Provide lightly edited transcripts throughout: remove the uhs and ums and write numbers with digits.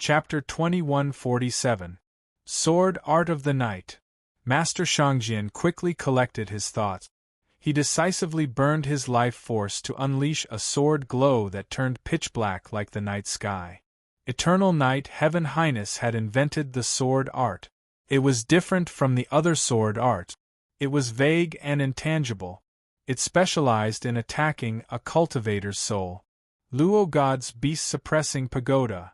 Chapter 2147. Sword Art of the Night. Master Shangjian quickly collected his thoughts. He decisively burned his life force to unleash a sword glow that turned pitch black like the night sky. Eternal Night Heaven Highness had invented the sword art. It was different from the other sword art. It was vague and intangible. It specialized in attacking a cultivator's soul. Luo God's beast-suppressing pagoda.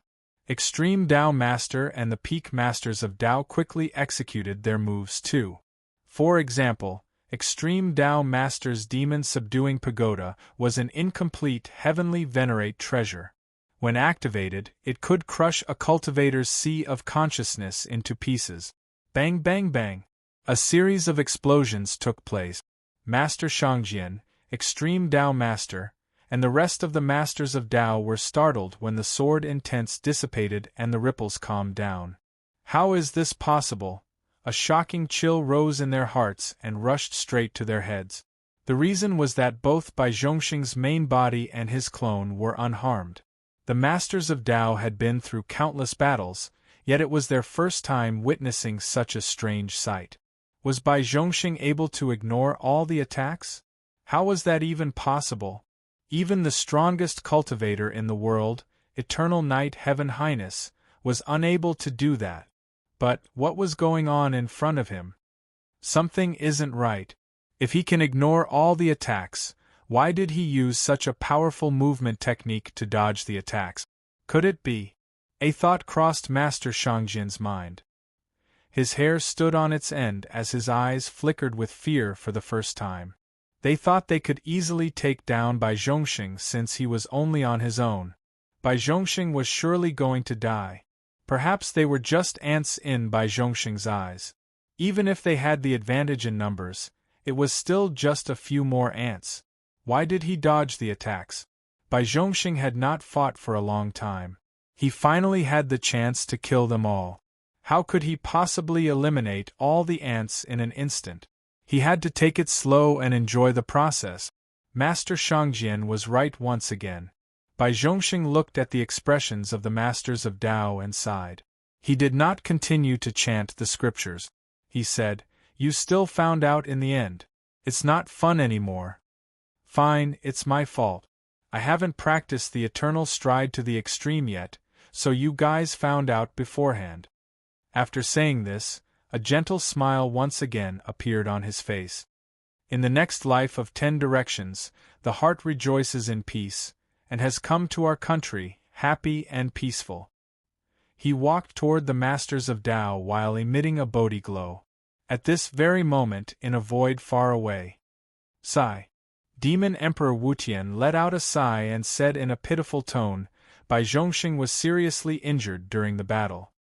Extreme Dao Master and the Peak Masters of Dao quickly executed their moves too. For example, Extreme Dao Master's demon-subduing pagoda was an incomplete heavenly venerate treasure. When activated, it could crush a cultivator's sea of consciousness into pieces. Bang bang bang! A series of explosions took place. Master Shangjian, Extreme Dao Master, and the rest of the Masters of Dao were startled when the sword intense dissipated and the ripples calmed down. How is this possible? A shocking chill rose in their hearts and rushed straight to their heads. The reason was that both Bai Zhongxing's main body and his clone were unharmed. The Masters of Dao had been through countless battles, yet it was their first time witnessing such a strange sight. Was Bai Zhongxing able to ignore all the attacks? How was that even possible? Even the strongest cultivator in the world, Eternal Night Heaven Highness, was unable to do that. But what was going on in front of him? Something isn't right. If he can ignore all the attacks, why did he use such a powerful movement technique to dodge the attacks? Could it be? A thought crossed Master Shangjian's mind. His hair stood on its end as his eyes flickered with fear for the first time. They thought they could easily take down Bai Zhongxing since he was only on his own. Bai Zhongxing was surely going to die. Perhaps they were just ants in Bai Zhongxing's eyes. Even if they had the advantage in numbers, it was still just a few more ants. Why did he dodge the attacks? Bai Zhongxing had not fought for a long time. He finally had the chance to kill them all. How could he possibly eliminate all the ants in an instant? He had to take it slow and enjoy the process. Master Shangjian was right once again. Bai Zhongxing looked at the expressions of the Masters of Dao and sighed. He did not continue to chant the scriptures. He said, "You still found out in the end. It's not fun anymore. Fine, it's my fault. I haven't practiced the eternal stride to the extreme yet, so you guys found out beforehand." After saying this, a gentle smile once again appeared on his face. In the next life of 10 directions, the heart rejoices in peace, and has come to our country, happy and peaceful. He walked toward the Masters of Dao while emitting a Bodhi glow. At this very moment, in a void far away. Sigh. Demon Emperor Wutian let out a sigh and said in a pitiful tone, Bai Zhongxing was seriously injured during the battle.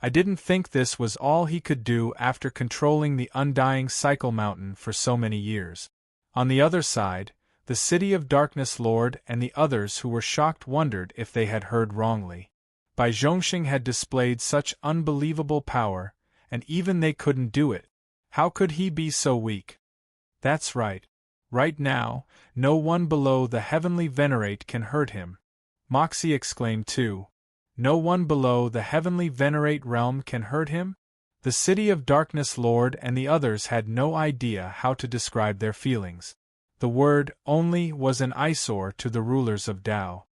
I didn't think this was all he could do after controlling the undying Cycle Mountain for so many years. On the other side, the City of Darkness Lord and the others who were shocked wondered if they had heard wrongly. Bai Zhongxing had displayed such unbelievable power, and even they couldn't do it. How could he be so weak? That's right. Right now, no one below the heavenly venerate can hurt him. Moxie exclaimed too. No one below the heavenly venerate realm can hurt him? The City of Darkness Lord and the others had no idea how to describe their feelings. The word only was an eyesore to the rulers of Dao.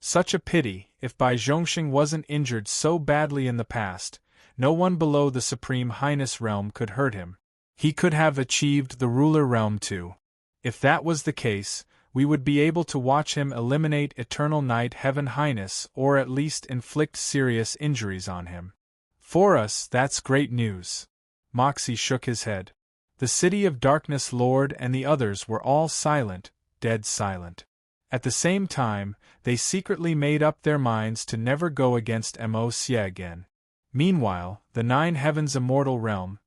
Such a pity, if Bai Zhongxing wasn't injured so badly in the past, no one below the Supreme Highness realm could hurt him. He could have achieved the ruler realm too. If that was the case, we would be able to watch him eliminate Eternal Night Heaven Highness or at least inflict serious injuries on him. For us, that's great news. Moxie shook his head. The City of Darkness Lord and the others were all silent, dead silent. At the same time, they secretly made up their minds to never go against Mo Xie again. Meanwhile, the 9 Heavens Immortal Realm.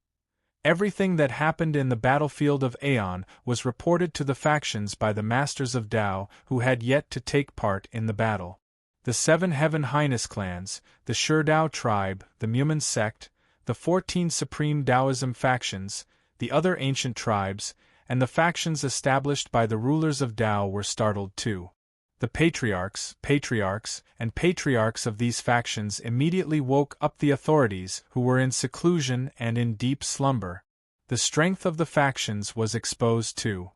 Everything that happened in the battlefield of Aeon was reported to the factions by the Masters of Dao who had yet to take part in the battle. The 7 Heaven Highness clans, the Sherdao tribe, the Mumin sect, the 14 Supreme Taoism factions, the other ancient tribes, and the factions established by the rulers of Dao were startled too. The patriarchs, and patriarchs of these factions immediately woke up the authorities who were in seclusion and in deep slumber. The strength of the factions was exposed too.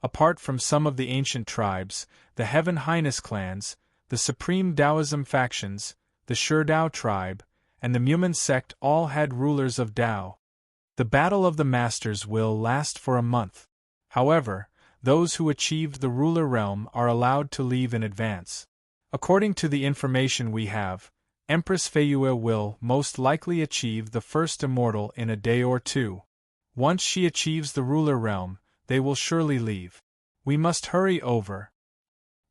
Apart from some of the ancient tribes, the Heaven Highness clans, the Supreme Taoism factions, the Sherdao tribe, and the Mumen sect all had rulers of Tao. The Battle of the Masters will last for a month. However, those who achieved the ruler realm are allowed to leave in advance. According to the information we have, Empress Feiyue will most likely achieve the first immortal in a day or two. Once she achieves the ruler realm, they will surely leave. We must hurry over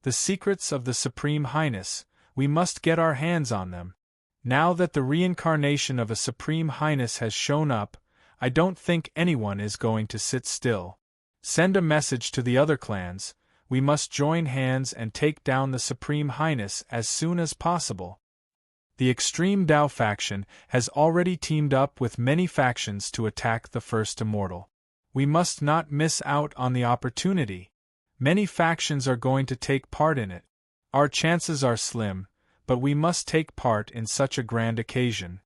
the secrets of the Supreme Highness. We must get our hands on them. Now that the reincarnation of a Supreme Highness has shown up, I don't think anyone is going to sit still. Send a message to the other clans. We must join hands and take down the Supreme Highness as soon as possible. The Extreme Tao faction has already teamed up with many factions to attack the first immortal. We must not miss out on the opportunity. Many factions are going to take part in it. Our chances are slim, but we must take part in such a grand occasion.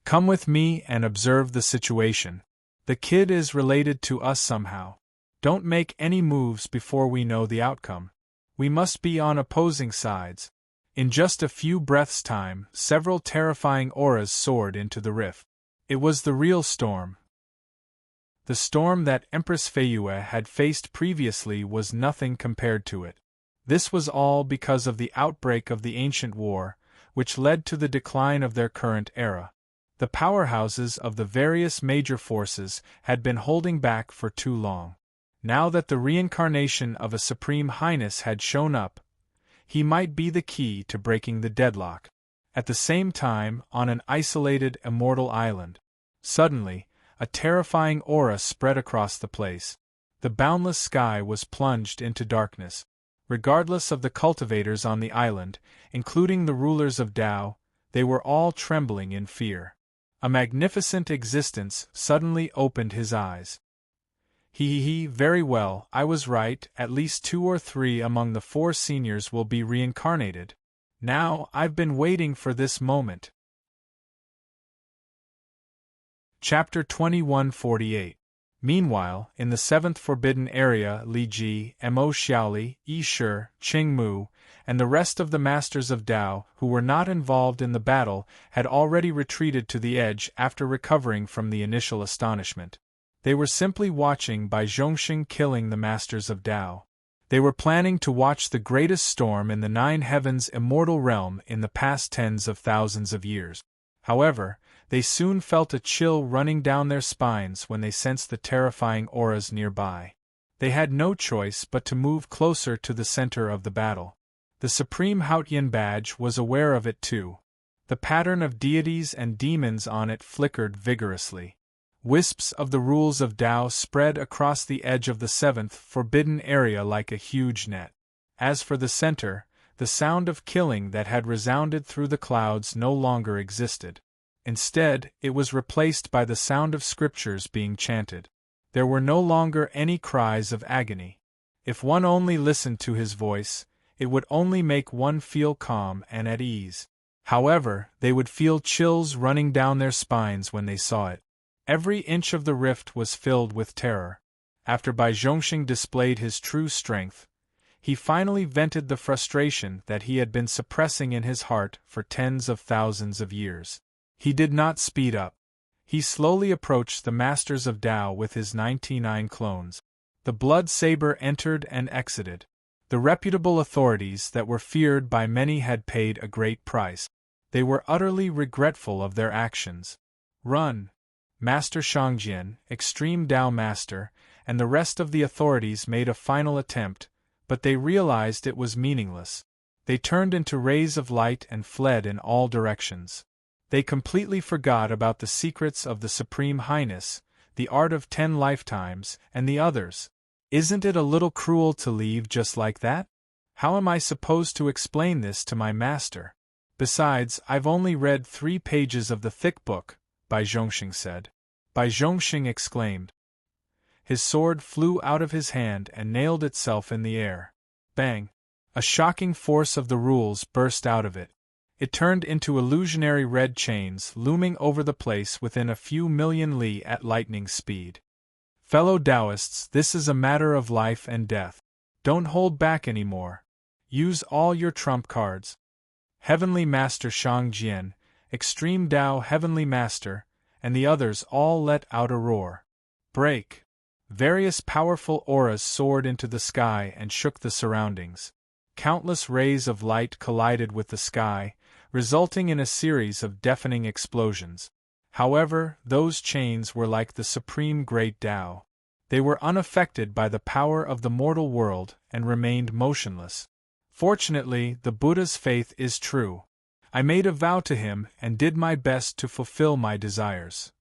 Come with me and observe the situation. The kid is related to us somehow. Don't make any moves before we know the outcome. We must be on opposing sides. In just a few breaths' time, several terrifying auras soared into the rift. It was the real storm. The storm that Empress Feiyue had faced previously was nothing compared to it. This was all because of the outbreak of the ancient war, which led to the decline of their current era. The powerhouses of the various major forces had been holding back for too long. Now that the reincarnation of a Supreme Highness had shown up, he might be the key to breaking the deadlock. At the same time, on an isolated immortal island, suddenly, a terrifying aura spread across the place. The boundless sky was plunged into darkness. Regardless of the cultivators on the island, including the rulers of Tao, they were all trembling in fear. A magnificent existence suddenly opened his eyes. Very well, I was right, at least 2 or 3 among the 4 seniors will be reincarnated. Now, I've been waiting for this moment. Chapter 2148. Meanwhile, in the 7th Forbidden Area, Li Ji, Mo Xiaoli, Yi Shi, Qing Mu, and the rest of the Masters of Tao, who were not involved in the battle, had already retreated to the edge after recovering from the initial astonishment. They were simply watching Bai Zhongxing killing the Masters of Tao. They were planning to watch the greatest storm in the 9 heavens immortal realm in the past tens of thousands of years. However, they soon felt a chill running down their spines when they sensed the terrifying auras nearby. They had no choice but to move closer to the center of the battle. The Supreme Haotian badge was aware of it too. The pattern of deities and demons on it flickered vigorously. Wisps of the rules of Tao spread across the edge of the 7th Forbidden Area like a huge net. As for the center, the sound of killing that had resounded through the clouds no longer existed. Instead, it was replaced by the sound of scriptures being chanted. There were no longer any cries of agony. If one only listened to his voice, it would only make one feel calm and at ease. However, they would feel chills running down their spines when they saw it. Every inch of the rift was filled with terror. After Bai Zhongxing displayed his true strength, he finally vented the frustration that he had been suppressing in his heart for tens of thousands of years. He did not speed up. He slowly approached the Masters of Tao with his 99 clones. The blood saber entered and exited. The reputable authorities that were feared by many had paid a great price. They were utterly regretful of their actions. Run! Master Shangjian, Extreme Tao Master, and the rest of the authorities made a final attempt, but they realized it was meaningless. They turned into rays of light and fled in all directions. They completely forgot about the secrets of the Supreme Highness, the art of 10 lifetimes, and the others. Isn't it a little cruel to leave just like that? How am I supposed to explain this to my master? Besides, I've only read 3 pages of the thick book, Bai Zhongxing said. Bai Zhongxing exclaimed. His sword flew out of his hand and nailed itself in the air. Bang! A shocking force of the rules burst out of it. It turned into illusionary red chains looming over the place within a few million li at lightning speed. Fellow Taoists, this is a matter of life and death. Don't hold back anymore. Use all your trump cards. Heavenly Master Shangjian, Extreme Tao Heavenly Master, and the others all let out a roar. Break! Various powerful auras soared into the sky and shook the surroundings. Countless rays of light collided with the sky, resulting in a series of deafening explosions. However, those chains were like the supreme great Tao. They were unaffected by the power of the mortal world and remained motionless. Fortunately, the Buddha's faith is true. I made a vow to him and did my best to fulfill my desires.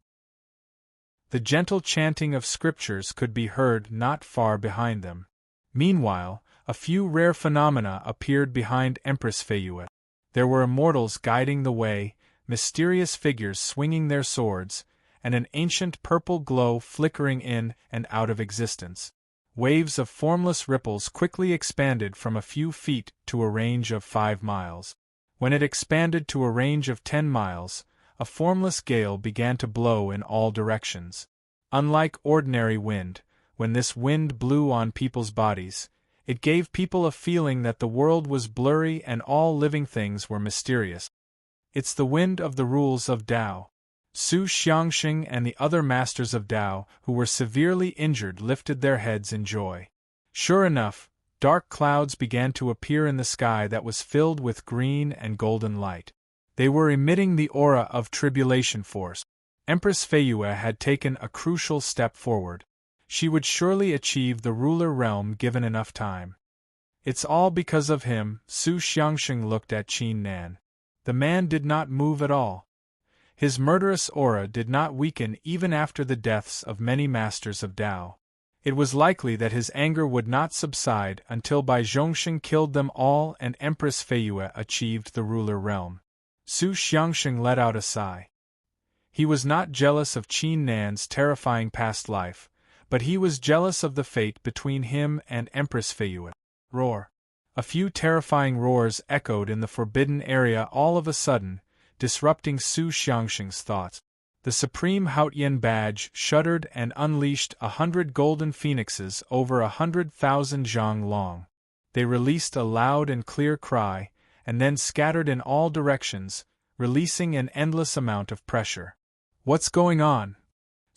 The gentle chanting of scriptures could be heard not far behind them. Meanwhile, a few rare phenomena appeared behind Empress Feiyue. There were immortals guiding the way, mysterious figures swinging their swords, and an ancient purple glow flickering in and out of existence. Waves of formless ripples quickly expanded from a few feet to a range of 5 miles. When it expanded to a range of 10 miles, a formless gale began to blow in all directions. Unlike ordinary wind, when this wind blew on people's bodies, it gave people a feeling that the world was blurry and all living things were mysterious. It's the wind of the rules of Tao. Su Xiangxing and the other masters of Tao who were severely injured lifted their heads in joy. Sure enough, dark clouds began to appear in the sky that was filled with green and golden light. They were emitting the aura of tribulation force. Empress Feiyue had taken a crucial step forward. She would surely achieve the ruler realm given enough time. It's all because of him. Su Xiangxing looked at Qin Nan. The man did not move at all. His murderous aura did not weaken even after the deaths of many masters of Tao. It was likely that his anger would not subside until Bai Zhongxing killed them all and Empress Feiyue achieved the ruler realm. Su Xiangxing let out a sigh. He was not jealous of Qin Nan's terrifying past life, but he was jealous of the fate between him and Empress Feiyue. Roar! A few terrifying roars echoed in the forbidden area all of a sudden, disrupting Su Xiangxing's thoughts. The supreme Haotian badge shuddered and unleashed 100 golden phoenixes over 100,000 zhang long. They released a loud and clear cry, and then scattered in all directions, releasing an endless amount of pressure. What's going on?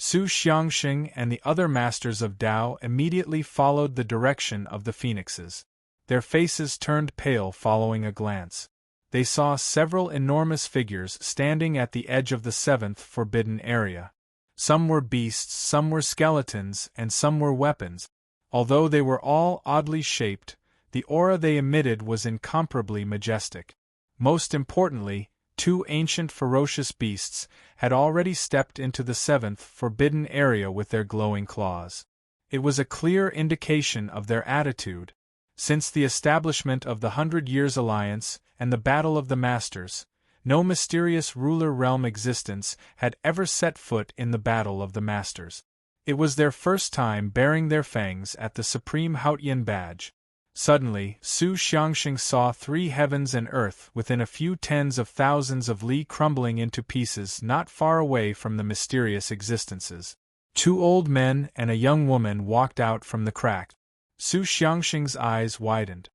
Su Xiangxing and the other masters of Tao immediately followed the direction of the phoenixes. Their faces turned pale following a glance. They saw several enormous figures standing at the edge of the 7th forbidden area. Some were beasts, some were skeletons, and some were weapons. Although they were all oddly shaped, the aura they emitted was incomparably majestic. Most importantly, 2 ancient ferocious beasts had already stepped into the 7th forbidden area with their glowing claws. It was a clear indication of their attitude. Since the establishment of the 100 Years Alliance and the Battle of the Masters, no mysterious ruler realm existence had ever set foot in the Battle of the Masters. It was their first time bearing their fangs at the supreme Haotian badge. Suddenly, Su Xiangxing saw 3 heavens and earth within a few tens of thousands of li crumbling into pieces not far away from the mysterious existences. 2 old men and a young woman walked out from the crack. Su Xiangxing's eyes widened.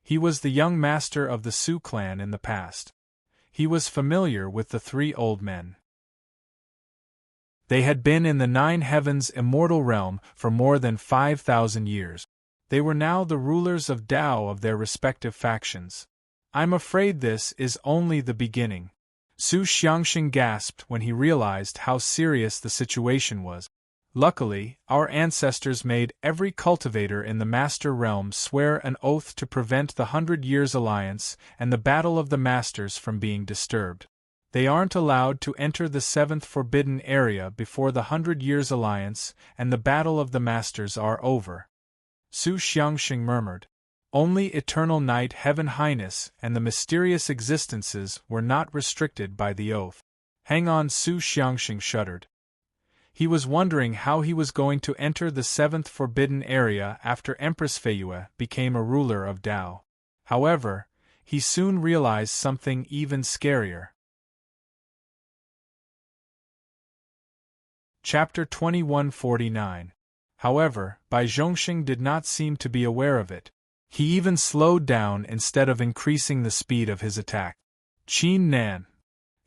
He was the young master of the Su clan in the past. He was familiar with the 3 old men. They had been in the 9 heavens immortal realm for more than 5,000 years. They were now the rulers of Tao of their respective factions. I'm afraid this is only the beginning. Su Xiangxing gasped when he realized how serious the situation was. Luckily, our ancestors made every cultivator in the Master Realm swear an oath to prevent the 100 Years Alliance and the Battle of the Masters from being disturbed. They aren't allowed to enter the 7th Forbidden Area before the 100 Years Alliance and the Battle of the Masters are over. Su Xiangxing murmured. Only Eternal Night Heaven Highness and the mysterious existences were not restricted by the oath. Hang on, Su Xiangxing shuddered. He was wondering how he was going to enter the 7th Forbidden Area after Empress Feiyue became a ruler of Tao. However, he soon realized something even scarier. Chapter 2149. However, Bai Zhongxing did not seem to be aware of it. He even slowed down instead of increasing the speed of his attack. Qin Nan,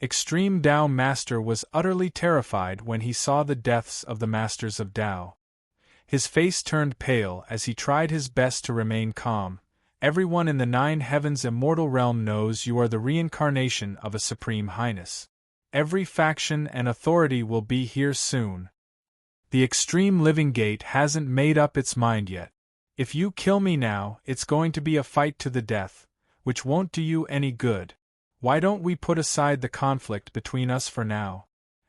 Extreme Dao Master, was utterly terrified when he saw the deaths of the Masters of Dao. His face turned pale as he tried his best to remain calm. Everyone in the Nine Heavens Immortal Realm knows you are the reincarnation of a Supreme Highness. Every faction and authority will be here soon. The Extreme Living Gate hasn't made up its mind yet. If you kill me now, it's going to be a fight to the death, which won't do you any good. Why don't we put aside the conflict between us for now?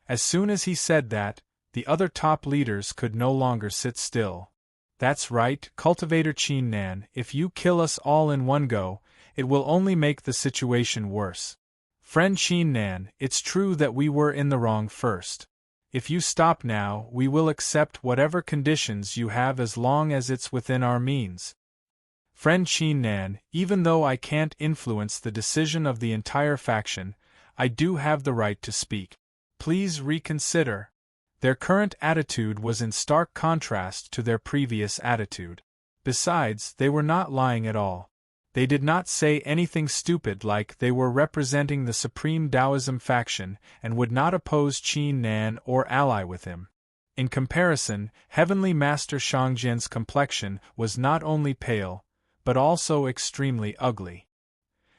As soon as he said that, the other top leaders could no longer sit still. That's right, Cultivator Qin Nan, if you kill us all in one go, it will only make the situation worse. Friend Qin Nan, it's true that we were in the wrong first. If you stop now, we will accept whatever conditions you have as long as it's within our means. Friend Qin Nan, even though I can't influence the decision of the entire faction, I do have the right to speak. Please reconsider. Their current attitude was in stark contrast to their previous attitude. Besides, they were not lying at all. They did not say anything stupid like they were representing the Supreme Taoism faction and would not oppose Qin Nan or ally with him. In comparison, Heavenly Master Shangjian's complexion was not only pale, but also extremely ugly.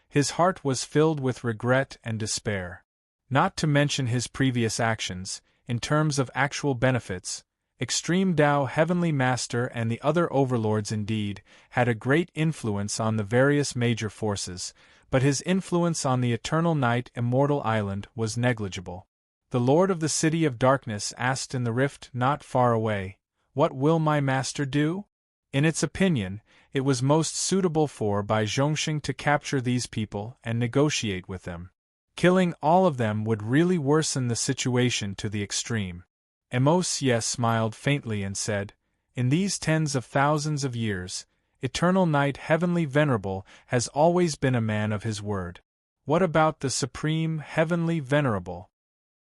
His heart was filled with regret and despair. Not to mention his previous actions, in terms of actual benefits, Extreme Tao Heavenly Master and the other overlords indeed had a great influence on the various major forces, but his influence on the Eternal Night Immortal Island was negligible. The Lord of the City of Darkness asked in the rift not far away, "What will my master do?" In its opinion, it was most suitable for Bai Zhongxing to capture these people and negotiate with them. Killing all of them would really worsen the situation to the extreme. Amos Yes smiled faintly and said, "In these tens of thousands of years, Eternal Night Heavenly Venerable has always been a man of his word. What about the Supreme Heavenly Venerable?"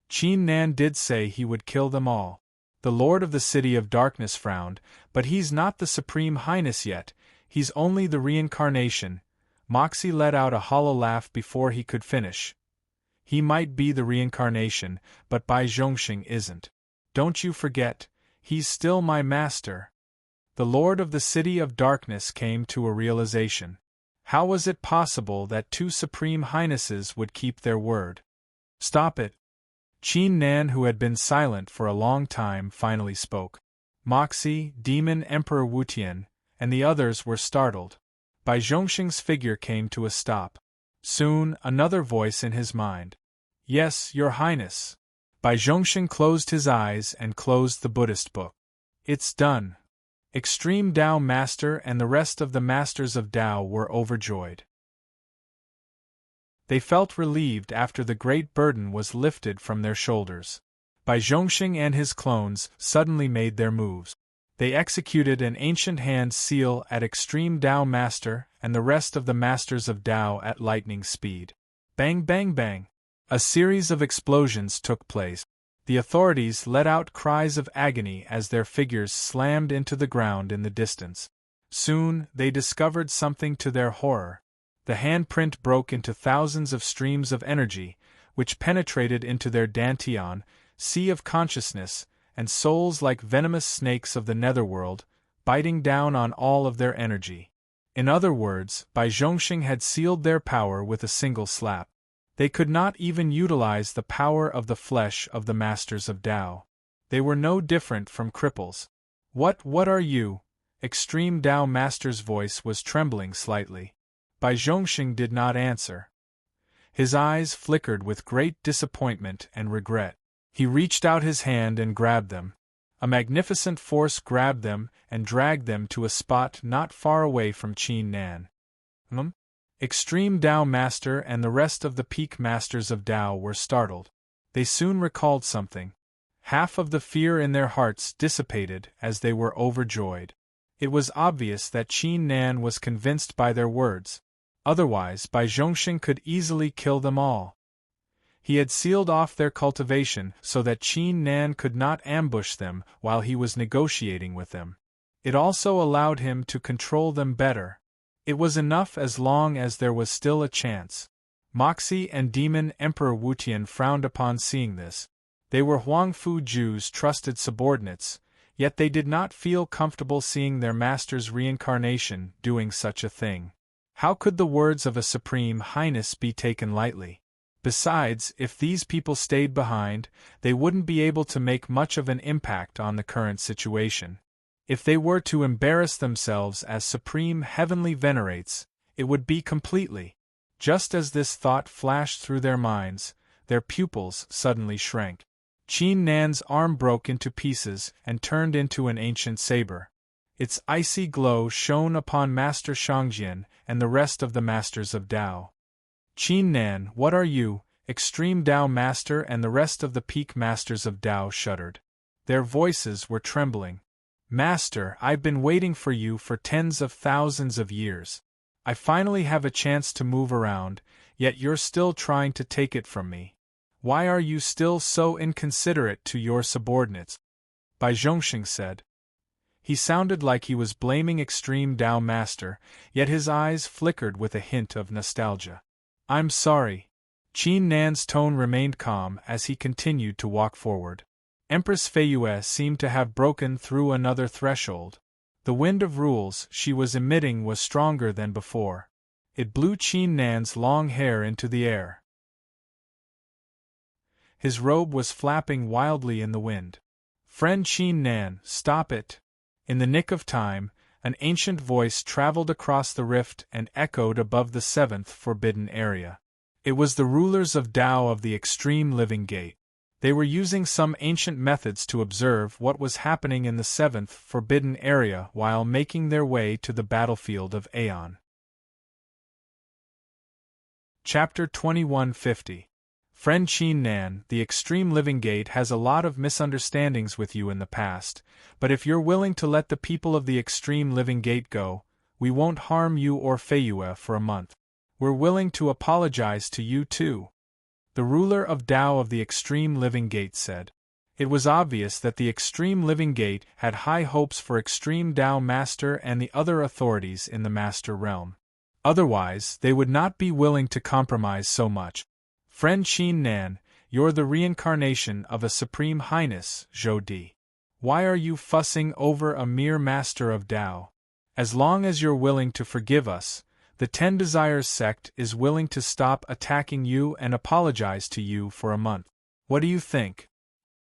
Qin Nan did say he would kill them all. The Lord of the City of Darkness frowned, "But he's not the Supreme Highness yet, he's only the reincarnation." Moxie let out a hollow laugh before he could finish. "He might be the reincarnation, but Bai Zhongxing isn't. Don't you forget, he's still my master." The Lord of the City of Darkness came to a realization. How was it possible that two Supreme Highnesses would keep their word? "Stop it." Qin Nan, who had been silent for a long time, finally spoke. Moxie, Demon Emperor Wutian, and the others were startled. Bai Zhongxing's figure came to a stop. Soon, another voice in his mind. "Yes, Your Highness." Bai Zhongxing closed his eyes and closed the Buddhist book. "It's done." Extreme Tao Master and the rest of the Masters of Tao were overjoyed. They felt relieved after the great burden was lifted from their shoulders. Bai Zhongxing and his clones suddenly made their moves. They executed an ancient hand seal at Extreme Tao Master and the rest of the Masters of Tao at lightning speed. Bang bang bang! A series of explosions took place. The authorities let out cries of agony as their figures slammed into the ground in the distance. Soon, they discovered something to their horror. The handprint broke into thousands of streams of energy, which penetrated into their dantian, sea of consciousness, and souls like venomous snakes of the netherworld, biting down on all of their energy. In other words, Bai Zhongxing had sealed their power with a single slap. They could not even utilize the power of the flesh of the Masters of Tao. They were no different from cripples. What are you?" Extreme Tao Master's voice was trembling slightly. Bai Zhongxing did not answer. His eyes flickered with great disappointment and regret. He reached out his hand and grabbed them. A magnificent force grabbed them and dragged them to a spot not far away from Qin Nan. Extreme Tao Master and the rest of the peak Masters of Tao were startled. They soon recalled something. Half of the fear in their hearts dissipated as they were overjoyed. It was obvious that Qin Nan was convinced by their words. Otherwise, Bai Zhongxing could easily kill them all. He had sealed off their cultivation so that Qin Nan could not ambush them while he was negotiating with them. It also allowed him to control them better. It was enough as long as there was still a chance. Moxie and Demon Emperor Wutian frowned upon seeing this. They were Huangfu Ju's trusted subordinates, yet they did not feel comfortable seeing their master's reincarnation doing such a thing. How could the words of a Supreme Highness be taken lightly? Besides, if these people stayed behind, they wouldn't be able to make much of an impact on the current situation. If they were to embarrass themselves as Supreme Heavenly Venerates, it would be completely. Just as this thought flashed through their minds, their pupils suddenly shrank. Qin Nan's arm broke into pieces and turned into an ancient saber. Its icy glow shone upon Master Shangjian and the rest of the Masters of Tao. Qin Nan, what are you? Extreme Tao Master and the rest of the Peak Masters of Tao shuddered. Their voices were trembling. Master, I've been waiting for you for tens of thousands of years. I finally have a chance to move around, yet you're still trying to take it from me. Why are you still so inconsiderate to your subordinates? Bai Zhongxing said. He sounded like he was blaming Extreme Tao Master, yet his eyes flickered with a hint of nostalgia. I'm sorry. Qin Nan's tone remained calm as he continued to walk forward. Empress Feiyue seemed to have broken through another threshold. The wind of rules she was emitting was stronger than before. It blew Qin Nan's long hair into the air. His robe was flapping wildly in the wind. Friend Qin Nan, stop it! In the nick of time, an ancient voice traveled across the rift and echoed above the seventh forbidden area. It was the rulers of Tao of the Extreme Living Gate. They were using some ancient methods to observe what was happening in the seventh forbidden area while making their way to the battlefield of Aeon. Chapter 2150. Friend Qin Nan, the Extreme Living Gate has a lot of misunderstandings with you in the past, but if you're willing to let the people of the Extreme Living Gate go, we won't harm you or Feiyue for a month. We're willing to apologize to you too. The ruler of Tao of the Extreme Living Gate said. It was obvious that the Extreme Living Gate had high hopes for Extreme Tao Master and the other authorities in the Master Realm. Otherwise, they would not be willing to compromise so much. Friend Qin Nan, you're the reincarnation of a Supreme Highness, Zhou Di. Why are you fussing over a mere Master of Tao? As long as you're willing to forgive us, the Ten Desires sect is willing to stop attacking you and apologize to you for a month. What do you think?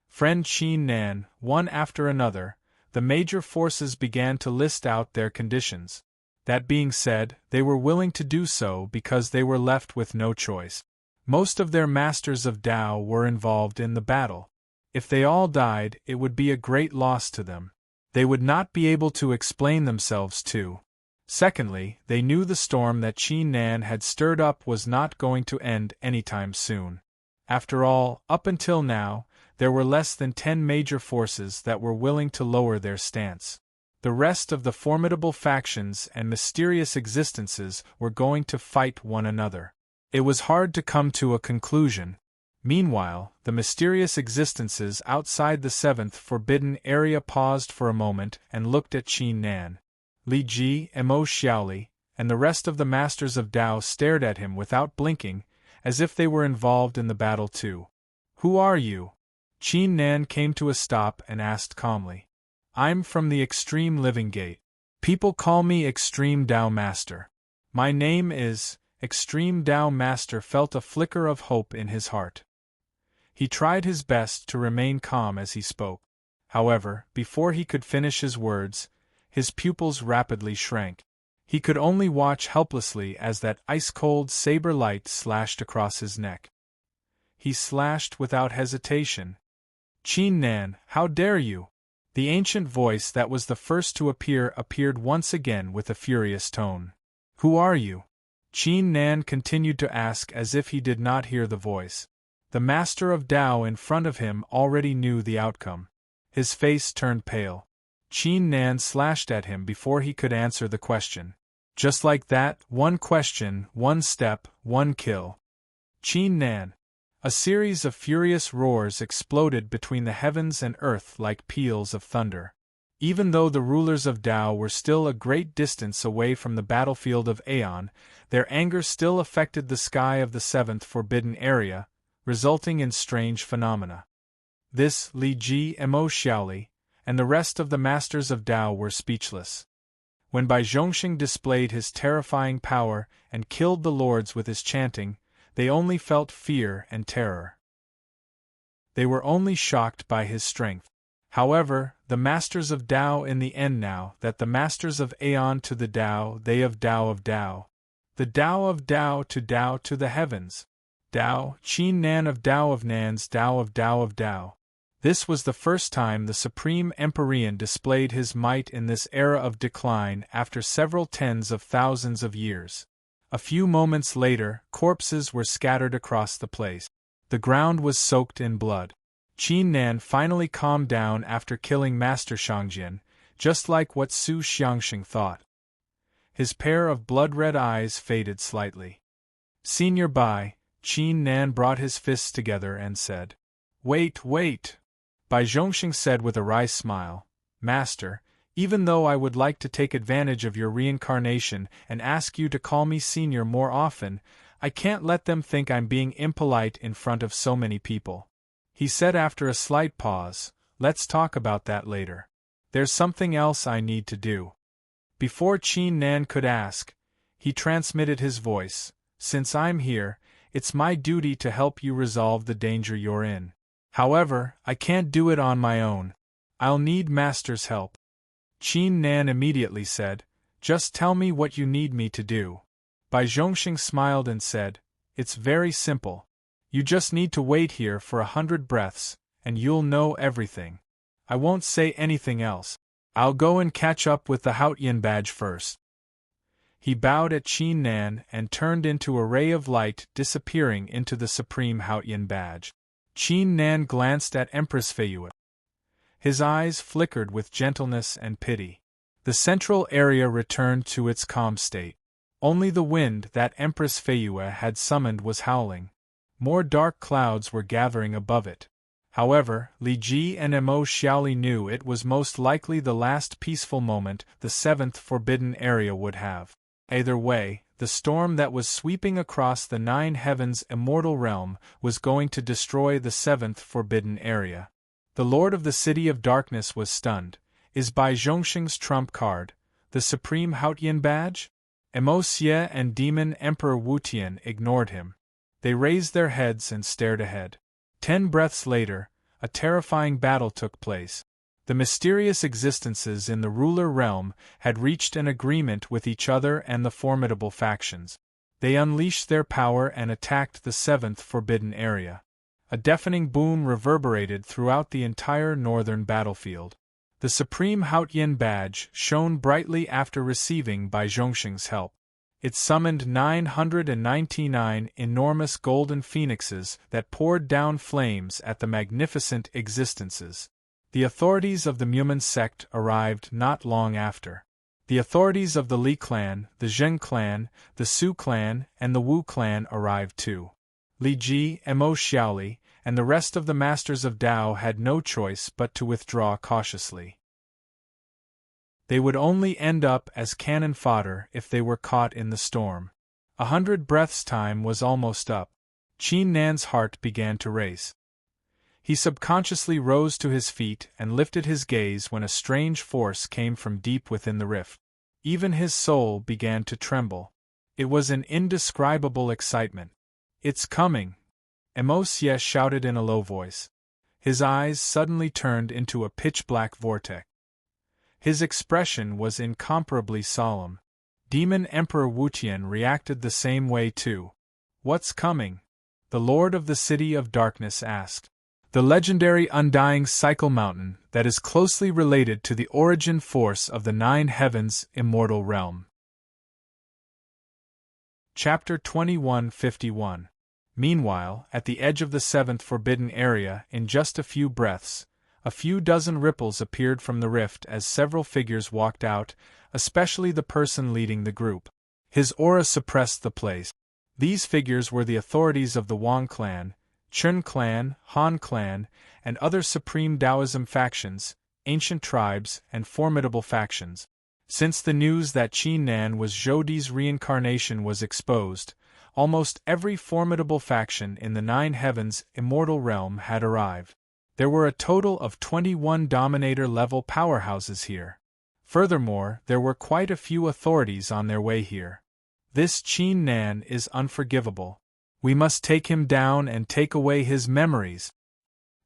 Friend Qin Nan, one after another, the major forces began to list out their conditions. That being said, they were willing to do so because they were left with no choice. Most of their Masters of Tao were involved in the battle. If they all died, it would be a great loss to them. They would not be able to explain themselves to. Secondly, they knew the storm that Qin Nan had stirred up was not going to end anytime soon. After all, up until now, there were less than 10 major forces that were willing to lower their stance. The rest of the formidable factions and mysterious existences were going to fight one another. It was hard to come to a conclusion. Meanwhile, the mysterious existences outside the seventh forbidden area paused for a moment and looked at Qin Nan. Li Ji, Mo Xiaoli, and the rest of the Masters of Tao stared at him without blinking, as if they were involved in the battle too. Who are you? Qin Nan came to a stop and asked calmly. I'm from the Extreme Living Gate. People call me Extreme Tao Master. My name is... Extreme Tao Master felt a flicker of hope in his heart. He tried his best to remain calm as he spoke. However, before he could finish his words, his pupils rapidly shrank. He could only watch helplessly as that ice-cold saber light slashed across his neck. He slashed without hesitation. Qin Nan, how dare you? The ancient voice that was the first to appeared once again with a furious tone. Who are you? Qin Nan continued to ask as if he did not hear the voice. The Master of Tao in front of him already knew the outcome. His face turned pale. Qin Nan slashed at him before he could answer the question. Just like that, one question, one step, one kill. Qin Nan. A series of furious roars exploded between the heavens and earth like peals of thunder. Even though the rulers of Tao were still a great distance away from the battlefield of Aeon, their anger still affected the sky of the seventh forbidden area, resulting in strange phenomena. This, Li Ji, Mo Xiaoli, and the rest of the masters of Tao were speechless. When Bai Zhongxing displayed his terrifying power and killed the lords with his chanting, they only felt fear and terror. They were only shocked by his strength. However, the masters of Tao in the end now that the masters of Aeon to the Tao, they of Tao, the Tao of Tao to the heavens. Tao, Qin Nan of Nans, Tao of Tao. This was the first time the Supreme Empyrean displayed his might in this era of decline after several tens of thousands of years. A few moments later, corpses were scattered across the place. The ground was soaked in blood. Qin Nan finally calmed down after killing Master Shangjian, just like what Su Xiangxing thought. His pair of blood-red eyes faded slightly. Senior Bai, Qin Nan brought his fists together and said, "Wait, wait!" Bai Zhongxing said with a wry smile, "Master, even though I would like to take advantage of your reincarnation and ask you to call me senior more often, I can't let them think I'm being impolite in front of so many people." He said after a slight pause, "Let's talk about that later. There's something else I need to do." Before Qin Nan could ask, he transmitted his voice, "Since I'm here, it's my duty to help you resolve the danger you're in. However, I can't do it on my own. I'll need Master's help." Qin Nan immediately said, "Just tell me what you need me to do." Bai Zhongxing smiled and said, "It's very simple. You just need to wait here for 100 breaths, and you'll know everything. I won't say anything else. I'll go and catch up with the Haotian badge first." He bowed at Qin Nan and turned into a ray of light disappearing into the supreme Haotian badge. Qin Nan glanced at Empress Feiyue. His eyes flickered with gentleness and pity. The central area returned to its calm state. Only the wind that Empress Feiyue had summoned was howling. More dark clouds were gathering above it. However, Li Ji and Mo Xiaoli knew it was most likely the last peaceful moment the seventh forbidden area would have. Either way, the storm that was sweeping across the nine heavens' immortal realm was going to destroy the seventh forbidden area. The Lord of the City of Darkness was stunned. Is Bai Zhongxing's trump card the Supreme Haotian badge? Mo Xie and Demon Emperor Wutian ignored him. They raised their heads and stared ahead. 10 breaths later, a terrifying battle took place. The mysterious existences in the ruler realm had reached an agreement with each other and the formidable factions. They unleashed their power and attacked the seventh forbidden area. A deafening boom reverberated throughout the entire northern battlefield. The Supreme Haotian badge shone brightly after receiving Bai Zhongxing's help. It summoned 999 enormous golden phoenixes that poured down flames at the magnificent existences. The authorities of the Mumen sect arrived not long after. The authorities of the Li clan, the Zheng clan, the Su clan, and the Wu clan arrived too. Li Ji, Mo Xiaoli, and the rest of the masters of Tao had no choice but to withdraw cautiously. They would only end up as cannon fodder if they were caught in the storm. 100 breaths' time was almost up. Qin Nan's heart began to race. He subconsciously rose to his feet and lifted his gaze when a strange force came from deep within the rift. Even his soul began to tremble. It was an indescribable excitement. "It's coming!" Mo Xie shouted in a low voice. His eyes suddenly turned into a pitch-black vortex. His expression was incomparably solemn. Demon Emperor Wutian reacted the same way too. "What's coming?" the Lord of the City of Darkness asked. "The legendary Undying Cycle Mountain that is closely related to the origin force of the Nine Heavens' immortal realm." Chapter 2151. Meanwhile, at the edge of the seventh forbidden area, in just a few breaths, A few dozen ripples appeared from the rift as several figures walked out, especially the person leading the group. His aura suppressed the place. These figures were the authorities of the Wang clan, Chun clan, Han clan, and other supreme Taoism factions, ancient tribes, and formidable factions. Since the news that Qin Nan was Zhou Di's reincarnation was exposed, almost every formidable faction in the Nine Heavens immortal realm had arrived. There were a total of 21 Dominator-level powerhouses here. Furthermore, there were quite a few authorities on their way here. This Qin Nan is unforgivable. We must take him down and take away his memories.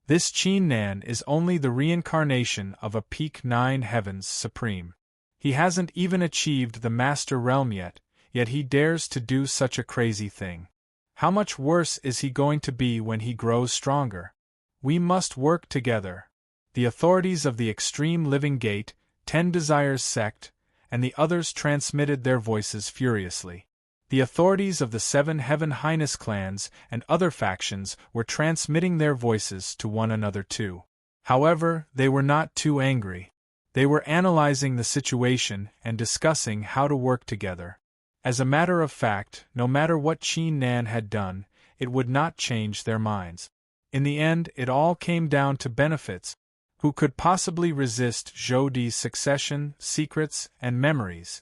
This Qin Nan is only the reincarnation of a peak Nine Heavens Supreme. He hasn't even achieved the Master Realm yet he dares to do such a crazy thing. How much worse is he going to be when he grows stronger? We must work together. The authorities of the Extreme Living Gate, 10 Desires sect, and the others transmitted their voices furiously. The authorities of the 7 Heaven Highness clans and other factions were transmitting their voices to one another too. However, they were not too angry. They were analyzing the situation and discussing how to work together. As a matter of fact, no matter what Qin Nan had done, it would not change their minds. In the end, it all came down to benefits. Who could possibly resist Zhou Di's succession, secrets, and memories?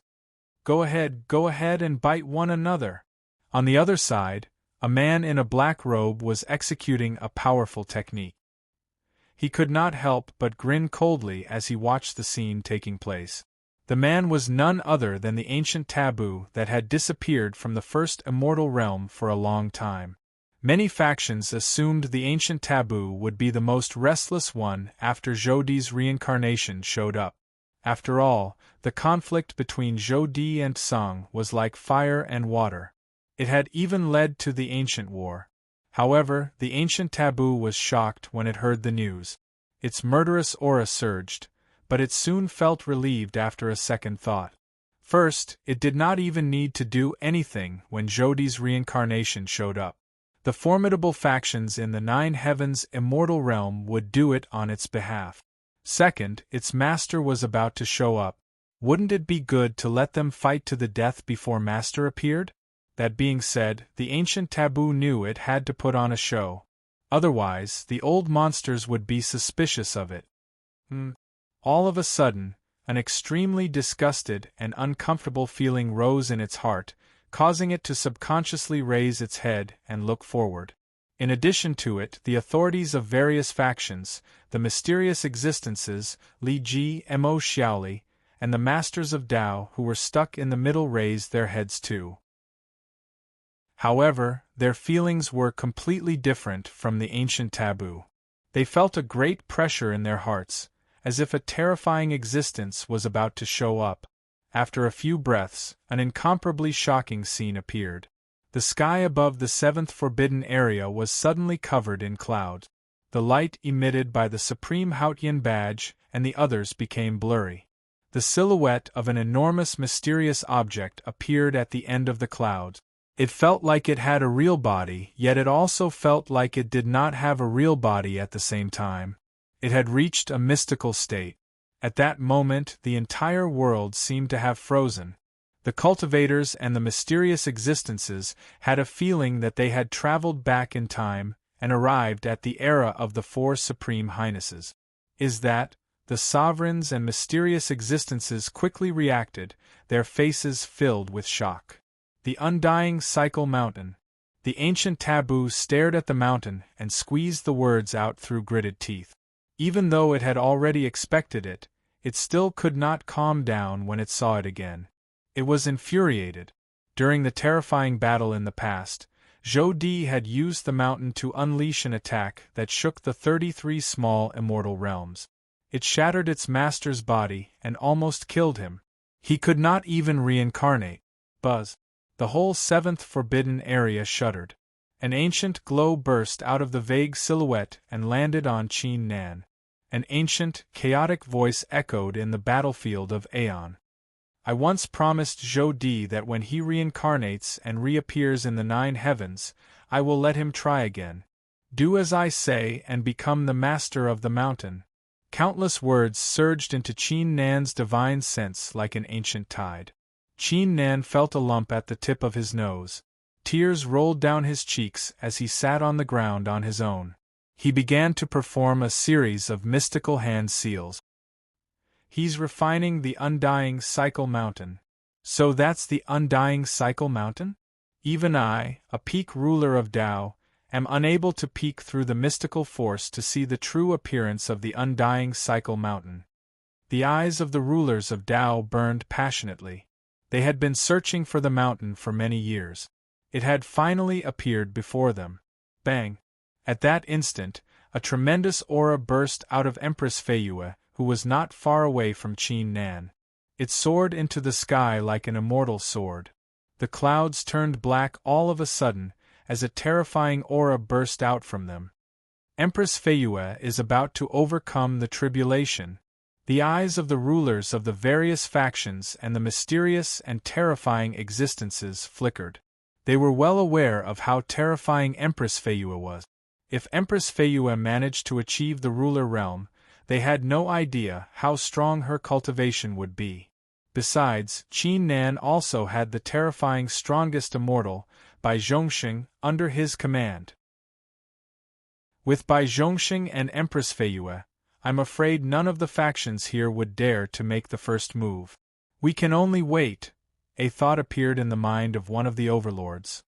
Go ahead and bite one another. On the other side, a man in a black robe was executing a powerful technique. He could not help but grin coldly as he watched the scene taking place. The man was none other than the ancient taboo that had disappeared from the first immortal realm for a long time. Many factions assumed the ancient taboo would be the most restless one after Zhou Di's reincarnation showed up. After all, the conflict between Zhou Di and Song was like fire and water. It had even led to the ancient war. However, the ancient taboo was shocked when it heard the news. Its murderous aura surged, but it soon felt relieved after a second thought. First, it did not even need to do anything when Zhou Di's reincarnation showed up. The formidable factions in the Nine Heavens immortal realm would do it on its behalf. Second, its master was about to show up. Wouldn't it be good to let them fight to the death before master appeared? That being said, the ancient taboo knew it had to put on a show. Otherwise, the old monsters would be suspicious of it. All of a sudden, an extremely disgusted and uncomfortable feeling rose in its heart, causing it to subconsciously raise its head and look forward. In addition to it, the authorities of various factions, the mysterious existences, Li Ji, Mo Xiaoli, and the masters of Tao who were stuck in the middle raised their heads too. However, their feelings were completely different from the ancient taboo. They felt a great pressure in their hearts, as if a terrifying existence was about to show up. After a few breaths, an incomparably shocking scene appeared. The sky above the 7th forbidden area was suddenly covered in clouds. The light emitted by the Supreme Haotian badge and the others became blurry. The silhouette of an enormous mysterious object appeared at the end of the clouds. It felt like it had a real body, yet it also felt like it did not have a real body at the same time. It had reached a mystical state. At that moment, the entire world seemed to have frozen. The cultivators and the mysterious existences had a feeling that they had traveled back in time and arrived at the era of the 4 Supreme Highnesses. Is that? The sovereigns and mysterious existences quickly reacted, their faces filled with shock. The undying cycle mountain. The ancient taboo stared at the mountain and squeezed the words out through gritted teeth. Even though it had already expected it, it still could not calm down when it saw it again. It was infuriated. During the terrifying battle in the past, Zhou Di had used the mountain to unleash an attack that shook the 33 small immortal realms. It shattered its master's body and almost killed him. He could not even reincarnate. Buzz. The whole 7th forbidden area shuddered. An ancient glow burst out of the vague silhouette and landed on Qin Nan. An ancient, chaotic voice echoed in the battlefield of Aeon. I once promised Zhou Di that when he reincarnates and reappears in the 9 heavens, I will let him try again. Do as I say and become the master of the mountain. Countless words surged into Qin Nan's divine sense like an ancient tide. Qin Nan felt a lump at the tip of his nose. Tears rolled down his cheeks as he sat on the ground on his own. He began to perform a series of mystical hand seals. He's refining the undying cycle mountain. So that's the undying cycle mountain? Even I, a peak ruler of Tao, am unable to peek through the mystical force to see the true appearance of the undying cycle mountain. The eyes of the rulers of Tao burned passionately. They had been searching for the mountain for many years. It had finally appeared before them. Bang! At that instant, a tremendous aura burst out of Empress Feiyue, who was not far away from Qin Nan. It soared into the sky like an immortal sword. The clouds turned black all of a sudden, as a terrifying aura burst out from them. Empress Feiyue is about to overcome the tribulation. The eyes of the rulers of the various factions and the mysterious and terrifying existences flickered. They were well aware of how terrifying Empress Feiyue was. If Empress Feiyue managed to achieve the ruler realm, they had no idea how strong her cultivation would be. Besides, Qin Nan also had the terrifying strongest immortal, Bai Zhongxing, under his command. With Bai Zhongxing and Empress Feiyue, I'm afraid none of the factions here would dare to make the first move. We can only wait, a thought appeared in the mind of one of the overlords.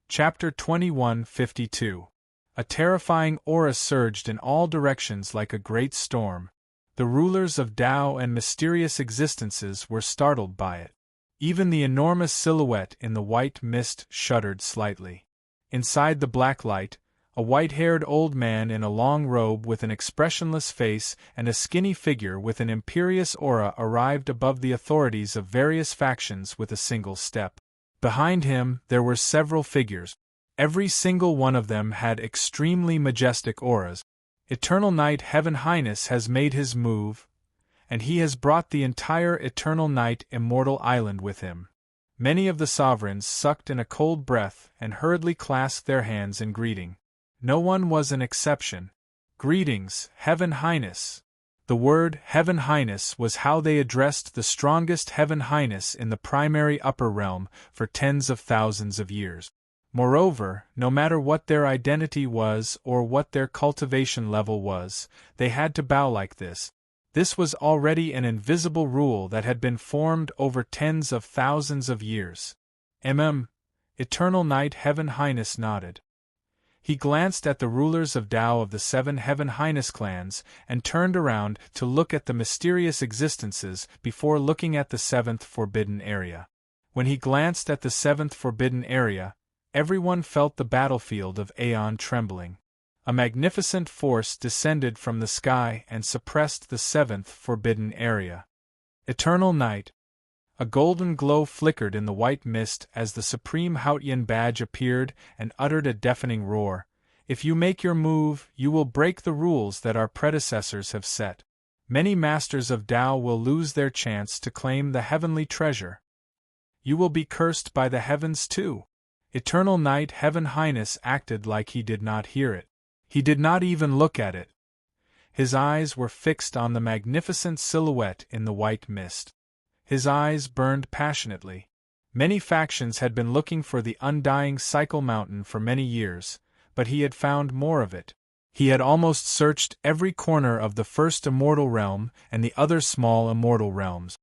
Chapter 2152. A terrifying aura surged in all directions like a great storm. The rulers of Tao and mysterious existences were startled by it. Even the enormous silhouette in the white mist shuddered slightly. Inside the black light, a white-haired old man in a long robe with an expressionless face and a skinny figure with an imperious aura arrived above the authorities of various factions with a single step. Behind him, there were several figures. Every single one of them had extremely majestic auras. Eternal Knight Heaven Highness has made his move, and he has brought the entire Eternal Knight Immortal Island with him. Many of the sovereigns sucked in a cold breath and hurriedly clasped their hands in greeting. No one was an exception. Greetings, Heaven Highness. The word Heaven Highness was how they addressed the strongest Heaven Highness in the primary upper realm for tens of thousands of years. Moreover, no matter what their identity was or what their cultivation level was, they had to bow like this. This was already an invisible rule that had been formed over tens of thousands of years. Eternal Knight Heaven Highness nodded. He glanced at the rulers of Tao of the 7 Heaven Highness clans and turned around to look at the mysterious existences before looking at the 7th Forbidden Area. When he glanced at the 7th Forbidden Area, everyone felt the battlefield of Aeon trembling. A magnificent force descended from the sky and suppressed the 7th Forbidden Area. Eternal Night. A golden glow flickered in the white mist as the Supreme Haotian badge appeared and uttered a deafening roar. If you make your move, you will break the rules that our predecessors have set. Many masters of Tao will lose their chance to claim the heavenly treasure. You will be cursed by the heavens too. Eternal Knight Heaven Highness acted like he did not hear it. He did not even look at it. His eyes were fixed on the magnificent silhouette in the white mist. His eyes burned passionately. Many factions had been looking for the undying cycle mountain for many years, but he had found more of it. He had almost searched every corner of the first immortal realm and the other small immortal realms.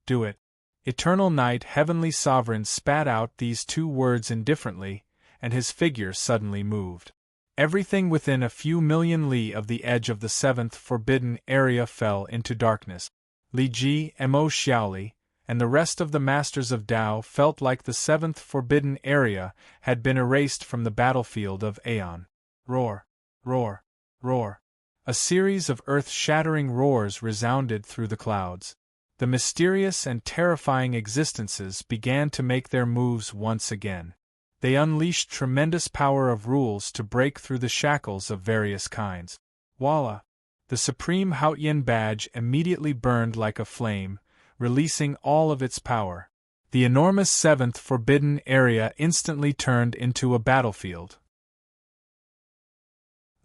Do it. Eternal Knight Heavenly Sovereign spat out these 2 words indifferently, and his figure suddenly moved. Everything within a few million li of the edge of the 7th Forbidden Area fell into darkness. Li Ji, Mo Xiaoli, and the rest of the Masters of Tao felt like the 7th Forbidden Area had been erased from the battlefield of Aeon. Roar, roar, roar. A series of earth-shattering roars resounded through the clouds. The mysterious and terrifying existences began to make their moves once again. They unleashed tremendous power of rules to break through the shackles of various kinds. Voila! The Supreme Haotian badge immediately burned like a flame, releasing all of its power. The enormous 7th Forbidden Area instantly turned into a battlefield.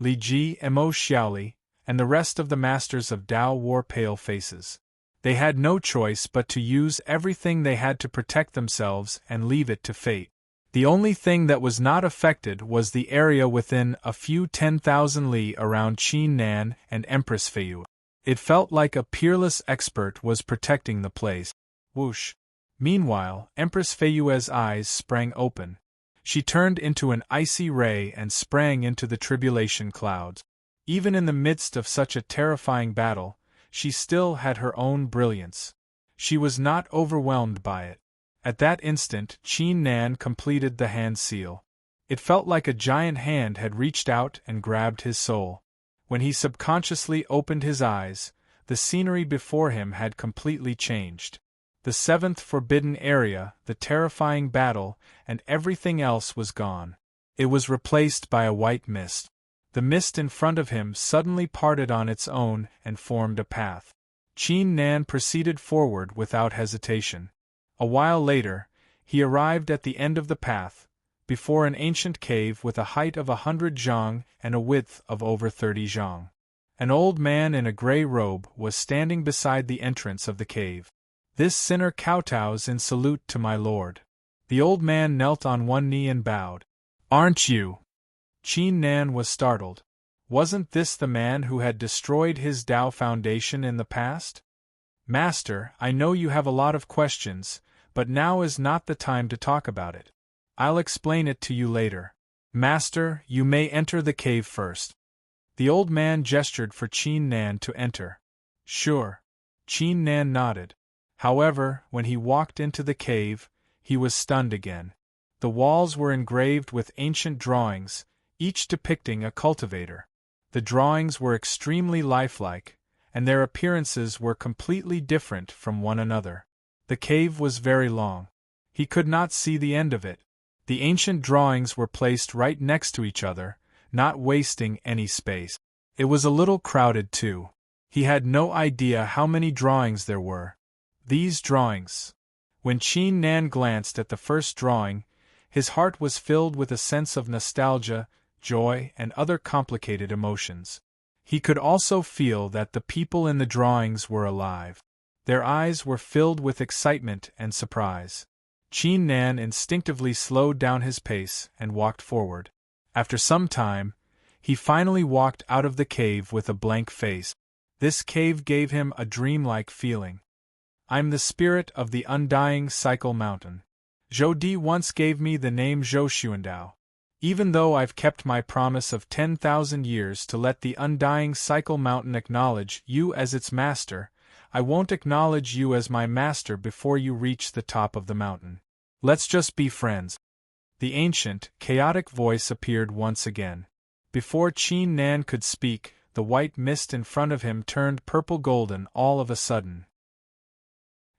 Li Ji and Mo Xiaoli, and the rest of the masters of Tao wore pale faces. They had no choice but to use everything they had to protect themselves and leave it to fate. The only thing that was not affected was the area within a few 10,000 li around Qin Nan and Empress Fei. It felt like a peerless expert was protecting the place. Whoosh! Meanwhile, Empress Feiyue's eyes sprang open. She turned into an icy ray and sprang into the tribulation clouds. Even in the midst of such a terrifying battle, she still had her own brilliance. She was not overwhelmed by it. At that instant, Qin Nan completed the hand seal. It felt like a giant hand had reached out and grabbed his soul. When he subconsciously opened his eyes, the scenery before him had completely changed. The seventh forbidden area, the terrifying battle, and everything else was gone. It was replaced by a white mist. The mist in front of him suddenly parted on its own and formed a path. Qin Nan proceeded forward without hesitation. A while later, he arrived at the end of the path, before an ancient cave with a height of 100 zhang and a width of over 30 zhang. An old man in a gray robe was standing beside the entrance of the cave. "This sinner kowtows in salute to my lord." The old man knelt on one knee and bowed. "Aren't you?" Qin Nan was startled. Wasn't this the man who had destroyed his Tao foundation in the past? "Master, I know you have a lot of questions, but now is not the time to talk about it. I'll explain it to you later. Master, you may enter the cave first." The old man gestured for Qin Nan to enter. "Sure." Qin Nan nodded. However, when he walked into the cave, he was stunned again. The walls were engraved with ancient drawings, each depicting a cultivator. The drawings were extremely lifelike, and their appearances were completely different from one another. The cave was very long. He could not see the end of it. The ancient drawings were placed right next to each other, not wasting any space. It was a little crowded too. He had no idea how many drawings there were. These drawings. When Qin Nan glanced at the first drawing, his heart was filled with a sense of nostalgia, joy, and other complicated emotions. He could also feel that the people in the drawings were alive. Their eyes were filled with excitement and surprise. Qin Nan instinctively slowed down his pace and walked forward. After some time, he finally walked out of the cave with a blank face. This cave gave him a dreamlike feeling. "I'm the spirit of the undying cycle mountain. Zhou Di once gave me the name Zhou Xuandao. Even though I've kept my promise of 10,000 years to let the undying cycle mountain acknowledge you as its master, I won't acknowledge you as my master before you reach the top of the mountain. Let's just be friends." The ancient, chaotic voice appeared once again. Before Qin Nan could speak, the white mist in front of him turned purple-golden all of a sudden.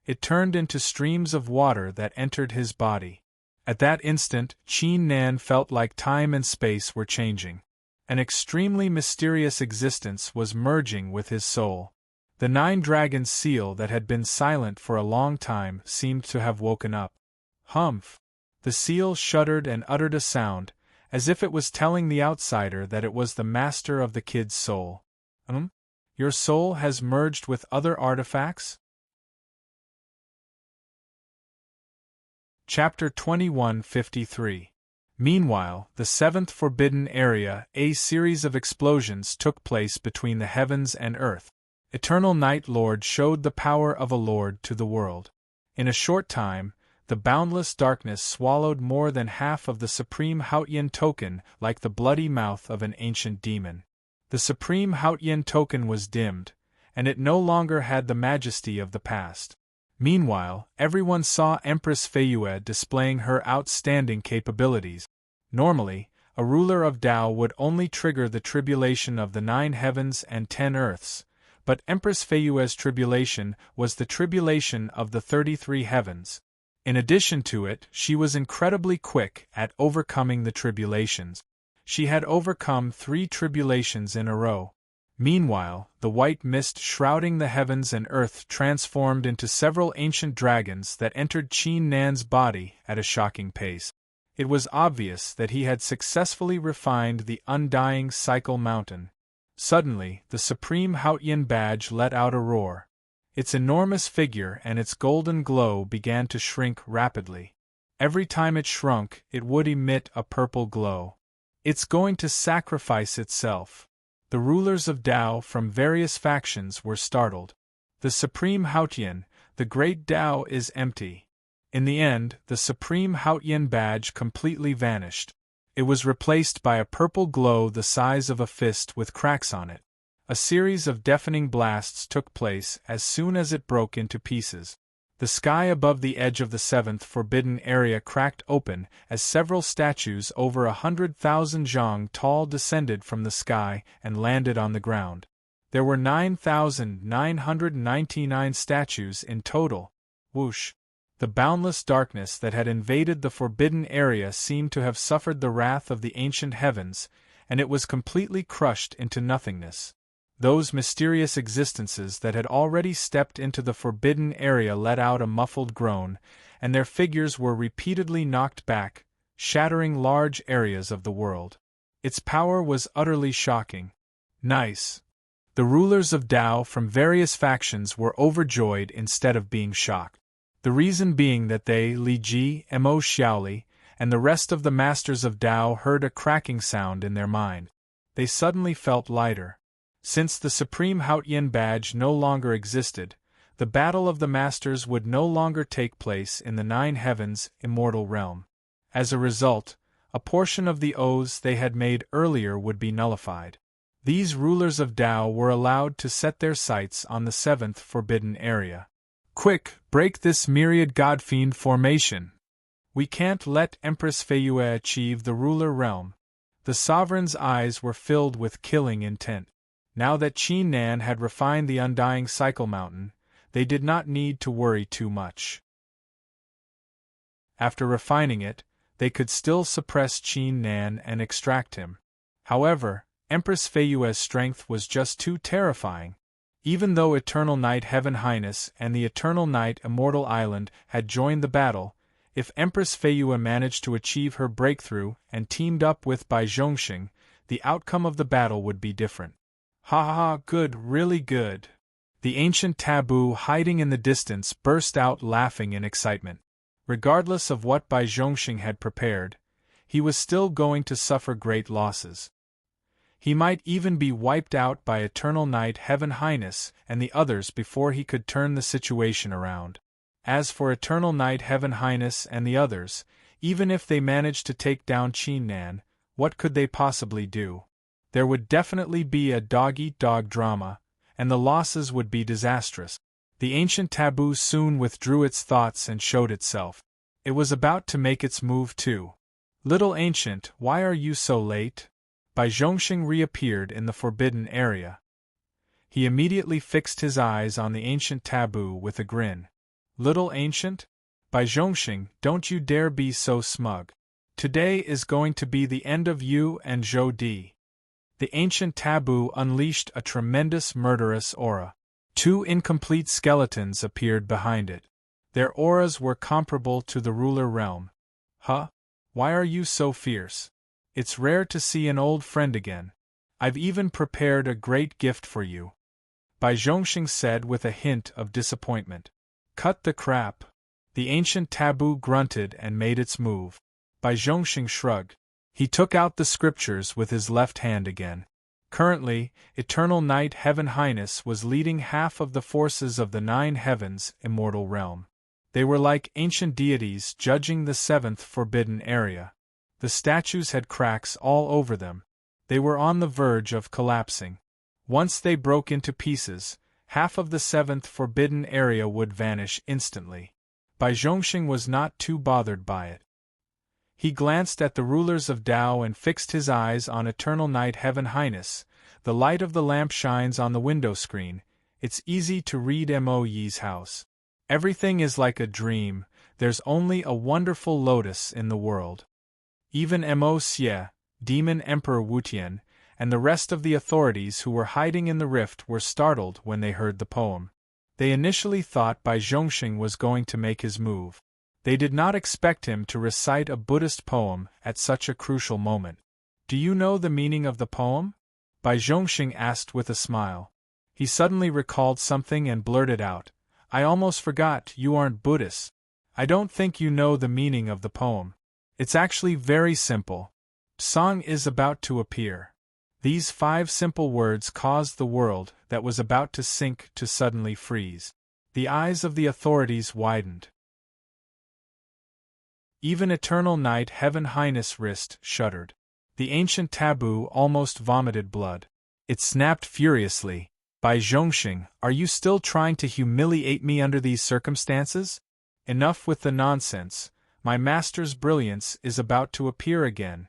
It turned into streams of water that entered his body. At that instant, Qin Nan felt like time and space were changing. An extremely mysterious existence was merging with his soul. The 9 dragons seal that had been silent for a long time seemed to have woken up. Humph! The seal shuddered and uttered a sound, as if it was telling the outsider that it was the master of the kid's soul. Your soul has merged with other artifacts? Chapter 2153. Meanwhile, the seventh forbidden area, a series of explosions took place between the heavens and earth. Eternal Night Lord showed the power of a lord to the world. In a short time, the boundless darkness swallowed more than half of the supreme Haotian token like the bloody mouth of an ancient demon. The supreme Haotian token was dimmed, and it no longer had the majesty of the past. Meanwhile, everyone saw Empress Feiyue displaying her outstanding capabilities. Normally, a ruler of Tao would only trigger the tribulation of the 9 heavens and 10 earths, but Empress Feiyue's tribulation was the tribulation of the 33 heavens. In addition to it, she was incredibly quick at overcoming the tribulations. She had overcome 3 tribulations in a row. Meanwhile, the white mist shrouding the heavens and earth transformed into several ancient dragons that entered Qin Nan's body at a shocking pace. It was obvious that he had successfully refined the undying cycle mountain. Suddenly, the supreme Hautian badge let out a roar. Its enormous figure and its golden glow began to shrink rapidly. Every time it shrunk, it would emit a purple glow. It's going to sacrifice itself. The rulers of Tao from various factions were startled. The supreme Hautian, the great Tao, is empty. In the end, the supreme Hautian badge completely vanished. It was replaced by a purple glow the size of a fist with cracks on it. A series of deafening blasts took place as soon as it broke into pieces. The sky above the edge of the seventh forbidden area cracked open as several statues over 100,000 zhang tall descended from the sky and landed on the ground. There were 9,999 statues in total. Whoosh! The boundless darkness that had invaded the forbidden area seemed to have suffered the wrath of the ancient heavens, and it was completely crushed into nothingness. Those mysterious existences that had already stepped into the forbidden area let out a muffled groan, and their figures were repeatedly knocked back, shattering large areas of the world. Its power was utterly shocking. Nice. The rulers of Tao from various factions were overjoyed instead of being shocked. The reason being that they, Li Ji, Mo Xiaoli, and the rest of the masters of Tao heard a cracking sound in their mind. They suddenly felt lighter. Since the supreme Hautian badge no longer existed, the battle of the masters would no longer take place in the Nine Heavens immortal realm. As a result, a portion of the oaths they had made earlier would be nullified. These rulers of Tao were allowed to set their sights on the seventh forbidden area. Quick, break this myriad godfiend formation! We can't let Empress Feiyue achieve the ruler realm. The sovereign's eyes were filled with killing intent. Now that Qin Nan had refined the undying cycle mountain, they did not need to worry too much. After refining it, they could still suppress Qin Nan and extract him. However, Empress Feiyue's strength was just too terrifying. Even though Eternal Night Heaven Highness and the Eternal Night Immortal Island had joined the battle, if Empress Feiyue managed to achieve her breakthrough and teamed up with Bai Zhongxing, the outcome of the battle would be different. Ha ha ha, good, really good. The ancient taboo hiding in the distance burst out laughing in excitement. Regardless of what Bai Zhongxing had prepared, he was still going to suffer great losses. He might even be wiped out by Eternal Night Heaven Highness and the others before he could turn the situation around. As for Eternal Night Heaven Highness and the others, even if they managed to take down Qin Nan, what could they possibly do? There would definitely be a dog-eat-dog drama, and the losses would be disastrous. The ancient taboo soon withdrew its thoughts and showed itself. It was about to make its move too. Little Ancient, why are you so late? Bai Zhongxing reappeared in the forbidden area. He immediately fixed his eyes on the ancient taboo with a grin. Little Ancient? Bai Zhongxing, don't you dare be so smug. Today is going to be the end of you and Zhou Di. The ancient taboo unleashed a tremendous murderous aura. 2 incomplete skeletons appeared behind it. Their auras were comparable to the ruler realm. Huh? Why are you so fierce? It's rare to see an old friend again. I've even prepared a great gift for you. Bai Zhongxing said with a hint of disappointment. Cut the crap. The ancient taboo grunted and made its move. Bai Zhongxing shrugged. He took out the scriptures with his left hand again. Currently, Eternal Night Heaven Highness was leading half of the forces of the Nine Heavens immortal realm. They were like ancient deities judging the seventh forbidden area. The statues had cracks all over them. They were on the verge of collapsing. Once they broke into pieces, half of the seventh forbidden area would vanish instantly. Bai Zhongxing was not too bothered by it. He glanced at the rulers of Tao and fixed his eyes on Eternal Night Heaven Highness. The light of the lamp shines on the window screen. It's easy to read Mo Yi's house. Everything is like a dream. There's only a wonderful lotus in the world. Even Mo Xie, Demon Emperor Wutian, and the rest of the authorities who were hiding in the rift were startled when they heard the poem. They initially thought Bai Zhongxing was going to make his move. They did not expect him to recite a Buddhist poem at such a crucial moment. "Do you know the meaning of the poem?" Bai Zhongxing asked with a smile. He suddenly recalled something and blurted out, "I almost forgot, you aren't Buddhist. I don't think you know the meaning of the poem. It's actually very simple. Song is about to appear." These 5 simple words caused the world that was about to sink to suddenly freeze. The eyes of the authorities widened. Even Eternal Night Heaven Highness' wrist shuddered. The ancient taboo almost vomited blood. It snapped furiously. "Bai Zhongxing, are you still trying to humiliate me under these circumstances? Enough with the nonsense. My master's brilliance is about to appear again."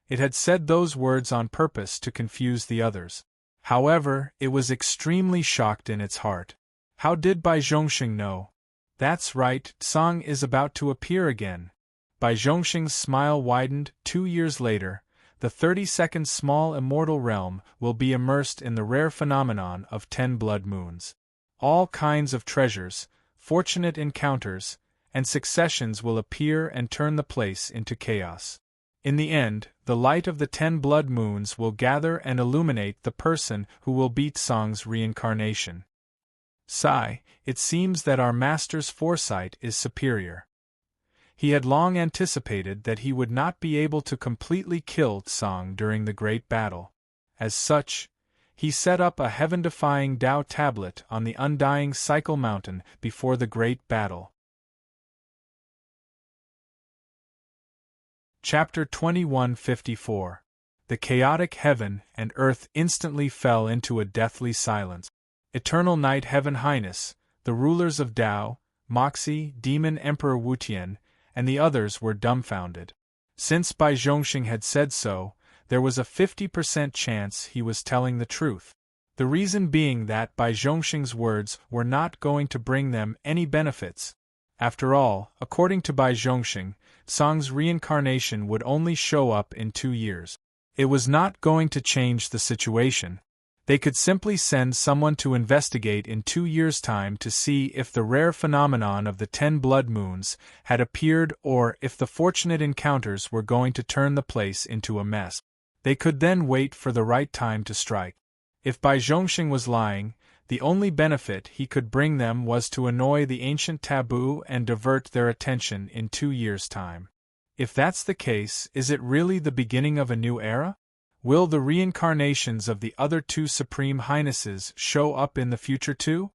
It had said those words on purpose to confuse the others. However, it was extremely shocked in its heart. How did Bai Zhongxing know? "That's right, Song is about to appear again." Bai Zhongxing's smile widened. 2 years later, the 32nd small immortal realm will be immersed in the rare phenomenon of 10 blood moons. All kinds of treasures, fortunate encounters, and successions will appear and turn the place into chaos. In the end, the light of the 10 blood moons will gather and illuminate the person who will beat Song's reincarnation. Sigh, it seems that our master's foresight is superior. He had long anticipated that he would not be able to completely kill Song during the great battle. As such, he set up a heaven-defying Tao tablet on the undying Cycle Mountain before the great battle. Chapter 2154. The chaotic heaven and earth instantly fell into a deathly silence. Eternal Night Heaven Highness, the rulers of Tao, Moxie, Demon Emperor Wutian, and the others were dumbfounded. Since Bai Zhongxing had said so, there was a 50% chance he was telling the truth. The reason being that Bai Zhongxing's words were not going to bring them any benefits. After all, according to Bai Zhongxing, Song's reincarnation would only show up in 2 years. It was not going to change the situation. They could simply send someone to investigate in 2 years' time to see if the rare phenomenon of the 10 blood moons had appeared or if the fortunate encounters were going to turn the place into a mess. They could then wait for the right time to strike. If Bai Zhongxing was lying, the only benefit he could bring them was to annoy the ancient taboo and divert their attention in 2 years' time. If that's the case, is it really the beginning of a new era? Will the reincarnations of the other 2 Supreme Highnesses show up in the future too?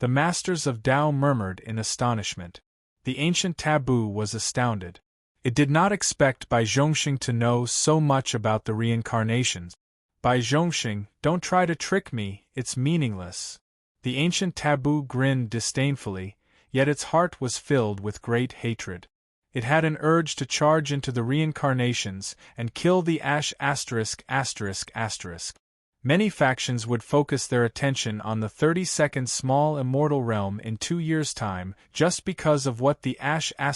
The Masters of Tao murmured in astonishment. The ancient taboo was astounded. It did not expect Bai Zhongxing to know so much about the reincarnations. "Bai Zhongxing, don't try to trick me, it's meaningless." The ancient taboo grinned disdainfully, yet its heart was filled with great hatred. It had an urge to charge into the reincarnations and kill the Ash *****. Many factions would focus their attention on the 32nd small immortal realm in 2 years' time just because of what the Ash *****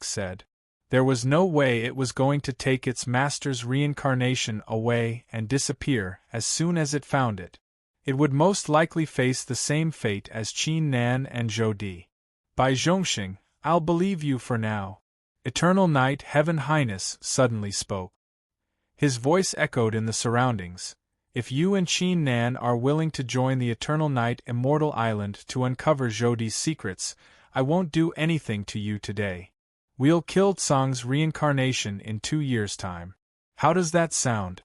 said. There was no way it was going to take its master's reincarnation away and disappear as soon as it found it. It would most likely face the same fate as Qin Nan and Zhou Di. "Bai Zhongxing, I'll believe you for now." Eternal Night Heaven Highness suddenly spoke. His voice echoed in the surroundings. "If you and Qin Nan are willing to join the Eternal Night Immortal Island to uncover Zhou Di's secrets, I won't do anything to you today. We'll kill Song's reincarnation in 2 years' time. How does that sound?"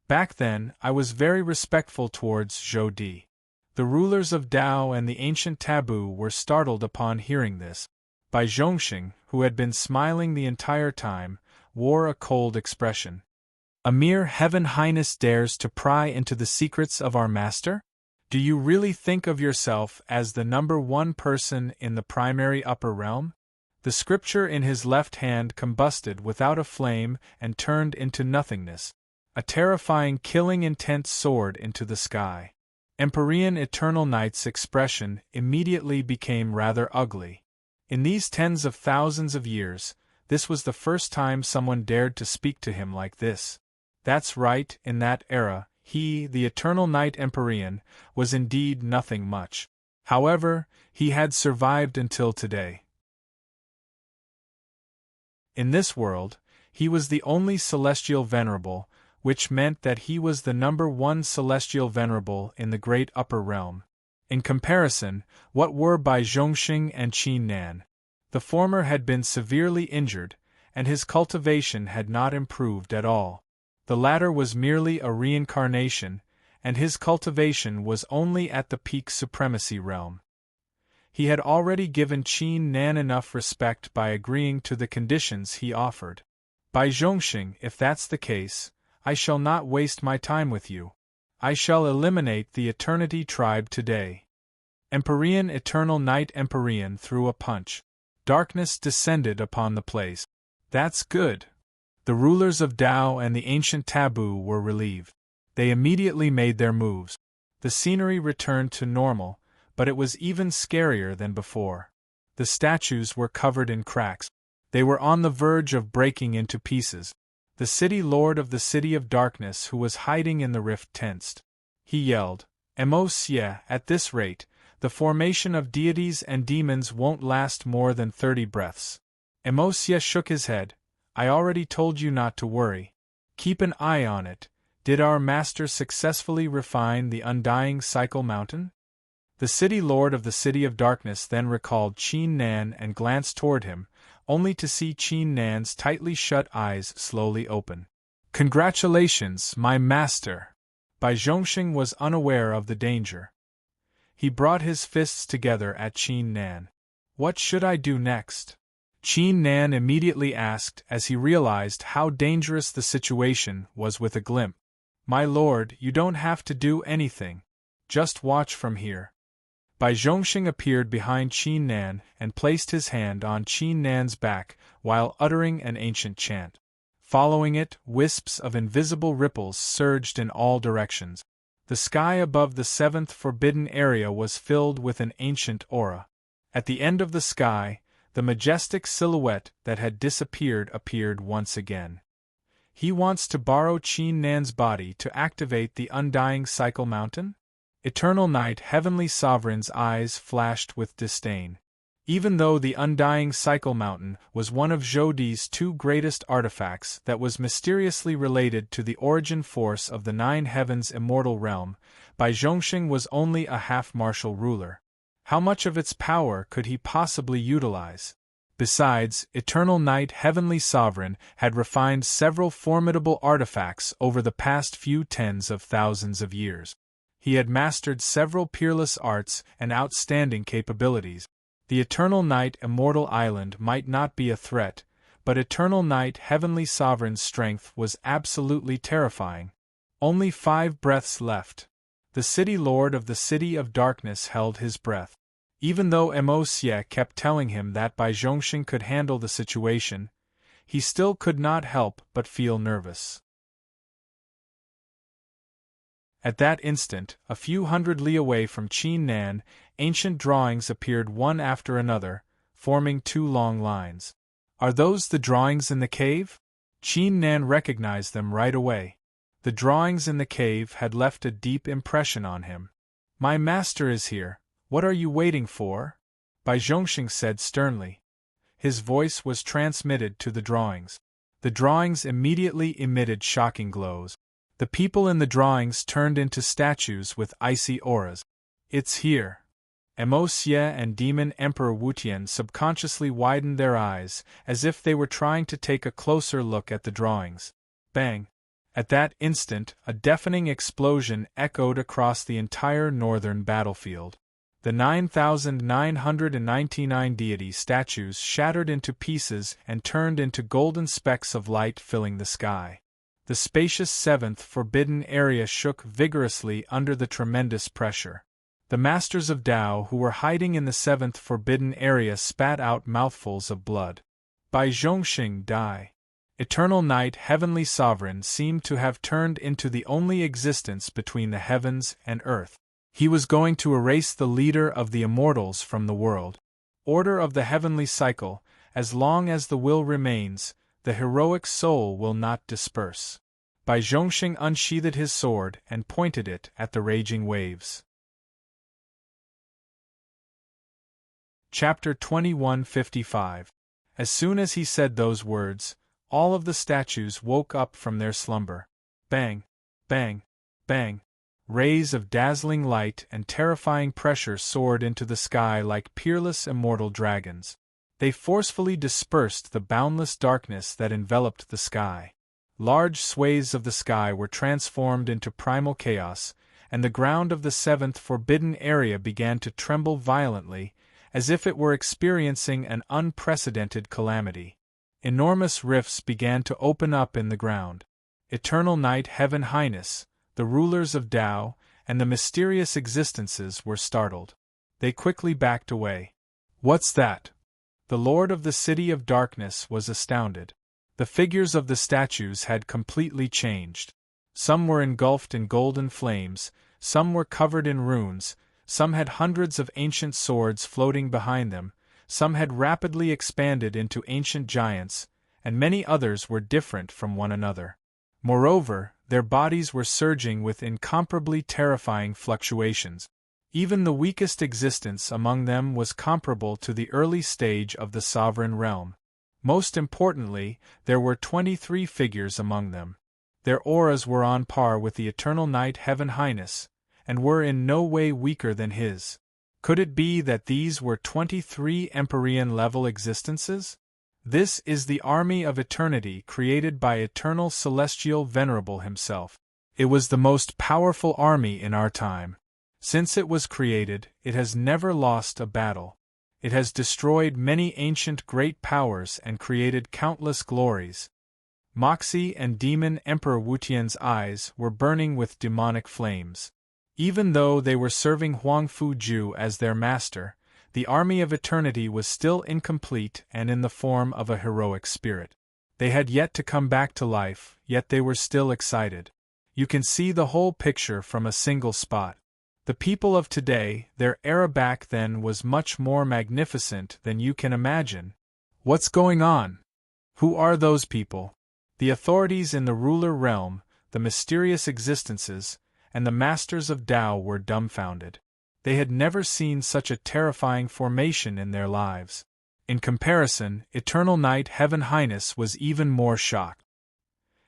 Back then, I was very respectful towards Zhou Di. The rulers of Tao and the ancient taboo were startled upon hearing this. Bai Zhongxing, who had been smiling the entire time, wore a cold expression. "A mere Heaven Highness dares to pry into the secrets of our master? Do you really think of yourself as the number 1 person in the primary upper realm?" The scripture in his left hand combusted without a flame and turned into nothingness. A terrifying killing intent soared into the sky. Empyrean Eternal Night's expression immediately became rather ugly. In these tens of thousands of years, this was the first time someone dared to speak to him like this. That's right, in that era, he, the Eternal Night Empyrean, was indeed nothing much. However, he had survived until today. In this world, he was the only celestial venerable, which meant that he was the number one celestial venerable in the great upper realm. In comparison, what were Bai Zhongxing and Qin Nan? The former had been severely injured, and his cultivation had not improved at all. The latter was merely a reincarnation, and his cultivation was only at the peak supremacy realm. He had already given Qin Nan enough respect by agreeing to the conditions he offered. Bai Zhongxing, if that's the case, I shall not waste my time with you. I shall eliminate the Eternity tribe today. Empyrean Eternal Night Empyrean threw a punch. Darkness descended upon the place. That's good. The rulers of Tao and the ancient taboo were relieved. They immediately made their moves. The scenery returned to normal, but it was even scarier than before. The statues were covered in cracks. They were on the verge of breaking into pieces. The city lord of the City of Darkness, who was hiding in the rift, tensed. He yelled, "Emosia, at this rate, the formation of deities and demons won't last more than 30 breaths." Emosia shook his head. "I already told you not to worry. Keep an eye on it. Did our master successfully refine the undying cycle mountain?" The city lord of the City of Darkness then recalled Qin Nan and glanced toward him, only to see Qin Nan's tightly shut eyes slowly open. "Congratulations, my master!" Bai Zhongxing was unaware of the danger. He brought his fists together at Qin Nan. "What should I do next?" Qin Nan immediately asked as he realized how dangerous the situation was with a glimpse. "My lord, you don't have to do anything. Just watch from here." Bai Zhongxing appeared behind Qin Nan and placed his hand on Qin Nan's back while uttering an ancient chant. Following it, wisps of invisible ripples surged in all directions. The sky above the seventh forbidden area was filled with an ancient aura. At the end of the sky, the majestic silhouette that had disappeared appeared once again. He wants to borrow Qin Nan's body to activate the undying cycle mountain? Eternal Night Heavenly Sovereign's eyes flashed with disdain. Even though the undying cycle mountain was one of Zhoudi's two greatest artifacts that was mysteriously related to the origin force of the Nine Heavens immortal realm, Bai Zhongxing was only a half-martial ruler. How much of its power could he possibly utilize? Besides, Eternal Night Heavenly Sovereign had refined several formidable artifacts over the past few tens of thousands of years. He had mastered several peerless arts and outstanding capabilities. The Eternal Night Immortal Island might not be a threat, but Eternal Night Heavenly Sovereign's strength was absolutely terrifying. Only 5 breaths left. The city lord of the City of Darkness held his breath. Even though Emosia kept telling him that Bai Zhongxing could handle the situation, he still could not help but feel nervous. At that instant, a few hundred li away from Qin Nan, ancient drawings appeared one after another, forming 2 long lines. "Are those the drawings in the cave?" Qin Nan recognized them right away. The drawings in the cave had left a deep impression on him. "My master is here. What are you waiting for?" Bai Zhongxing said sternly. His voice was transmitted to the drawings. The drawings immediately emitted shocking glows. The people in the drawings turned into statues with icy auras. "It's here." Emosia and Demon Emperor Wutian subconsciously widened their eyes, as if they were trying to take a closer look at the drawings. Bang! At that instant, a deafening explosion echoed across the entire northern battlefield. The 9,999 deity statues shattered into pieces and turned into golden specks of light filling the sky. The spacious seventh forbidden area shook vigorously under the tremendous pressure. The masters of Tao who were hiding in the seventh forbidden area spat out mouthfuls of blood. Bai Zhongxing die. Eternal Night Heavenly Sovereign seemed to have turned into the only existence between the heavens and earth. He was going to erase the leader of the immortals from the world. Order of the heavenly cycle, as long as the will remains, the heroic soul will not disperse. Bai Zhongxing unsheathed his sword and pointed it at the raging waves. Chapter 2155. As soon as he said those words, all of the statues woke up from their slumber. Bang! Bang! Bang! Rays of dazzling light and terrifying pressure soared into the sky like peerless immortal dragons. They forcefully dispersed the boundless darkness that enveloped the sky. Large swathes of the sky were transformed into primal chaos, and the ground of the seventh forbidden area began to tremble violently, as if it were experiencing an unprecedented calamity. Enormous rifts began to open up in the ground. Eternal Night, Heaven Highness, the rulers of Tao, and the mysterious existences were startled. They quickly backed away. "What's that?" The Lord of the City of Darkness was astounded. The figures of the statues had completely changed. Some were engulfed in golden flames, some were covered in runes, some had hundreds of ancient swords floating behind them, some had rapidly expanded into ancient giants, and many others were different from one another. Moreover, their bodies were surging with incomparably terrifying fluctuations. Even the weakest existence among them was comparable to the early stage of the sovereign realm. Most importantly, there were 23 figures among them. Their auras were on par with the Eternal Night, Heaven Highness, and were in no way weaker than his. Could it be that these were 23 Empyrean-level existences? This is the army of eternity created by Eternal Celestial Venerable himself. It was the most powerful army in our time. Since it was created, it has never lost a battle. It has destroyed many ancient great powers and created countless glories. Moxie and Demon Emperor Wutian's eyes were burning with demonic flames. Even though they were serving Huang Fuju as their master, the army of eternity was still incomplete and in the form of a heroic spirit. They had yet to come back to life, yet they were still excited. You can see the whole picture from a single spot. The people of today, their era back then was much more magnificent than you can imagine. What's going on? Who are those people? The authorities in the ruler realm, the mysterious existences, and the masters of Tao were dumbfounded. They had never seen such a terrifying formation in their lives. In comparison, Eternal Night, Heaven Highness was even more shocked.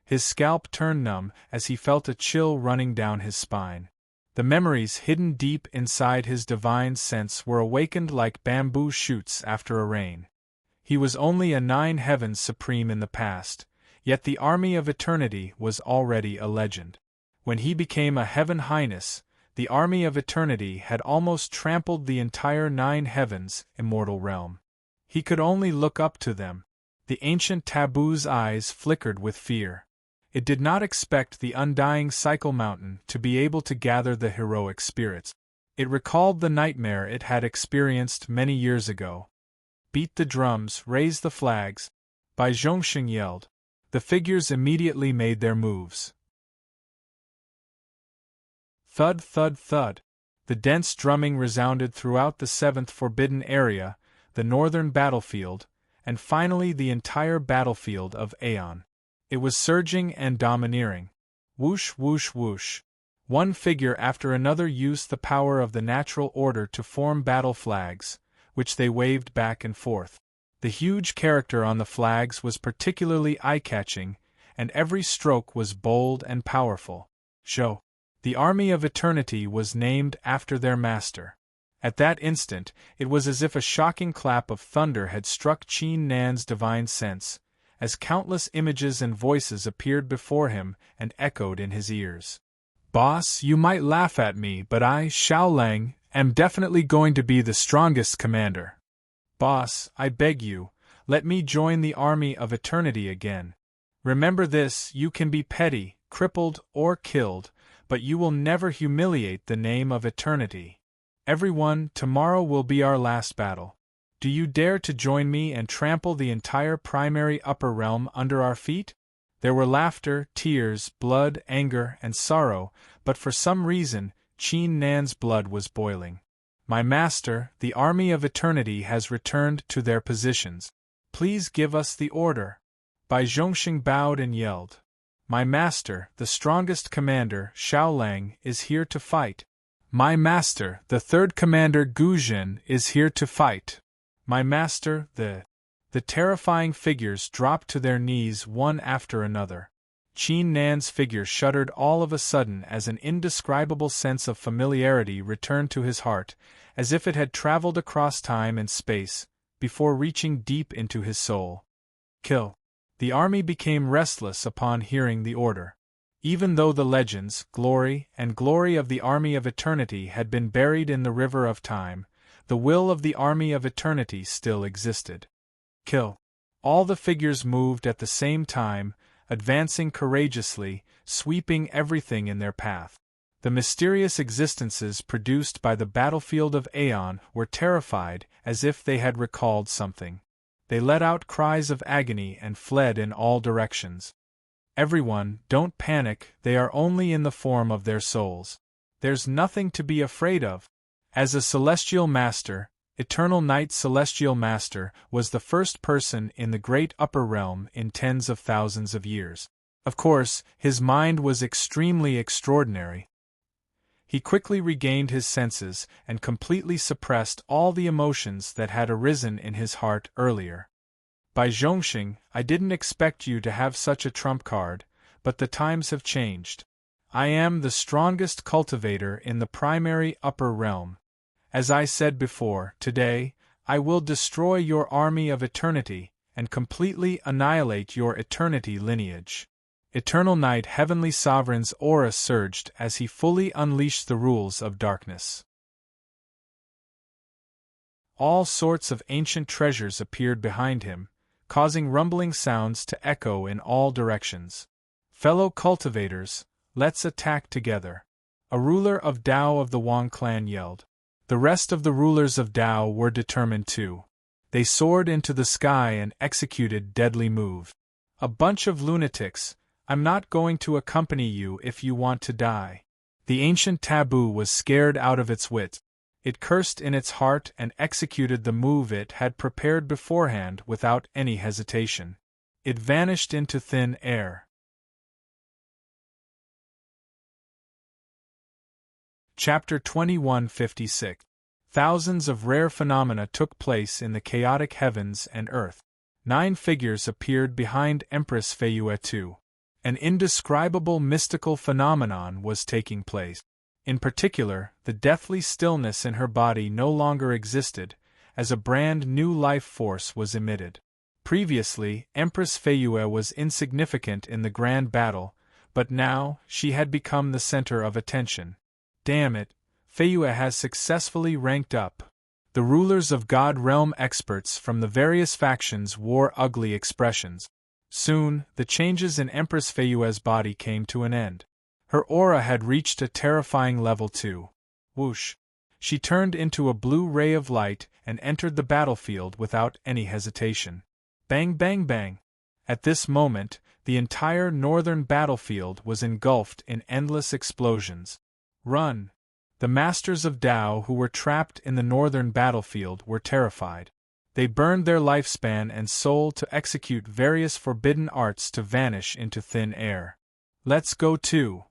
His scalp turned numb as he felt a chill running down his spine. The memories hidden deep inside his divine sense were awakened like bamboo shoots after a rain. He was only a 9 heavens supreme in the past, yet the army of eternity was already a legend. When he became a Heaven Highness, the army of eternity had almost trampled the entire 9 heavens immortal realm. He could only look up to them. The ancient taboo's eyes flickered with fear. It did not expect the undying Cycle Mountain to be able to gather the heroic spirits. It recalled the nightmare it had experienced many years ago. "Beat the drums, raise the flags," Bai Zhongxing yelled. The figures immediately made their moves. Thud, thud, thud. The dense drumming resounded throughout the 7th forbidden area, the northern battlefield, and finally the entire battlefield of Aeon. It was surging and domineering. Whoosh, whoosh, whoosh. One figure after another used the power of the natural order to form battle flags, which they waved back and forth. The huge character on the flags was particularly eye-catching, and every stroke was bold and powerful. Zhou. The army of eternity was named after their master. At that instant, it was as if a shocking clap of thunder had struck Qin Nan's divine sense, as countless images and voices appeared before him and echoed in his ears. "Boss, you might laugh at me, but I, Xiaolang, am definitely going to be the strongest commander. Boss, I beg you, let me join the army of eternity again. Remember this, you can be petty, crippled, or killed, but you will never humiliate the name of eternity. Everyone, tomorrow will be our last battle. Do you dare to join me and trample the entire primary upper realm under our feet?" There were laughter, tears, blood, anger, and sorrow, but for some reason, Qin Nan's blood was boiling. "My master, the army of eternity has returned to their positions. Please give us the order." Bai Zhongxing bowed and yelled. "My master, the strongest commander, Xiaolang, is here to fight. My master, the third commander Gu Zhen, is here to fight. My master, the The terrifying figures dropped to their knees one after another. Qin Nan's figure shuddered all of a sudden as an indescribable sense of familiarity returned to his heart, as if it had traveled across time and space, before reaching deep into his soul. Kill. The army became restless upon hearing the order. Even though the legends, glory of the army of eternity had been buried in the river of time, the will of the army of eternity still existed. Kill. All the figures moved at the same time, advancing courageously, sweeping everything in their path. The mysterious existences produced by the battlefield of Aeon were terrified, as if they had recalled something. They let out cries of agony and fled in all directions. Everyone, don't panic, they are only in the form of their souls. There's nothing to be afraid of. As a celestial master, Eternal Night Celestial Master was the first person in the great upper realm in tens of thousands of years. Of course, his mind was extremely extraordinary. He quickly regained his senses and completely suppressed all the emotions that had arisen in his heart earlier. By Zhongxing, I didn't expect you to have such a trump card, but the times have changed. I am the strongest cultivator in the primary upper realm. As I said before, today, I will destroy your army of eternity and completely annihilate your eternity lineage. Eternal Night Heavenly Sovereign's aura surged as he fully unleashed the rules of darkness. All sorts of ancient treasures appeared behind him, causing rumbling sounds to echo in all directions. Fellow cultivators, let's attack together. A ruler of Dao of the Wang clan yelled. The rest of the rulers of Dao were determined too. They soared into the sky and executed deadly moves. A bunch of lunatics, I'm not going to accompany you if you want to die. The ancient taboo was scared out of its wits. It cursed in its heart and executed the move it had prepared beforehand without any hesitation. It vanished into thin air. Chapter 2156. Thousands of rare phenomena took place in the chaotic heavens and earth. 9 figures appeared behind Empress Feiyue too. An indescribable mystical phenomenon was taking place. In particular, the deathly stillness in her body no longer existed, as a brand new life force was emitted. Previously, Empress Feiyue was insignificant in the grand battle, but now, she had become the center of attention. Damn it, Feiyue has successfully ranked up. The rulers of God Realm experts from the various factions wore ugly expressions. Soon, the changes in Empress Feiyue's body came to an end. Her aura had reached a terrifying level too. Whoosh! She turned into a blue ray of light and entered the battlefield without any hesitation. Bang bang bang! At this moment, the entire northern battlefield was engulfed in endless explosions. Run! The masters of Dao who were trapped in the northern battlefield were terrified. They burned their lifespan and soul to execute various forbidden arts to vanish into thin air. Let's go too!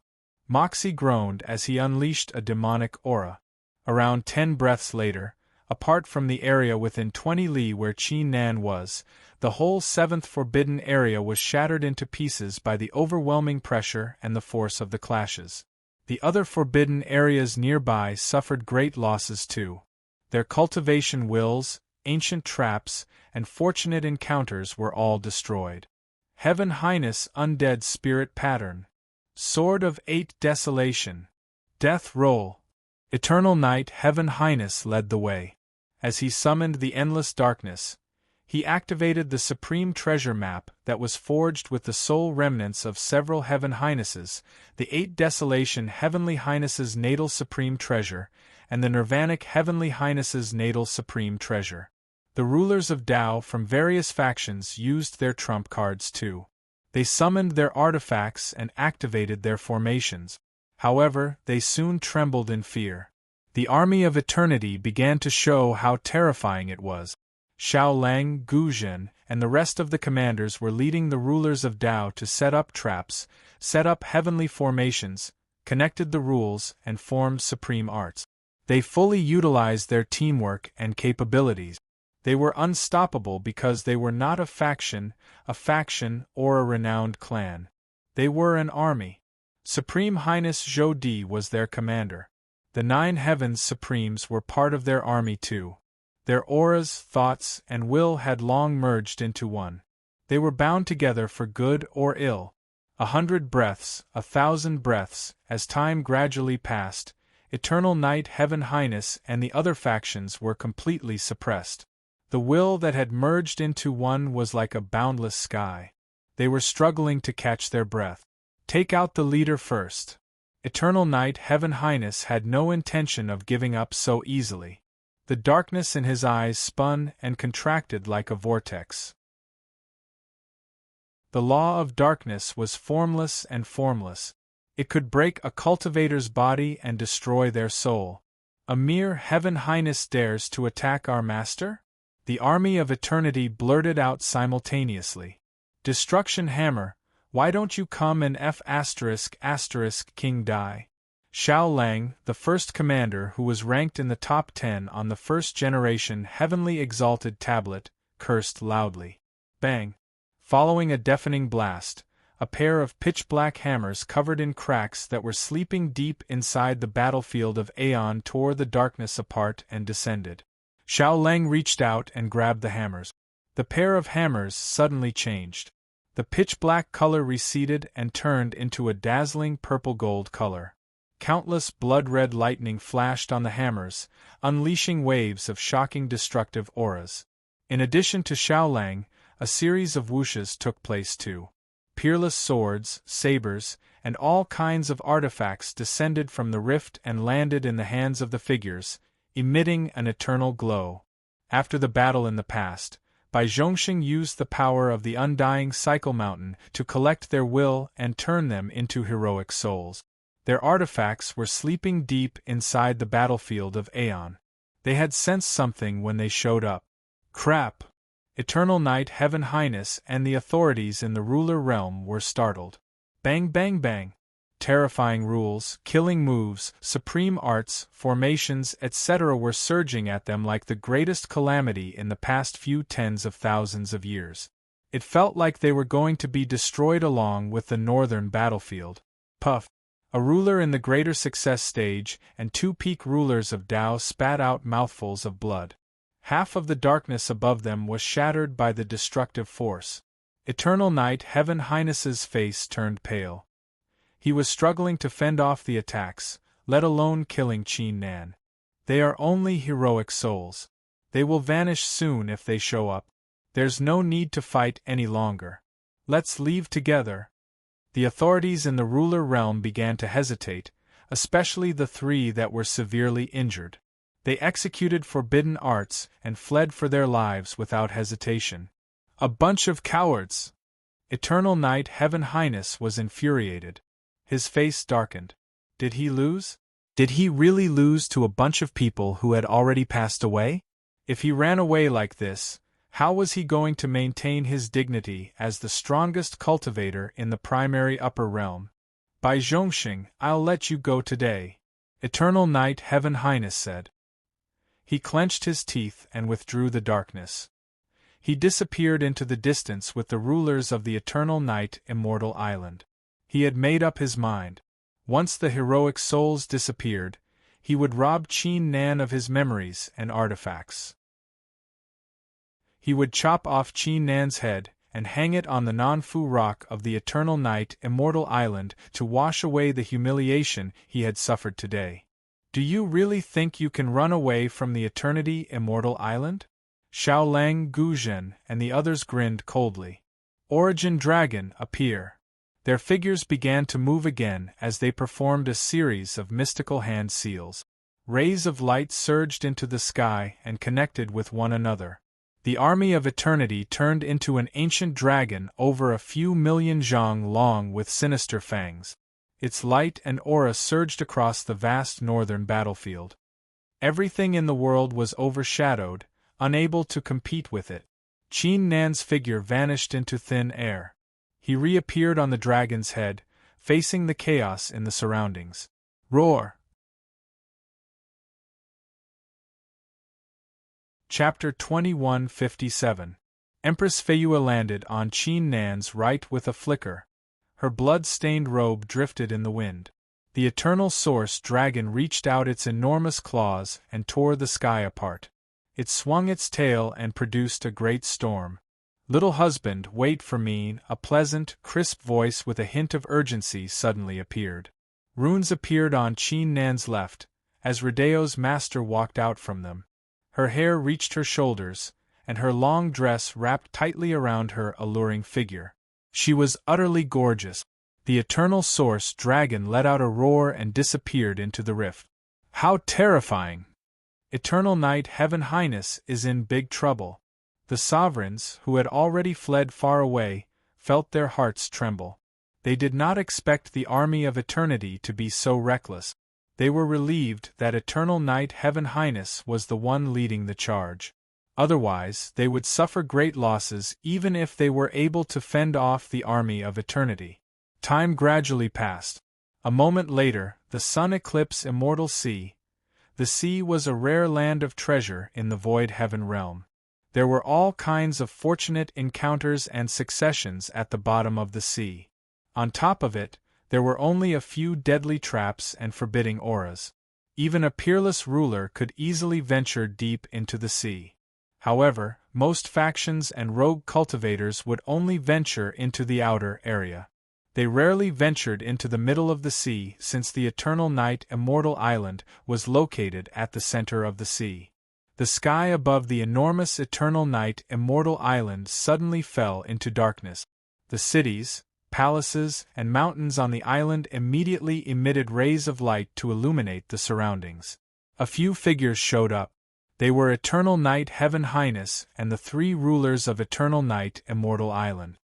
Moxie groaned as he unleashed a demonic aura. Around 10 breaths later, apart from the area within 20 li where Qin Nan was, the whole 7th forbidden area was shattered into pieces by the overwhelming pressure and the force of the clashes. The other forbidden areas nearby suffered great losses too. Their cultivation wills, ancient traps, and fortunate encounters were all destroyed. Heaven Highness Undead Spirit Pattern. Sword of 8 Desolation. Death Roll. Eternal Night Heaven Highness led the way. As he summoned the endless darkness, he activated the Supreme Treasure Map that was forged with the soul remnants of several Heaven Highnesses, the 8 Desolation Heavenly Highness's natal Supreme Treasure, and the Nirvanic Heavenly Highness's natal Supreme Treasure. The rulers of Dao from various factions used their trump cards too. They summoned their artifacts and activated their formations. However, they soon trembled in fear. The army of eternity began to show how terrifying it was. Xiao Lang, Gu Zhen, and the rest of the commanders were leading the rulers of Dao to set up traps, set up heavenly formations, connected the rules, and formed supreme arts. They fully utilized their teamwork and capabilities. They were unstoppable because they were not a faction, or a renowned clan. They were an army. Supreme Highness Zhou Di was their commander. The 9 Heavens Supremes were part of their army too. Their auras, thoughts, and will had long merged into one. They were bound together for good or ill. 100 breaths, 1,000 breaths, as time gradually passed, Eternal Night Heaven Highness and the other factions were completely suppressed. The will that had merged into one was like a boundless sky. They were struggling to catch their breath. Take out the leader first. Eternal Night Heaven Highness had no intention of giving up so easily. The darkness in his eyes spun and contracted like a vortex. The law of darkness was formless and formless. It could break a cultivator's body and destroy their soul. A mere Heaven Highness dares to attack our master? The army of eternity blurted out simultaneously. Destruction Hammer, why don't you come and King die? Xiao Lang, the first commander who was ranked in the top 10 on the first-generation Heavenly Exalted tablet, cursed loudly. Bang! Following a deafening blast, a pair of pitch-black hammers covered in cracks that were sleeping deep inside the battlefield of Aeon tore the darkness apart and descended. Xiao Lang reached out and grabbed the hammers. The pair of hammers suddenly changed. The pitch-black color receded and turned into a dazzling purple-gold color. Countless blood-red lightning flashed on the hammers, unleashing waves of shocking destructive auras. In addition to Xiao Lang, a series of whooshes took place too. Peerless swords, sabers, and all kinds of artifacts descended from the rift and landed in the hands of the figures, emitting an eternal glow. After the battle in the past, Bai Zhongxing used the power of the undying Cycle Mountain to collect their will and turn them into heroic souls. Their artifacts were sleeping deep inside the battlefield of Aeon. They had sensed something when they showed up. Crap! Eternal Night Heaven Highness and the authorities in the ruler realm were startled. Bang bang bang! Terrifying rules, killing moves, supreme arts, formations, etc. were surging at them like the greatest calamity in the past few tens of thousands of years. It felt like they were going to be destroyed along with the northern battlefield. Puff! A ruler in the greater success stage and 2 peak rulers of Tao spat out mouthfuls of blood. Half of the darkness above them was shattered by the destructive force. Eternal Night Heaven Highness's face turned pale. He was struggling to fend off the attacks, let alone killing Qin Nan. They are only heroic souls. They will vanish soon if they show up. There's no need to fight any longer. Let's leave together. The authorities in the ruler realm began to hesitate, especially the 3 that were severely injured. They executed forbidden arts and fled for their lives without hesitation. A bunch of cowards! Eternal Night Heaven Highness was infuriated. His face darkened. Did he lose? Did he really lose to a bunch of people who had already passed away? If he ran away like this, how was he going to maintain his dignity as the strongest cultivator in the primary upper realm? Bai Zhongxing, I'll let you go today, Eternal Night Heaven Highness said. He clenched his teeth and withdrew the darkness. He disappeared into the distance with the rulers of the Eternal Night Immortal Island. He had made up his mind. Once the heroic souls disappeared, he would rob Qin Nan of his memories and artifacts. He would chop off Qin Nan's head and hang it on the Nanfu rock of the Eternal Night Immortal Island to wash away the humiliation he had suffered today. Do you really think you can run away from the Eternity Immortal Island? Xiao Lang, Gu Zhen, and the others grinned coldly. Origin Dragon, appear. Their figures began to move again as they performed a series of mystical hand seals. Rays of light surged into the sky and connected with one another. The army of eternity turned into an ancient dragon over a few million zhang long with sinister fangs. Its light and aura surged across the vast northern battlefield. Everything in the world was overshadowed, unable to compete with it. Qin Nan's figure vanished into thin air. He reappeared on the dragon's head, facing the chaos in the surroundings. Roar! Chapter 2157. Empress Feiyue landed on Qin Nan's right with a flicker. Her blood-stained robe drifted in the wind. The eternal source dragon reached out its enormous claws and tore the sky apart. It swung its tail and produced a great storm. "Little husband, wait for me," a pleasant, crisp voice with a hint of urgency suddenly appeared. Runes appeared on Qin Nan's left, as Rodeo's master walked out from them. Her hair reached her shoulders, and her long dress wrapped tightly around her alluring figure. She was utterly gorgeous. The eternal source dragon let out a roar and disappeared into the rift. "How terrifying! Eternal Night Heaven Highness is in big trouble." The sovereigns, who had already fled far away, felt their hearts tremble. They did not expect the army of eternity to be so reckless. They were relieved that Eternal Night Heaven Highness was the one leading the charge. Otherwise, they would suffer great losses even if they were able to fend off the army of eternity. Time gradually passed. A moment later, the sun eclipsed Immortal Sea. The sea was a rare land of treasure in the Void Heaven realm. There were all kinds of fortunate encounters and successions at the bottom of the sea. On top of it, there were only a few deadly traps and forbidding auras. Even a peerless ruler could easily venture deep into the sea. However, most factions and rogue cultivators would only venture into the outer area. They rarely ventured into the middle of the sea since the Eternal Night Immortal Island was located at the center of the sea. The sky above the enormous Eternal Night Immortal Island suddenly fell into darkness. The cities, palaces, and mountains on the island immediately emitted rays of light to illuminate the surroundings. A few figures showed up. They were Eternal Night Heaven Highness and the three rulers of Eternal Night Immortal Island.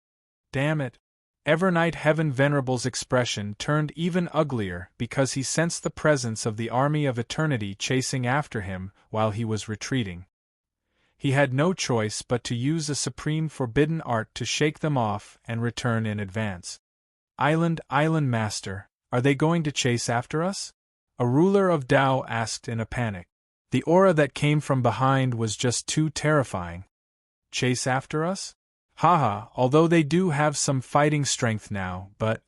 "Damn it!" Evernight Heaven Venerable's expression turned even uglier because he sensed the presence of the army of eternity chasing after him while he was retreating. He had no choice but to use a supreme forbidden art to shake them off and return in advance. Island Master, are they going to chase after us?" A ruler of Dao asked in a panic. The aura that came from behind was just too terrifying. "Chase after us? Haha, although they do have some fighting strength now, but..."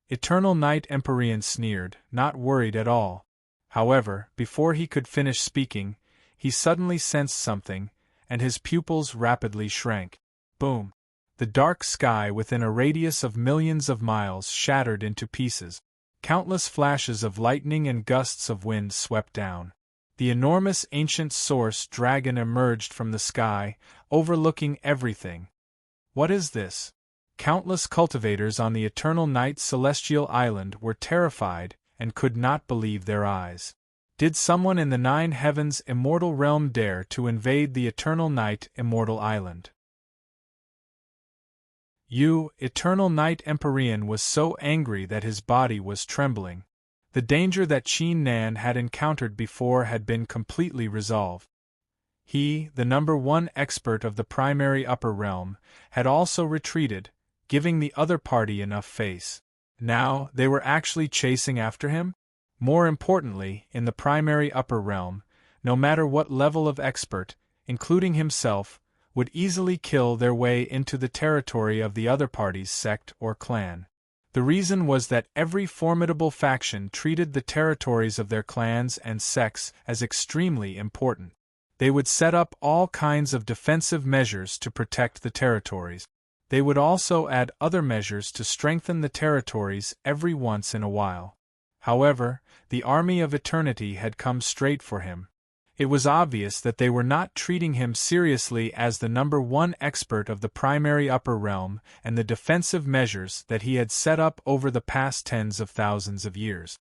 Eternal Night Empyrean sneered, not worried at all. However, before he could finish speaking, he suddenly sensed something, and his pupils rapidly shrank. Boom! The dark sky within a radius of millions of miles shattered into pieces. Countless flashes of lightning and gusts of wind swept down. The enormous ancient source dragon emerged from the sky, overlooking everything. "What is this?" Countless cultivators on the Eternal Night Celestial Island were terrified and could not believe their eyes. Did someone in the Nine Heavens Immortal Realm dare to invade the Eternal Night Immortal Island? Eternal Night Empyrean was so angry that his body was trembling. The danger that Qin Nan had encountered before had been completely resolved. He, the number one expert of the primary upper realm, had also retreated, giving the other party enough face. Now, they were actually chasing after him? More importantly, in the primary upper realm, no matter what level of expert, including himself, would easily kill their way into the territory of the other party's sect or clan. The reason was that every formidable faction treated the territories of their clans and sects as extremely important. They would set up all kinds of defensive measures to protect the territories. They would also add other measures to strengthen the territories every once in a while. However, the army of eternity had come straight for him. It was obvious that they were not treating him seriously as the number one expert of the primary upper realm and the defensive measures that he had set up over the past tens of thousands of years.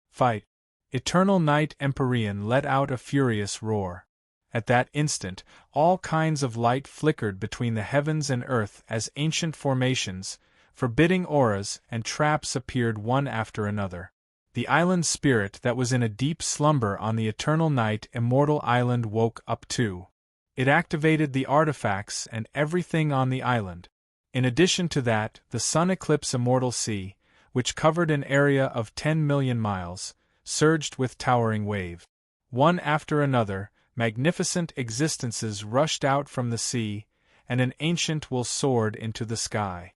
"Fight!" Eternal Night Empyrean let out a furious roar. At that instant, all kinds of light flickered between the heavens and earth as ancient formations, forbidding auras, and traps appeared one after another. The island spirit that was in a deep slumber on the Eternal Night Immortal Island woke up too. It activated the artifacts and everything on the island. In addition to that, the sun eclipse Immortal Sea, which covered an area of 10 million miles, surged with towering wave. One after another, magnificent existences rushed out from the sea, and an ancient will soared into the sky.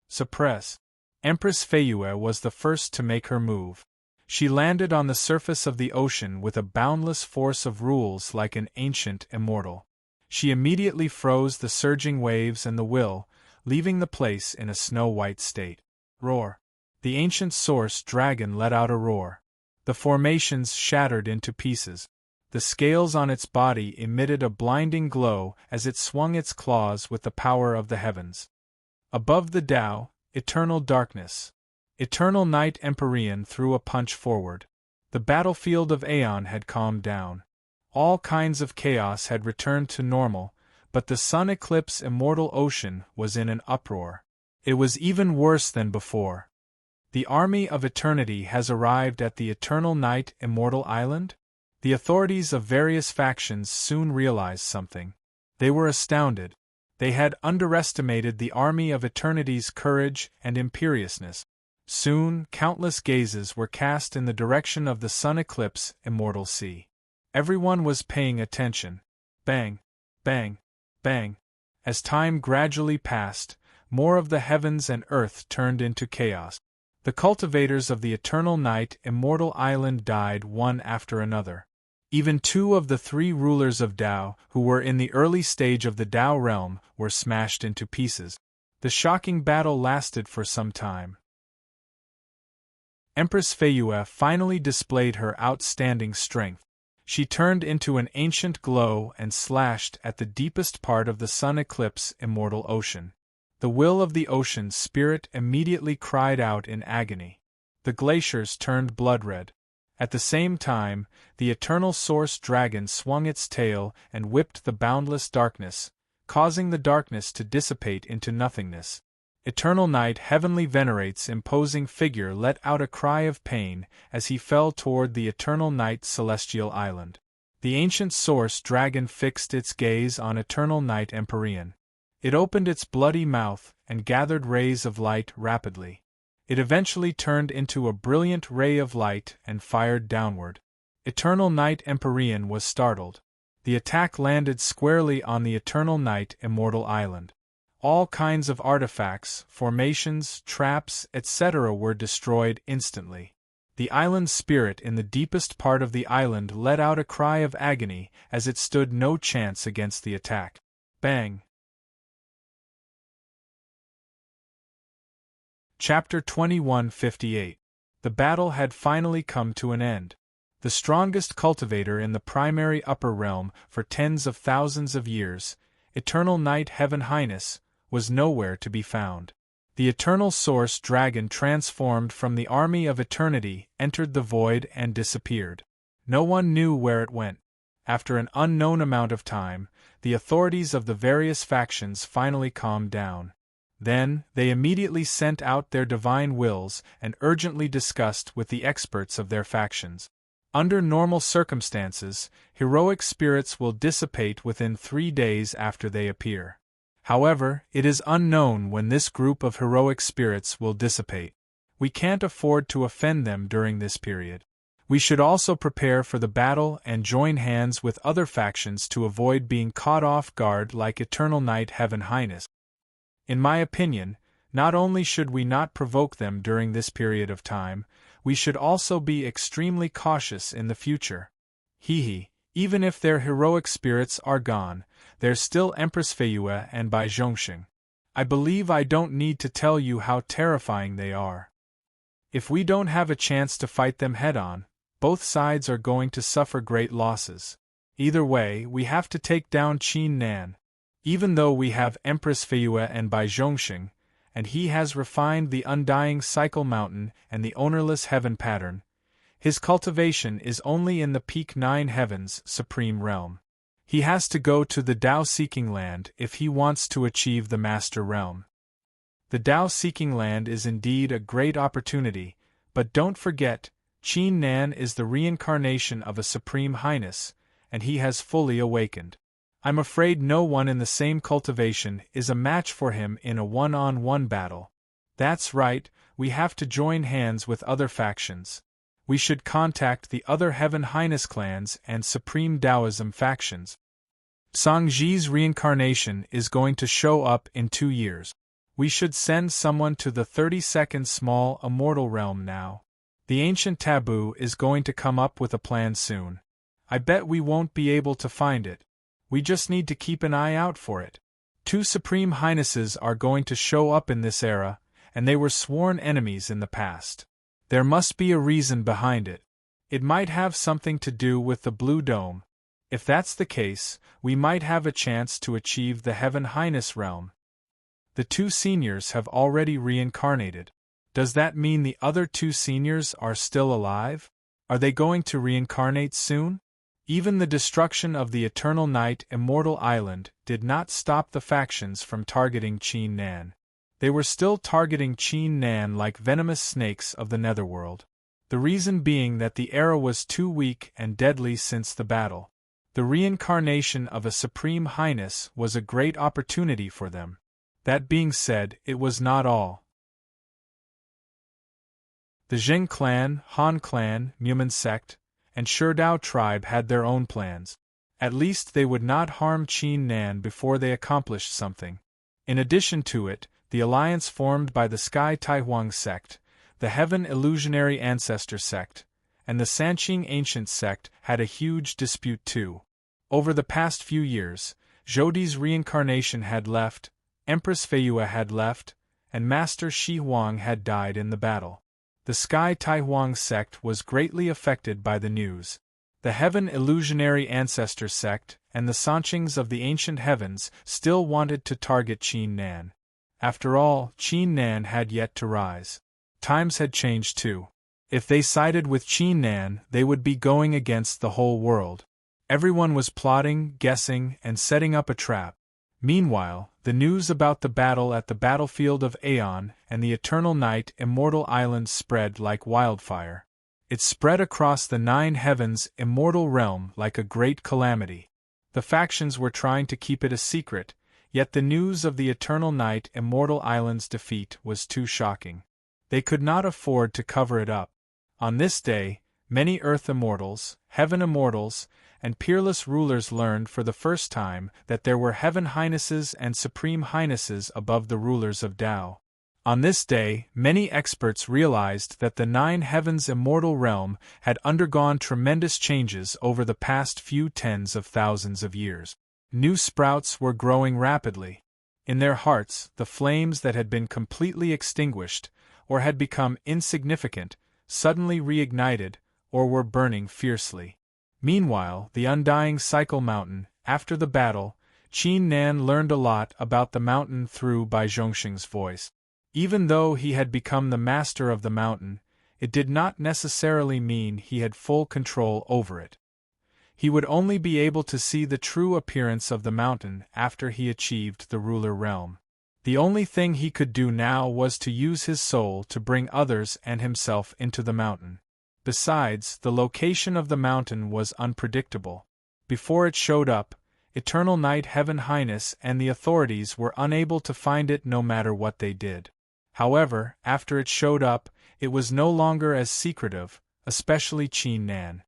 Suppress. Empress Feyue was the first to make her move. She landed on the surface of the ocean with a boundless force of rules like an ancient immortal. She immediately froze the surging waves and the will, leaving the place in a snow-white state. Roar. The ancient source dragon let out a roar. The formations shattered into pieces. The scales on its body emitted a blinding glow as it swung its claws with the power of the heavens. Above the Tao, eternal darkness. Eternal Night Empyrean threw a punch forward. The battlefield of Aeon had calmed down. All kinds of chaos had returned to normal, but the sun eclipse immortal ocean was in an uproar. It was even worse than before. The army of eternity has arrived at the Eternal Night Immortal Island? The authorities of various factions soon realized something. They were astounded. They had underestimated the army of eternity's courage and imperiousness. Soon, countless gazes were cast in the direction of the sun eclipse immortal sea. Everyone was paying attention. Bang, bang, bang. As time gradually passed, more of the heavens and earth turned into chaos. The cultivators of the Eternal Night Immortal Island died one after another. Even 2 of the 3 rulers of Tao, who were in the early stage of the Tao realm, were smashed into pieces. The shocking battle lasted for some time. Empress Feyue finally displayed her outstanding strength. She turned into an ancient glow and slashed at the deepest part of the sun eclipse immortal ocean. The will of the ocean spirit immediately cried out in agony. The glaciers turned blood-red. At the same time, the eternal source dragon swung its tail and whipped the boundless darkness, causing the darkness to dissipate into nothingness. Eternal Night Heavenly Venerate's imposing figure let out a cry of pain as he fell toward the Eternal Night Celestial Island. The ancient source dragon fixed its gaze on Eternal Night Empyrean. It opened its bloody mouth and gathered rays of light rapidly. It eventually turned into a brilliant ray of light and fired downward. Eternal Night Empyrean was startled. The attack landed squarely on the Eternal Night Immortal Island. All kinds of artifacts, formations, traps, etc. were destroyed instantly. The island spirit in the deepest part of the island let out a cry of agony as it stood no chance against the attack. Bang! Chapter 2158. The battle had finally come to an end. The strongest cultivator in the primary upper realm for tens of thousands of years, Eternal Night Heaven Highness, was nowhere to be found. The eternal source dragon transformed from the army of eternity entered the void and disappeared. No one knew where it went. After an unknown amount of time, the authorities of the various factions finally calmed down. Then, they immediately sent out their divine wills and urgently discussed with the experts of their factions. Under normal circumstances, heroic spirits will dissipate within 3 days after they appear. However, it is unknown when this group of heroic spirits will dissipate. We can't afford to offend them during this period. We should also prepare for the battle and join hands with other factions to avoid being caught off guard like Eternal Night Heaven Highness. In my opinion, not only should we not provoke them during this period of time, we should also be extremely cautious in the future. Even if their heroic spirits are gone, there's still Empress Feyue and Bai Zhongxing. I believe I don't need to tell you how terrifying they are. If we don't have a chance to fight them head-on, both sides are going to suffer great losses. Either way, we have to take down Qin Nan. Even though we have Empress Feyue and Bai Zhongxing, and he has refined the undying cycle mountain and the ownerless heaven pattern, his cultivation is only in the peak 9 heavens supreme realm. He has to go to the Tao-seeking land if he wants to achieve the master realm. The Tao-seeking land is indeed a great opportunity, but don't forget, Qin Nan is the reincarnation of a supreme highness, and he has fully awakened. I'm afraid no one in the same cultivation is a match for him in a one-on-one battle. That's right, we have to join hands with other factions. We should contact the other Heaven Highness clans and Supreme Taoism factions. Sangji's reincarnation is going to show up in 2 years. We should send someone to the 32nd small immortal realm now. The ancient taboo is going to come up with a plan soon. I bet we won't be able to find it. We just need to keep an eye out for it. 2 Supreme Highnesses are going to show up in this era, and they were sworn enemies in the past. There must be a reason behind it. It might have something to do with the Blue Dome. If that's the case, we might have a chance to achieve the Heaven Highness realm. The 2 seniors have already reincarnated. Does that mean the other 2 seniors are still alive? Are they going to reincarnate soon? Even the destruction of the Eternal Night Immortal Island did not stop the factions from targeting Qin Nan. They were still targeting Qin Nan like venomous snakes of the netherworld. The reason being that the era was too weak and deadly since the battle. The reincarnation of a Supreme Highness was a great opportunity for them. That being said, it was not all. The Zheng clan, Han clan, Mumin sect, and Sherdao tribe had their own plans. At least they would not harm Qin Nan before they accomplished something. In addition to it, the alliance formed by the Sky Taihuang sect, the Heaven Illusionary Ancestor sect, and the Sanqing Ancient sect had a huge dispute too. Over the past few years, Zhoudi's reincarnation had left, Empress Feiyue had left, and Master Shi Huang had died in the battle. The Sky Taihuang sect was greatly affected by the news. The Heaven Illusionary Ancestor sect and the Sanqings of the Ancient Heavens still wanted to target Qin Nan. After all, Qin Nan had yet to rise. Times had changed too. If they sided with Qin Nan, they would be going against the whole world. Everyone was plotting, guessing, and setting up a trap. Meanwhile, the news about the battle at the battlefield of Aeon and the Eternal Night Immortal Island spread like wildfire. It spread across the 9 heavens immortal realm like a great calamity. The factions were trying to keep it a secret, yet the news of the Eternal Night Immortal Island's defeat was too shocking. They could not afford to cover it up. On this day, many Earth Immortals, Heaven Immortals, and peerless rulers learned for the first time that there were Heaven Highnesses and Supreme Highnesses above the rulers of Tao. On this day, many experts realized that the 9 heavens immortal realm had undergone tremendous changes over the past few tens of thousands of years. New sprouts were growing rapidly. In their hearts, the flames that had been completely extinguished, or had become insignificant, suddenly reignited, or were burning fiercely. Meanwhile, the undying Cycle Mountain, after the battle, Qin Nan learned a lot about the mountain through Bai Zhongxing's voice. Even though he had become the master of the mountain, it did not necessarily mean he had full control over it. He would only be able to see the true appearance of the mountain after he achieved the ruler realm. The only thing he could do now was to use his soul to bring others and himself into the mountain. Besides, the location of the mountain was unpredictable. Before it showed up, Eternal Night Heaven Highness and the authorities were unable to find it no matter what they did. However, after it showed up, it was no longer as secretive, especially Qin Nan.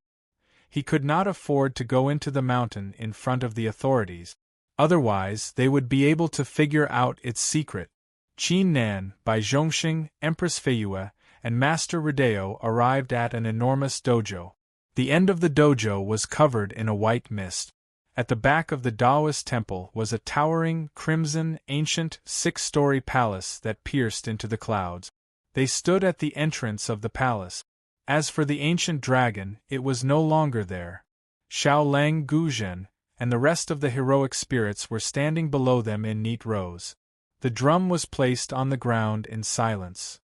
He could not afford to go into the mountain in front of the authorities. Otherwise, they would be able to figure out its secret. Qin Nan, Bai Zhongxing, Empress Feiyue, and Master Rideo arrived at an enormous dojo. The end of the dojo was covered in a white mist. At the back of the Taoist temple was a towering, crimson, ancient, 6-story palace that pierced into the clouds. They stood at the entrance of the palace. As for the ancient dragon, it was no longer there. Xiao Lang Guzhen and the rest of the heroic spirits were standing below them in neat rows. The drum was placed on the ground in silence.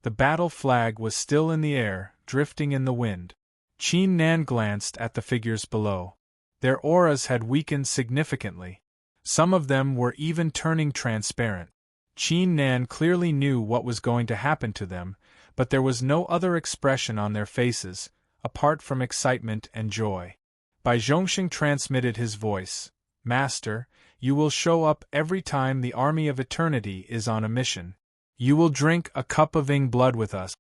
The battle flag was still in the air, drifting in the wind. Qin Nan glanced at the figures below. Their auras had weakened significantly. Some of them were even turning transparent. Qin Nan clearly knew what was going to happen to them, but there was no other expression on their faces, apart from excitement and joy. Bai Zhongxing transmitted his voice. "Master, you will show up every time the Army of Eternity is on a mission. You will drink a cup of Ing blood with us.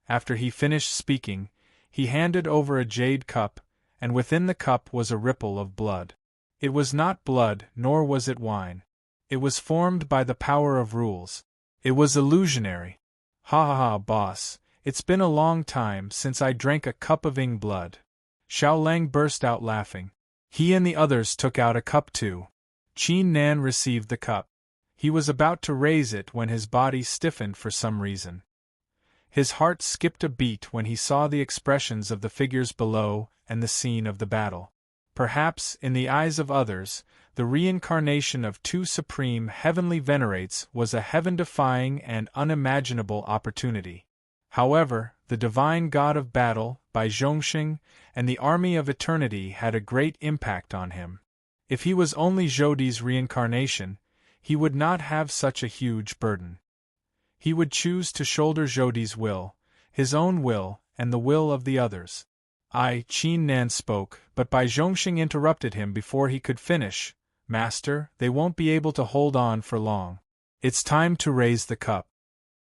After he finished speaking, he handed over a jade cup, and within the cup was a ripple of blood. It was not blood, nor was it wine. It was formed by the power of rules. It was illusionary. Ha ha ha, boss, it's been a long time since I drank a cup of ing blood. Xiao Lang burst out laughing. He and the others took out a cup too. Qin Nan received the cup. He was about to raise it when his body stiffened for some reason. His heart skipped a beat when he saw the expressions of the figures below and the scene of the battle. Perhaps, in the eyes of others, the reincarnation of two supreme heavenly venerates was a heaven-defying and unimaginable opportunity. However, the divine god of battle, Bai Zhongxing, and the army of eternity had a great impact on him. If he was only Zhoudi's reincarnation, he would not have such a huge burden. He would choose to shoulder Zhoudi's will, his own will, and the will of the others. Qin Nan spoke, but Bai Zhongxing interrupted him before he could finish. Master, they won't be able to hold on for long. It's time to raise the cup.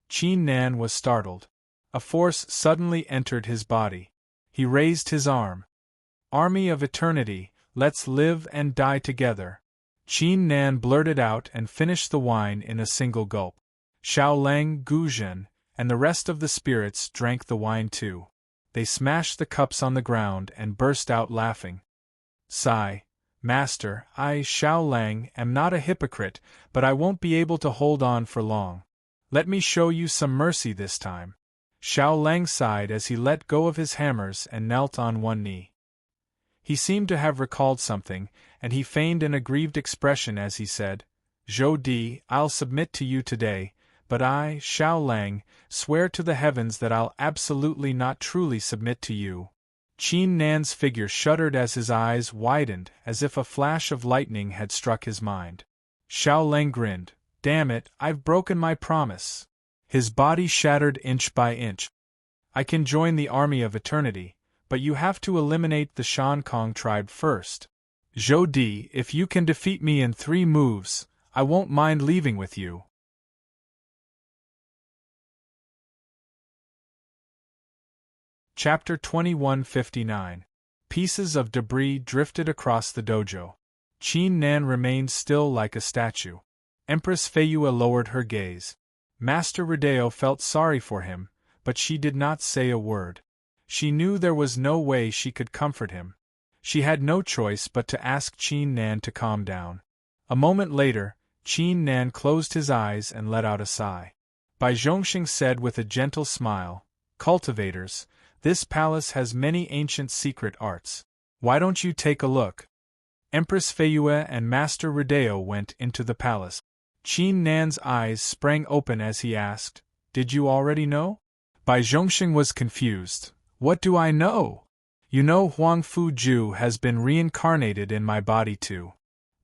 Qin Nan was startled. A force suddenly entered his body. He raised his arm. Army of Eternity, let's live and die together. Qin Nan blurted out and finished the wine in a single gulp. Xiao Lang, Gu Zhen, and the rest of the spirits drank the wine too. They smashed the cups on the ground and burst out laughing. Sigh. Master, I, Xiao Lang, am not a hypocrite, but I won't be able to hold on for long. Let me show you some mercy this time. Xiao Lang sighed as he let go of his hammers and knelt on one knee. He seemed to have recalled something, and he feigned an aggrieved expression as he said, Zhou Di, I'll submit to you today, but I, Xiao Lang, swear to the heavens that I'll absolutely not truly submit to you. Qin Nan's figure shuddered as his eyes widened as if a flash of lightning had struck his mind. Xiao Lang grinned. Damn it, I've broken my promise. His body shattered inch by inch. I can join the army of eternity, but you have to eliminate the Shan Kong tribe first. Zhou Di, if you can defeat me in 3 moves, I won't mind leaving with you. Chapter 2159. Pieces of debris drifted across the dojo. Qin Nan remained still like a statue. Empress Feiyue lowered her gaze. Master Rodeo felt sorry for him, but she did not say a word. She knew there was no way she could comfort him. She had no choice but to ask Qin Nan to calm down. A moment later, Qin Nan closed his eyes and let out a sigh. Bai Zhongxing said with a gentle smile, Cultivators, this palace has many ancient secret arts. Why don't you take a look? Empress Feiyue and Master Rodeo went into the palace. Qin Nan's eyes sprang open as he asked, Did you already know? Bai Zhongxing was confused. What do I know? You know Huang Fu-ju has been reincarnated in my body too.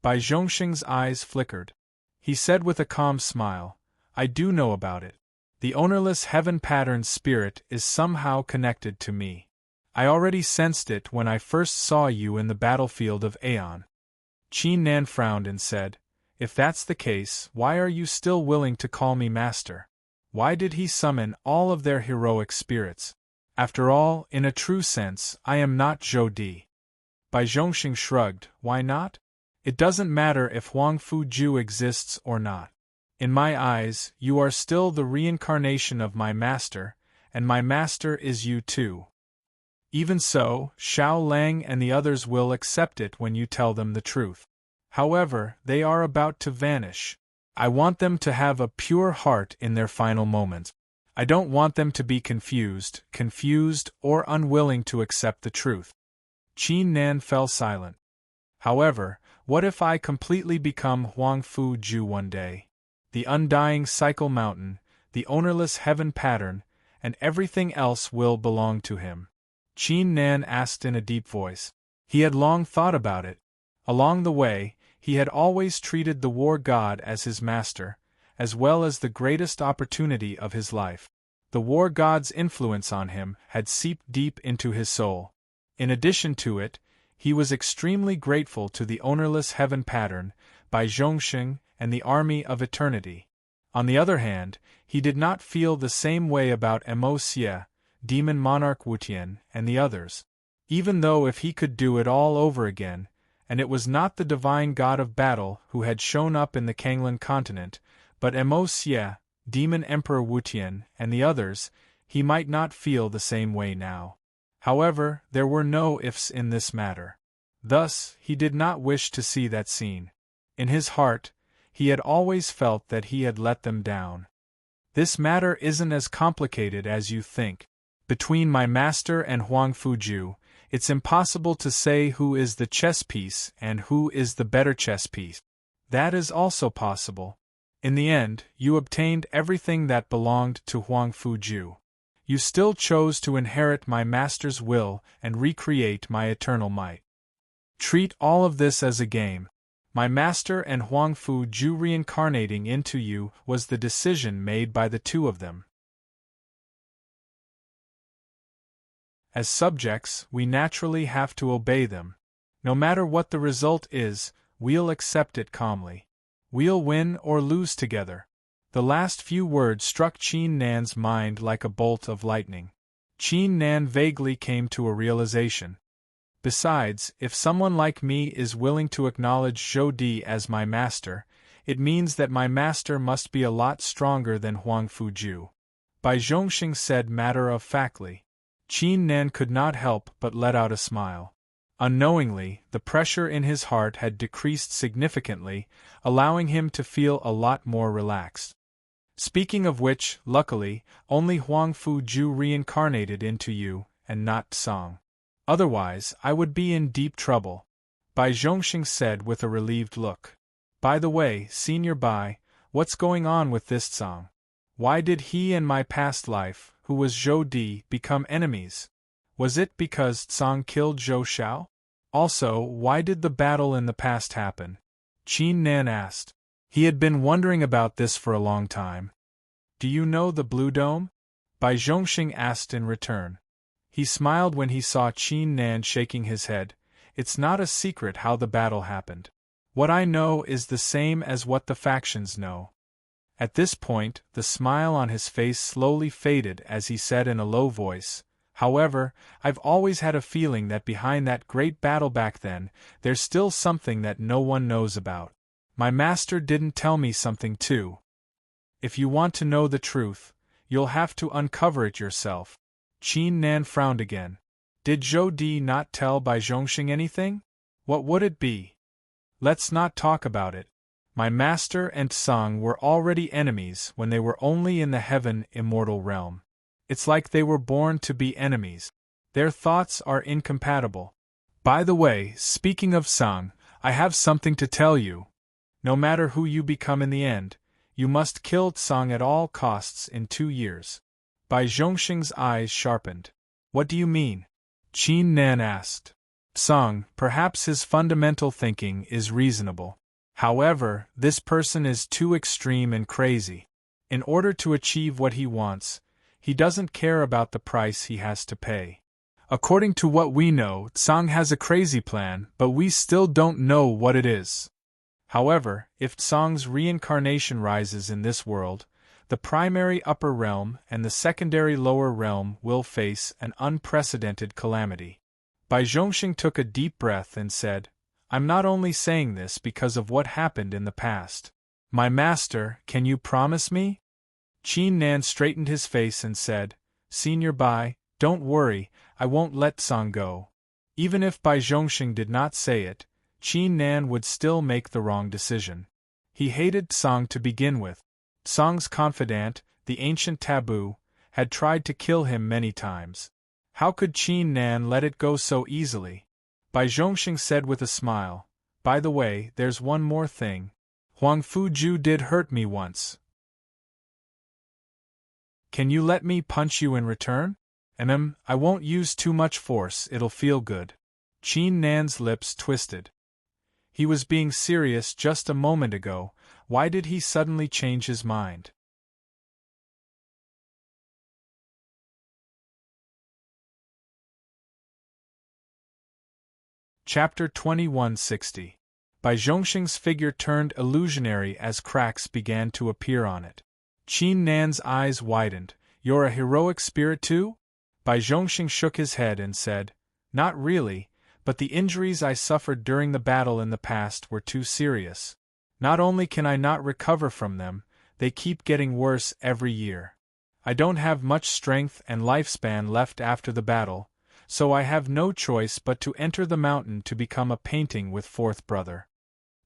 Bai Zhongxing's eyes flickered. He said with a calm smile, I do know about it. The ownerless heaven pattern spirit is somehow connected to me. I already sensed it when I first saw you in the battlefield of Aeon. Qin Nan frowned and said, If that's the case, why are you still willing to call me master? Why did he summon all of their heroic spirits? After all, in a true sense, I am not Zhou Di. Bai Zhongxing shrugged, Why not? It doesn't matter if Huang Fu-ju exists or not. In my eyes, you are still the reincarnation of my master, and my master is you too. Even so, Xiao Lang and the others will accept it when you tell them the truth. However, they are about to vanish. I want them to have a pure heart in their final moments. I don't want them to be confused, or unwilling to accept the truth. Qin Nan fell silent. However, what if I completely become Huang Fu-ju one day? The undying cycle mountain, the ownerless heaven pattern, and everything else will belong to him. Qin Nan asked in a deep voice. He had long thought about it. Along the way, he had always treated the war god as his master, as well as the greatest opportunity of his life. The war god's influence on him had seeped deep into his soul. In addition to it, he was extremely grateful to the ownerless heaven pattern, Bai Zhongxing, and the army of eternity. On the other hand, he did not feel the same way about Mo Xie, demon monarch Wutian, and the others. Even though if he could do it all over again, and it was not the divine god of battle who had shown up in the Kanglan continent, but Mo Xie, demon emperor Wutian, and the others, he might not feel the same way now. However, there were no ifs in this matter. Thus, he did not wish to see that scene. In his heart, he had always felt that he had let them down. This matter isn't as complicated as you think. Between my master and Huang Fuju, it's impossible to say who is the chess piece and who is the better chess piece. That is also possible. In the end, you obtained everything that belonged to Huang Fuju. You still chose to inherit my master's will and recreate my eternal might. Treat all of this as a game. My master and Huang Fuju reincarnating into you was the decision made by the two of them. As subjects, we naturally have to obey them. No matter what the result is, we'll accept it calmly. We'll win or lose together. The last few words struck Qin Nan's mind like a bolt of lightning. Qin Nan vaguely came to a realization. Besides, if someone like me is willing to acknowledge Zhou Di as my master, it means that my master must be a lot stronger than Huang Fuju. Bai Zhongxing said matter-of-factly. Qin Nan could not help but let out a smile. Unknowingly, the pressure in his heart had decreased significantly, allowing him to feel a lot more relaxed. Speaking of which, luckily, only Huang Fuju reincarnated into you, and not Tsang. Otherwise, I would be in deep trouble, Bai Zhongxing said with a relieved look. By the way, Senior Bai, what's going on with this Tsang? Why did he and my past life, who was Zhou Di, become enemies? Was it because Tsang killed Zhou Xiao? Also, why did the battle in the past happen? Qin Nan asked. He had been wondering about this for a long time. Do you know the Blue Dome? Bai Zhongxing asked in return. He smiled when he saw Qin Nan shaking his head. It's not a secret how the battle happened. What I know is the same as what the factions know. At this point, the smile on his face slowly faded as he said in a low voice, however, I've always had a feeling that behind that great battle back then, there's still something that no one knows about. My master didn't tell me something too. If you want to know the truth, you'll have to uncover it yourself. Qin Nan frowned again. Did Zhou Di not tell Bai Zhongxing anything? What would it be? Let's not talk about it. My master and Tsang were already enemies when they were only in the heaven immortal realm. It's like they were born to be enemies. Their thoughts are incompatible. By the way, speaking of Tsang, I have something to tell you. No matter who you become in the end, you must kill Tsang at all costs in 2 years. Bai Zhongxing's eyes sharpened. What do you mean? Qin Nan asked. Tsang, perhaps his fundamental thinking is reasonable. However, this person is too extreme and crazy. In order to achieve what he wants, he doesn't care about the price he has to pay. According to what we know, Tsang has a crazy plan, but we still don't know what it is. However, if Tsang's reincarnation rises in this world, the primary upper realm and the secondary lower realm will face an unprecedented calamity. Bai Zhongxing took a deep breath and said, I'm not only saying this because of what happened in the past. My master, can you promise me? Qin Nan straightened his face and said, Senior Bai, don't worry, I won't let Tsang go. Even if Bai Zhongxing did not say it, Qin Nan would still make the wrong decision. He hated Tsang to begin with. Tsang's confidant, the ancient taboo, had tried to kill him many times. How could Qin Nan let it go so easily? Bai Zhongxing said with a smile, By the way, there's one more thing. Huang Fuju did hurt me once. Can you let me punch you in return? I won't use too much force, it'll feel good. Qin Nan's lips twisted. He was being serious just a moment ago, why did he suddenly change his mind? Chapter 2160. Bai Zhongxing's figure turned illusionary as cracks began to appear on it. Qin Nan's eyes widened. You're a heroic spirit too? Bai Zhongxing shook his head and said, "Not really, but the injuries I suffered during the battle in the past were too serious. Not only can I not recover from them, they keep getting worse every year. I don't have much strength and lifespan left after the battle, so I have no choice but to enter the mountain to become a painting with fourth brother."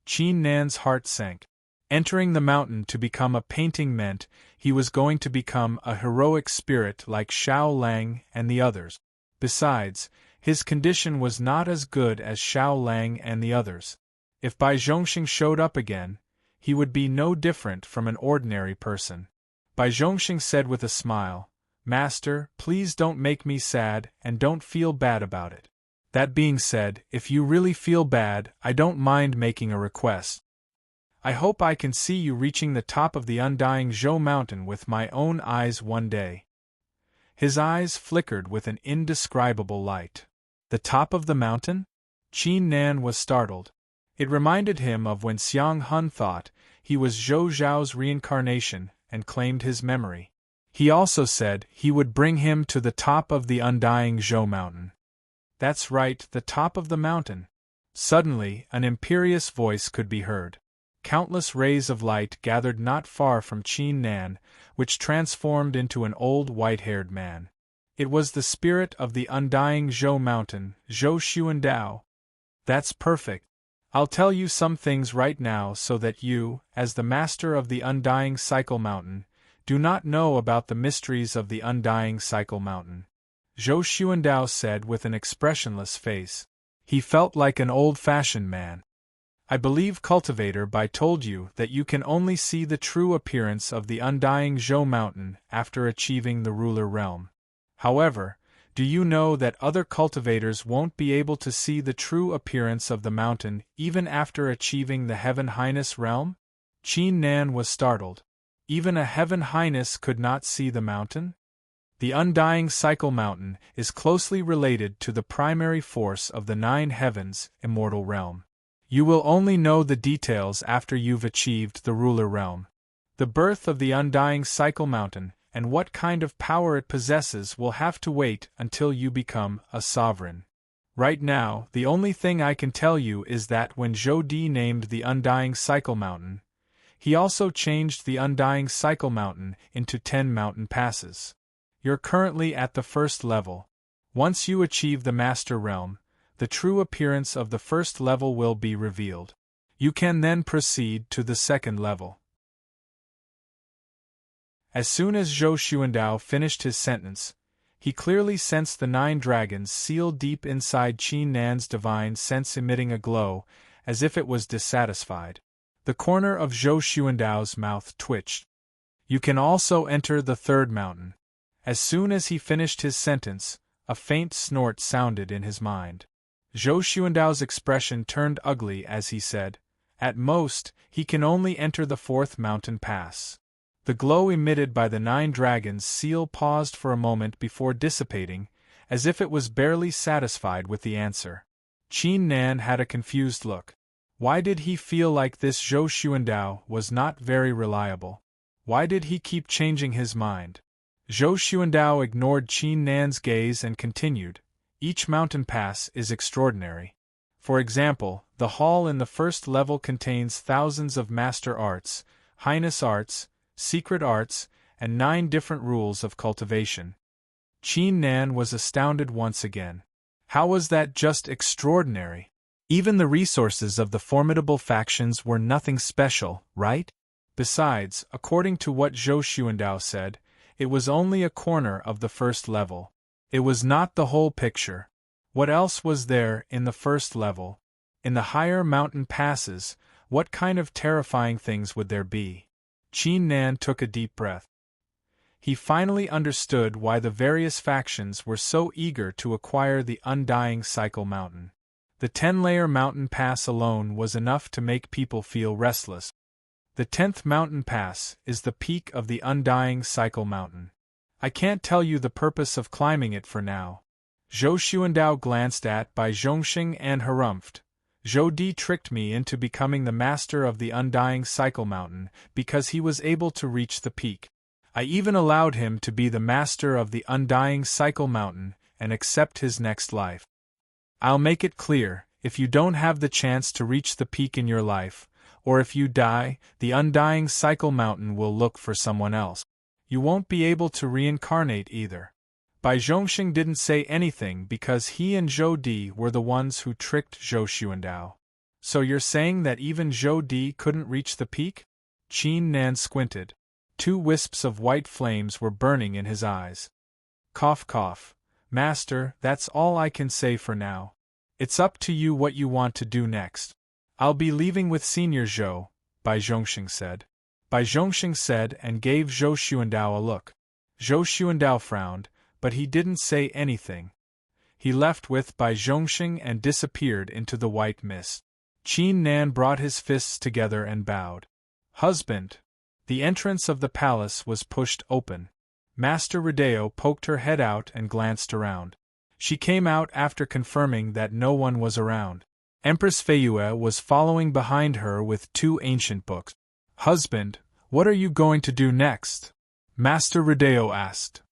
Qin Nan's heart sank. Entering the mountain to become a painting meant he was going to become a heroic spirit like Xiao Lang and the others. Besides, his condition was not as good as Xiao Lang and the others. If Bai Zhongxing showed up again, he would be no different from an ordinary person. Bai Zhongxing said with a smile, "Master, please don't make me sad and don't feel bad about it. That being said, if you really feel bad, I don't mind making a request. I hope I can see you reaching the top of the undying Zhou mountain with my own eyes one day." His eyes flickered with an indescribable light. The top of the mountain? Qin Nan was startled. It reminded him of when Xiang Hun thought he was Zhou Zhao's reincarnation and claimed his memory. He also said he would bring him to the top of the undying Zhou mountain. That's right, the top of the mountain. Suddenly, an imperious voice could be heard. Countless rays of light gathered not far from Qin Nan, which transformed into an old white-haired man. It was the spirit of the undying Zhou mountain, Zhou Xuandao. "That's perfect. I'll tell you some things right now so that you, as the master of the undying cycle mountain, do not know about the mysteries of the undying cycle mountain," Zhou Xuandao said with an expressionless face. He felt like an old-fashioned man. "I believe Cultivator Bai told you that you can only see the true appearance of the undying Zhou mountain after achieving the ruler realm. However, do you know that other cultivators won't be able to see the true appearance of the mountain even after achieving the Heaven Highness realm?" Qin Nan was startled. Even a Heaven Highness could not see the mountain? The undying cycle mountain is closely related to the primary force of the nine heavens, immortal realm. You will only know the details after you've achieved the ruler realm. The birth of the undying cycle mountain and what kind of power it possesses will have to wait until you become a sovereign. Right now, the only thing I can tell you is that when Zhou Di named the undying cycle mountain, he also changed the undying cycle mountain into 10 mountain passes. You're currently at the first level. Once you achieve the master realm, the true appearance of the first level will be revealed. You can then proceed to the second level. As soon as Zhou Xuandao finished his sentence, he clearly sensed the 9 dragons sealed deep inside Qin Nan's divine sense emitting a glow, as if it was dissatisfied. The corner of Zhou Xuandao's mouth twitched. "You can also enter the third mountain." As soon as he finished his sentence, a faint snort sounded in his mind. Zhou Xuandao's expression turned ugly as he said, "At most, he can only enter the 4th mountain pass." The glow emitted by the 9 dragons' seal paused for a moment before dissipating, as if it was barely satisfied with the answer. Qin Nan had a confused look. Why did he feel like this Zhou Xuandao was not very reliable? Why did he keep changing his mind? Zhou Xuandao ignored Qin Nan's gaze and continued, "Each mountain pass is extraordinary. For example, the hall in the first level contains thousands of master arts, highness arts, secret arts, and 9 different rules of cultivation." Qin Nan was astounded once again. How was that just extraordinary? Even the resources of the formidable factions were nothing special, right? Besides, according to what Zhou Xuandao said, it was only a corner of the first level. It was not the whole picture. What else was there in the first level? In the higher mountain passes, what kind of terrifying things would there be? Qin Nan took a deep breath. He finally understood why the various factions were so eager to acquire the undying cycle mountain. The 10-layer mountain pass alone was enough to make people feel restless. The 10th mountain pass is the peak of the undying cycle mountain. I can't tell you the purpose of climbing it for now. Zhou Xuandao glanced at Bai Zhongxing and harumphed. Zhou Di tricked me into becoming the master of the undying cycle mountain because he was able to reach the peak. I even allowed him to be the master of the undying cycle mountain and accept his next life. I'll make it clear, if you don't have the chance to reach the peak in your life, or if you die, the undying cycle mountain will look for someone else. You won't be able to reincarnate either. Bai Zhongxing didn't say anything because he and Zhou Di were the ones who tricked Zhou Xuandao. So you're saying that even Zhou Di couldn't reach the peak? Qin Nan squinted. 2 wisps of white flames were burning in his eyes. Cough cough. Master, that's all I can say for now. It's up to you what you want to do next. I'll be leaving with Senior Zhou, Bai Zhongxing said. Bai Zhongxing said and gave Zhou Xuandao a look. Zhou Xuandao frowned, but he didn't say anything. He left with Bai Zhongxing and disappeared into the white mist. Qin Nan brought his fists together and bowed. Husband! The entrance of the palace was pushed open. Master Rodeo poked her head out and glanced around. She came out after confirming that no one was around. Empress Feiyue was following behind her with 2 ancient books. Husband, what are you going to do next? Master Rodeo asked.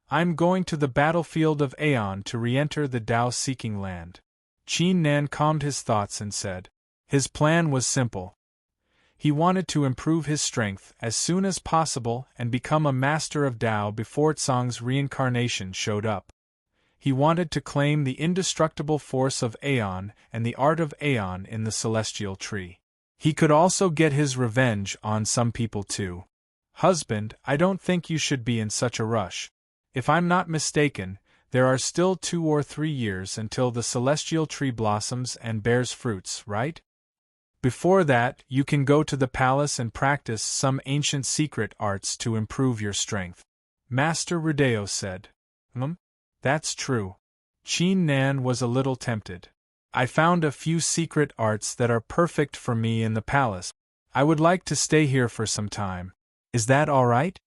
I'm going to the battlefield of Aeon to re-enter the Tao-seeking land. Qin Nan calmed his thoughts and said. His plan was simple. He wanted to improve his strength as soon as possible and become a master of Tao before Tsang's reincarnation showed up. He wanted to claim the indestructible force of Aeon and the art of Aeon in the celestial tree. He could also get his revenge on some people too. Husband, I don't think you should be in such a rush. If I'm not mistaken, there are still 2 or 3 years until the celestial tree blossoms and bears fruits, right? Before that, you can go to the palace and practice some ancient secret arts to improve your strength. Master Rodeo said. That's true. Qin Nan was a little tempted. I found a few secret arts that are perfect for me in the palace. I would like to stay here for some time. Is that all right?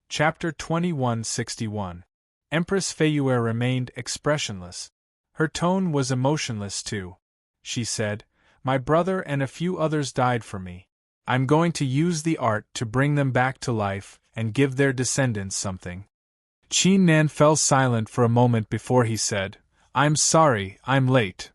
Chapter 2161. Empress Feiyue remained expressionless. Her tone was emotionless too. She said, My brother and a few others died for me. I'm going to use the art to bring them back to life and give their descendants something. Qin Nan fell silent for a moment before he said, I'm sorry, I'm late.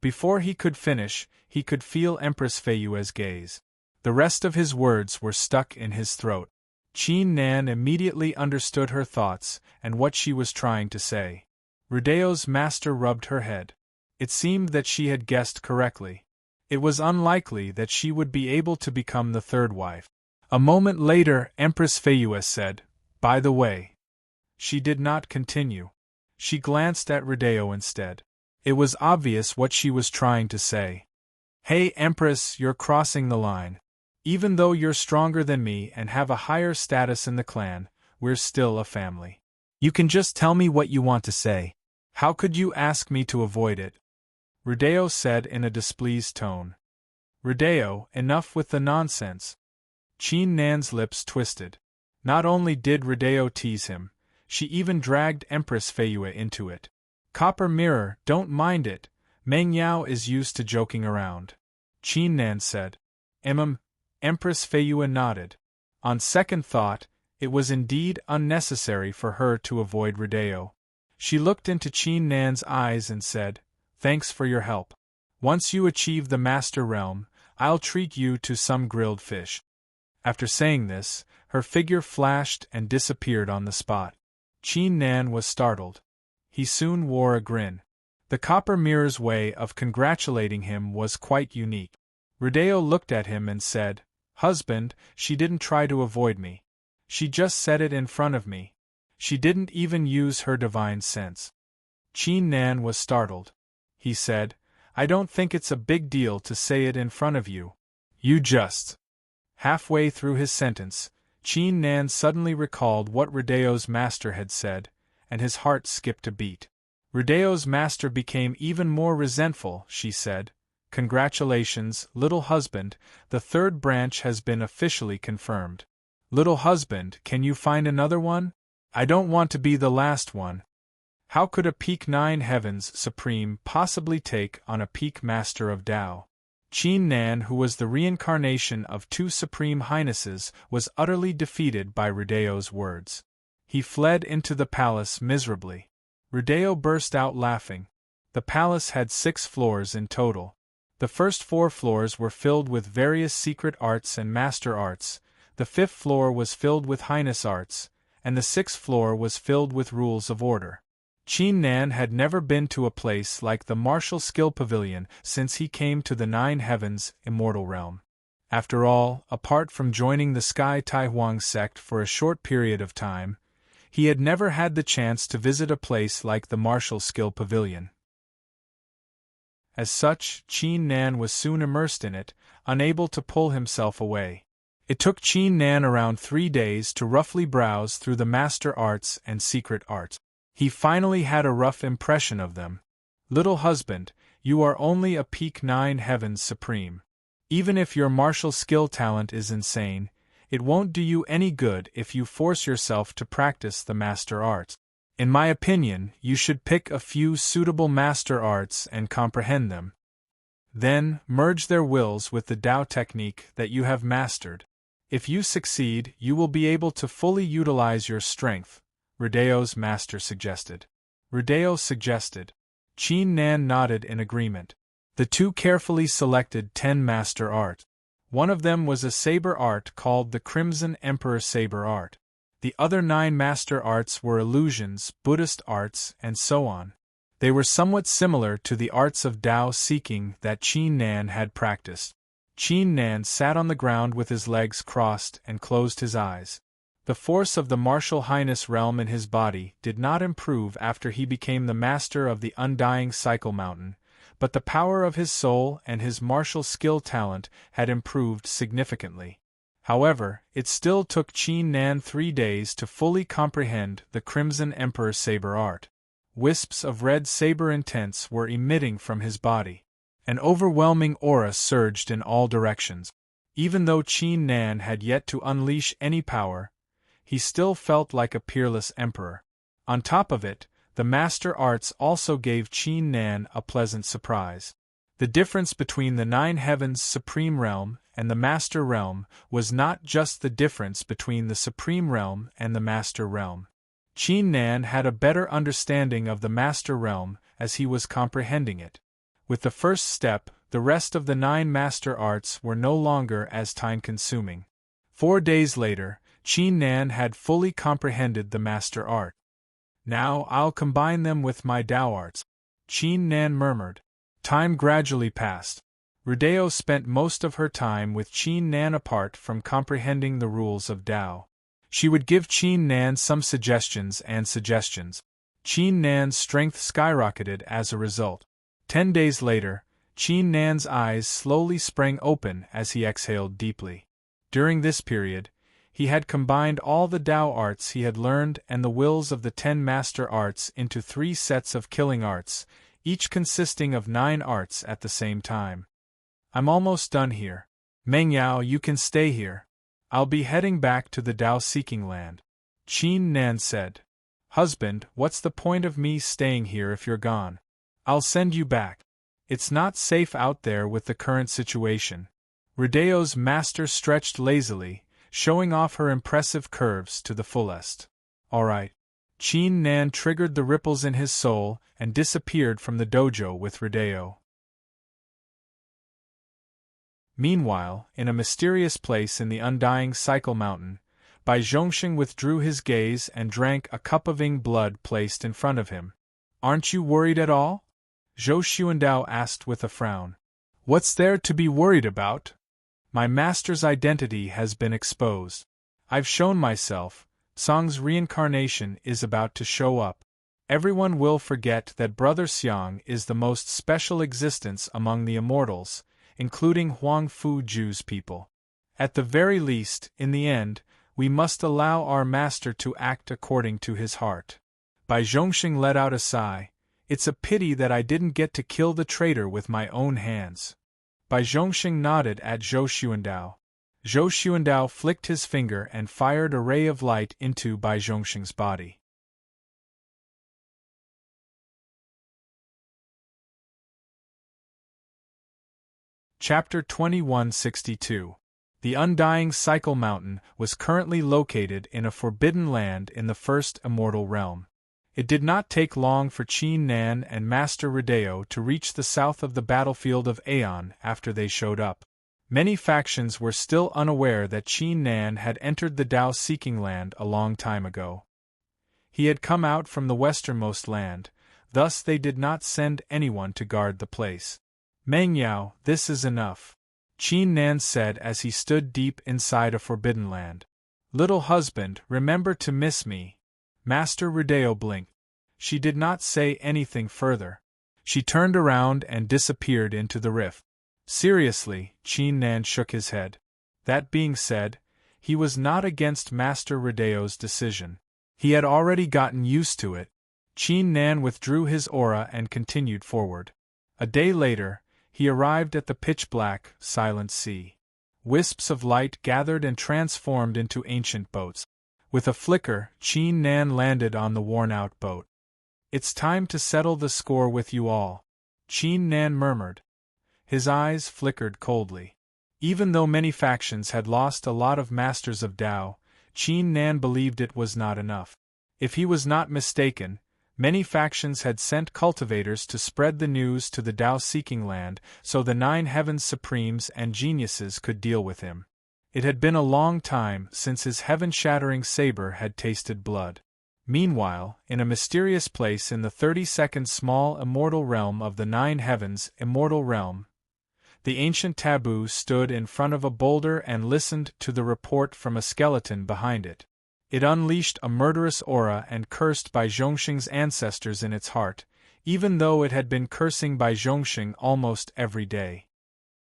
Before he could finish, he could feel Empress Feiyue's gaze. The rest of his words were stuck in his throat. Qin Nan immediately understood her thoughts and what she was trying to say. Rodeo's master rubbed her head. It seemed that she had guessed correctly. It was unlikely that she would be able to become the 3rd wife. A moment later, Empress Feiyue said, By the way. She did not continue. She glanced at Rodeo instead. It was obvious what she was trying to say. Hey Empress, you're crossing the line. Even though you're stronger than me and have a higher status in the clan, we're still a family. You can just tell me what you want to say. How could you ask me to avoid it? Rodeo said in a displeased tone. Rodeo, enough with the nonsense. Qin Nan's lips twisted. Not only did Rodeo tease him, she even dragged Empress Feiyue into it. Copper Mirror, don't mind it. Meng Yao is used to joking around. Qin Nan said. Empress Feiyue nodded. On second thought, it was indeed unnecessary for her to avoid Rodeo. She looked into Qin Nan's eyes and said, Thanks for your help. Once you achieve the Master Realm, I'll treat you to some grilled fish. After saying this, her figure flashed and disappeared on the spot. Qin Nan was startled. He soon wore a grin. The Copper Mirror's way of congratulating him was quite unique. Rodeo looked at him and said, Husband, she didn't try to avoid me. She just said it in front of me. She didn't even use her divine sense. Qin Nan was startled. He said, I don't think it's a big deal to say it in front of you. You just. Halfway through his sentence, Qin Nan suddenly recalled what Rodeo's master had said, and his heart skipped a beat. Rodeo's master became even more resentful, she said. Congratulations, little husband, the 3rd branch has been officially confirmed. Little husband, can you find another one? I don't want to be the last one. How could a peak 9 heavens supreme possibly take on a peak master of Tao? Qin Nan, who was the reincarnation of two supreme highnesses, was utterly defeated by Rudeo's words. He fled into the palace miserably. Rudeo burst out laughing. The palace had 6 floors in total. The first 4 floors were filled with various secret arts and master arts, the 5th floor was filled with highness arts, and the 6th floor was filled with rules of order. Qin Nan had never been to a place like the Martial Skill Pavilion since he came to the 9 Heavens immortal realm. After all, apart from joining the Sky Tai Huang sect for a short period of time, he had never had the chance to visit a place like the Martial Skill Pavilion. As such, Qin Nan was soon immersed in it, unable to pull himself away. It took Qin Nan around 3 days to roughly browse through the master arts and secret arts. He finally had a rough impression of them. Little husband, you are only a peak 9 heavens supreme. Even if your martial skill talent is insane, it won't do you any good if you force yourself to practice the master arts. In my opinion, you should pick a few suitable master arts and comprehend them. Then, merge their wills with the Tao technique that you have mastered. If you succeed, you will be able to fully utilize your strength, Rudeo's master suggested. Rudeo suggested. Qin Nan nodded in agreement. The two carefully selected 10 master art. One of them was a saber art called the Crimson Emperor Saber Art. The other 9 master arts were illusions, Buddhist arts, and so on. They were somewhat similar to the arts of Tao seeking that Qin Nan had practiced. Qin Nan sat on the ground with his legs crossed and closed his eyes. The force of the martial highness realm in his body did not improve after he became the master of the undying cycle mountain, but the power of his soul and his martial skill talent had improved significantly. However, it still took Qin Nan 3 days to fully comprehend the Crimson Emperor Saber Art. Wisps of red saber intents were emitting from his body. An overwhelming aura surged in all directions. Even though Qin Nan had yet to unleash any power, he still felt like a peerless emperor. On top of it, the master arts also gave Qin Nan a pleasant surprise. The difference between the 9 heavens supreme realm and the master realm was not just the difference between the supreme realm and the master realm. Qin Nan had a better understanding of the master realm as he was comprehending it. With the first step, the rest of the 9 master arts were no longer as time-consuming. 4 days later, Qin Nan had fully comprehended the master art. Now I'll combine them with my Tao arts, Qin Nan murmured. Time gradually passed. Rudeo spent most of her time with Qin Nan apart from comprehending the rules of Tao. She would give Qin Nan some suggestions. Qin Nan's strength skyrocketed as a result. 10 days later, Qin Nan's eyes slowly sprang open as he exhaled deeply. During this period, he had combined all the Tao arts he had learned and the wills of the 10 master arts into 3 sets of killing arts, each consisting of 9 arts at the same time. I'm almost done here. Meng Yao, you can stay here. I'll be heading back to the Tao-seeking land. Qin Nan said. Husband, what's the point of me staying here if you're gone? I'll send you back. It's not safe out there with the current situation. Rudeo's master stretched lazily, showing off her impressive curves to the fullest. All right. Qin Nan triggered the ripples in his soul and disappeared from the dojo with Rudeo. Meanwhile, in a mysterious place in the undying cycle mountain, Bai Zhongxing withdrew his gaze and drank a cup of ing blood placed in front of him. Aren't you worried at all? Zhou Xuandao asked with a frown. What's there to be worried about? My master's identity has been exposed. I've shown myself. Song's reincarnation is about to show up. Everyone will forget that Brother Xiang is the most special existence among the immortals, including Huang Fu Ju's people. At the very least, in the end, we must allow our master to act according to his heart. Bai Zhongxing let out a sigh. It's a pity that I didn't get to kill the traitor with my own hands. Bai Zhongxing nodded at Zhou Xuandao. Zhou Xuandao flicked his finger and fired a ray of light into Bai Zhongxing's body. Chapter 2162. The Undying Cycle Mountain was currently located in a forbidden land in the first immortal realm. It did not take long for Qin Nan and Master Rodeo to reach the south of the battlefield of Aeon after they showed up. Many factions were still unaware that Qin Nan had entered the Tao-seeking land a long time ago. He had come out from the westernmost land, thus they did not send anyone to guard the place. "Mengyao, this is enough," Qin Nan said as he stood deep inside a forbidden land. "Little husband, remember to miss me." Master Rodeo blinked. She did not say anything further. She turned around and disappeared into the rift. Seriously, Qin Nan shook his head. That being said, he was not against Master Rodeo's decision. He had already gotten used to it. Qin Nan withdrew his aura and continued forward. A day later, he arrived at the pitch-black, silent sea. Wisps of light gathered and transformed into ancient boats. With a flicker, Qin Nan landed on the worn-out boat. "It's time to settle the score with you all," Qin Nan murmured. His eyes flickered coldly. Even though many factions had lost a lot of masters of Tao, Qin Nan believed it was not enough. If he was not mistaken, many factions had sent cultivators to spread the news to the Tao-seeking land so the Nine Heavens Supremes and Geniuses could deal with him. It had been a long time since his heaven-shattering saber had tasted blood. Meanwhile, in a mysterious place in the 32nd small immortal realm of the Nine Heavens Immortal Realm, the ancient taboo stood in front of a boulder and listened to the report from a skeleton behind it. It unleashed a murderous aura and cursed by Zhongxing's ancestors in its heart, even though it had been cursing by Zhongxing almost every day.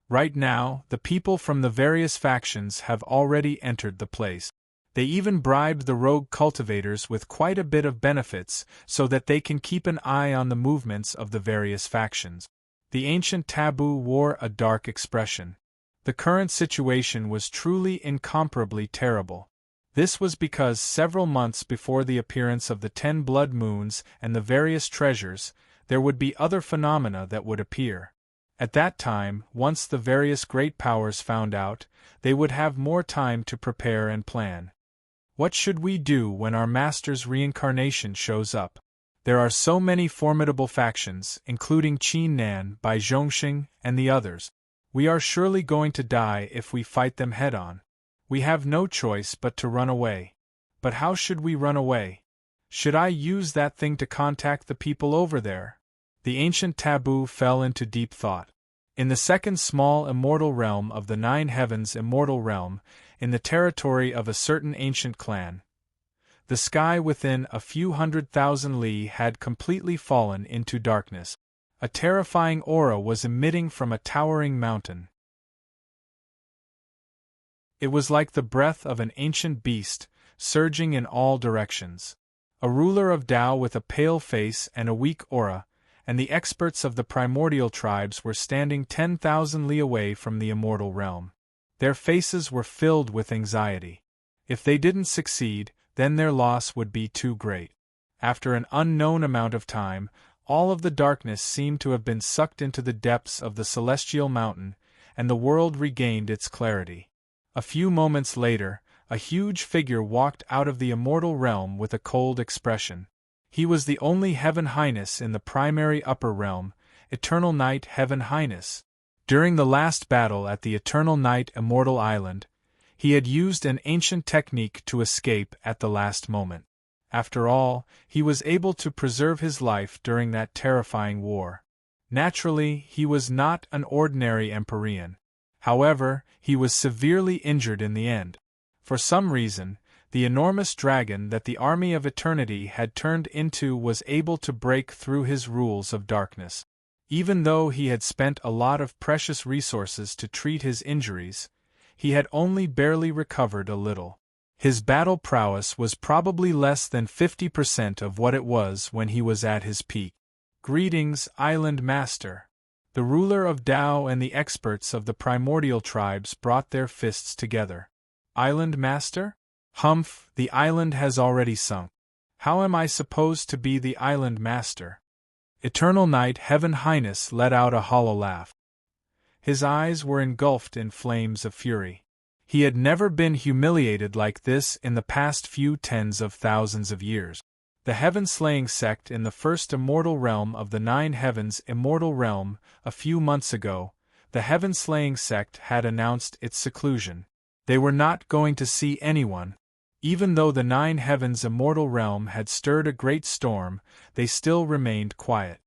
Right now, the people from the various factions have already entered the place. They even bribed the rogue cultivators with quite a bit of benefits so that they can keep an eye on the movements of the various factions. The ancient taboo wore a dark expression. The current situation was truly incomparably terrible. This was because several months before the appearance of the 10 blood moons and the various treasures, there would be other phenomena that would appear. At that time, once the various great powers found out, they would have more time to prepare and plan. What should we do when our master's reincarnation shows up? There are so many formidable factions, including Qin Nan, Bai Zhongxing, and the others. We are surely going to die if we fight them head-on. We have no choice but to run away. But how should we run away? Should I use that thing to contact the people over there? The ancient taboo fell into deep thought. In the second small immortal realm of the Nine Heavens Immortal Realm, in the territory of a certain ancient clan, the sky within a few 100,000 li had completely fallen into darkness. A terrifying aura was emitting from a towering mountain. It was like the breath of an ancient beast, surging in all directions. A ruler of Tao with a pale face and a weak aura, and the experts of the primordial tribes were standing 10,000 li away from the immortal realm. Their faces were filled with anxiety. If they didn't succeed, then their loss would be too great. After an unknown amount of time, all of the darkness seemed to have been sucked into the depths of the celestial mountain, and the world regained its clarity. A few moments later, a huge figure walked out of the immortal realm with a cold expression. He was the only Heaven Highness in the primary upper realm, Eternal Night Heaven Highness. During the last battle at the Eternal Night Immortal Island, he had used an ancient technique to escape at the last moment. After all, he was able to preserve his life during that terrifying war. Naturally, he was not an ordinary Empyrean. However, he was severely injured in the end. For some reason, the enormous dragon that the Army of Eternity had turned into was able to break through his rules of darkness. Even though he had spent a lot of precious resources to treat his injuries, he had only barely recovered a little. His battle prowess was probably less than 50% of what it was when he was at his peak. "Greetings, Island Master." The ruler of Tao and the experts of the primordial tribes brought their fists together. "Island Master? Humph, the island has already sunk. How am I supposed to be the Island Master?" Eternal Night Heaven Highness let out a hollow laugh. His eyes were engulfed in flames of fury. He had never been humiliated like this in the past few tens of thousands of years. The heaven-slaying sect in the first immortal realm of the Nine Heavens immortal realm, a few months ago, the heaven-slaying sect had announced its seclusion. They were not going to see anyone. Even though the Nine Heavens immortal realm had stirred a great storm, they still remained quiet.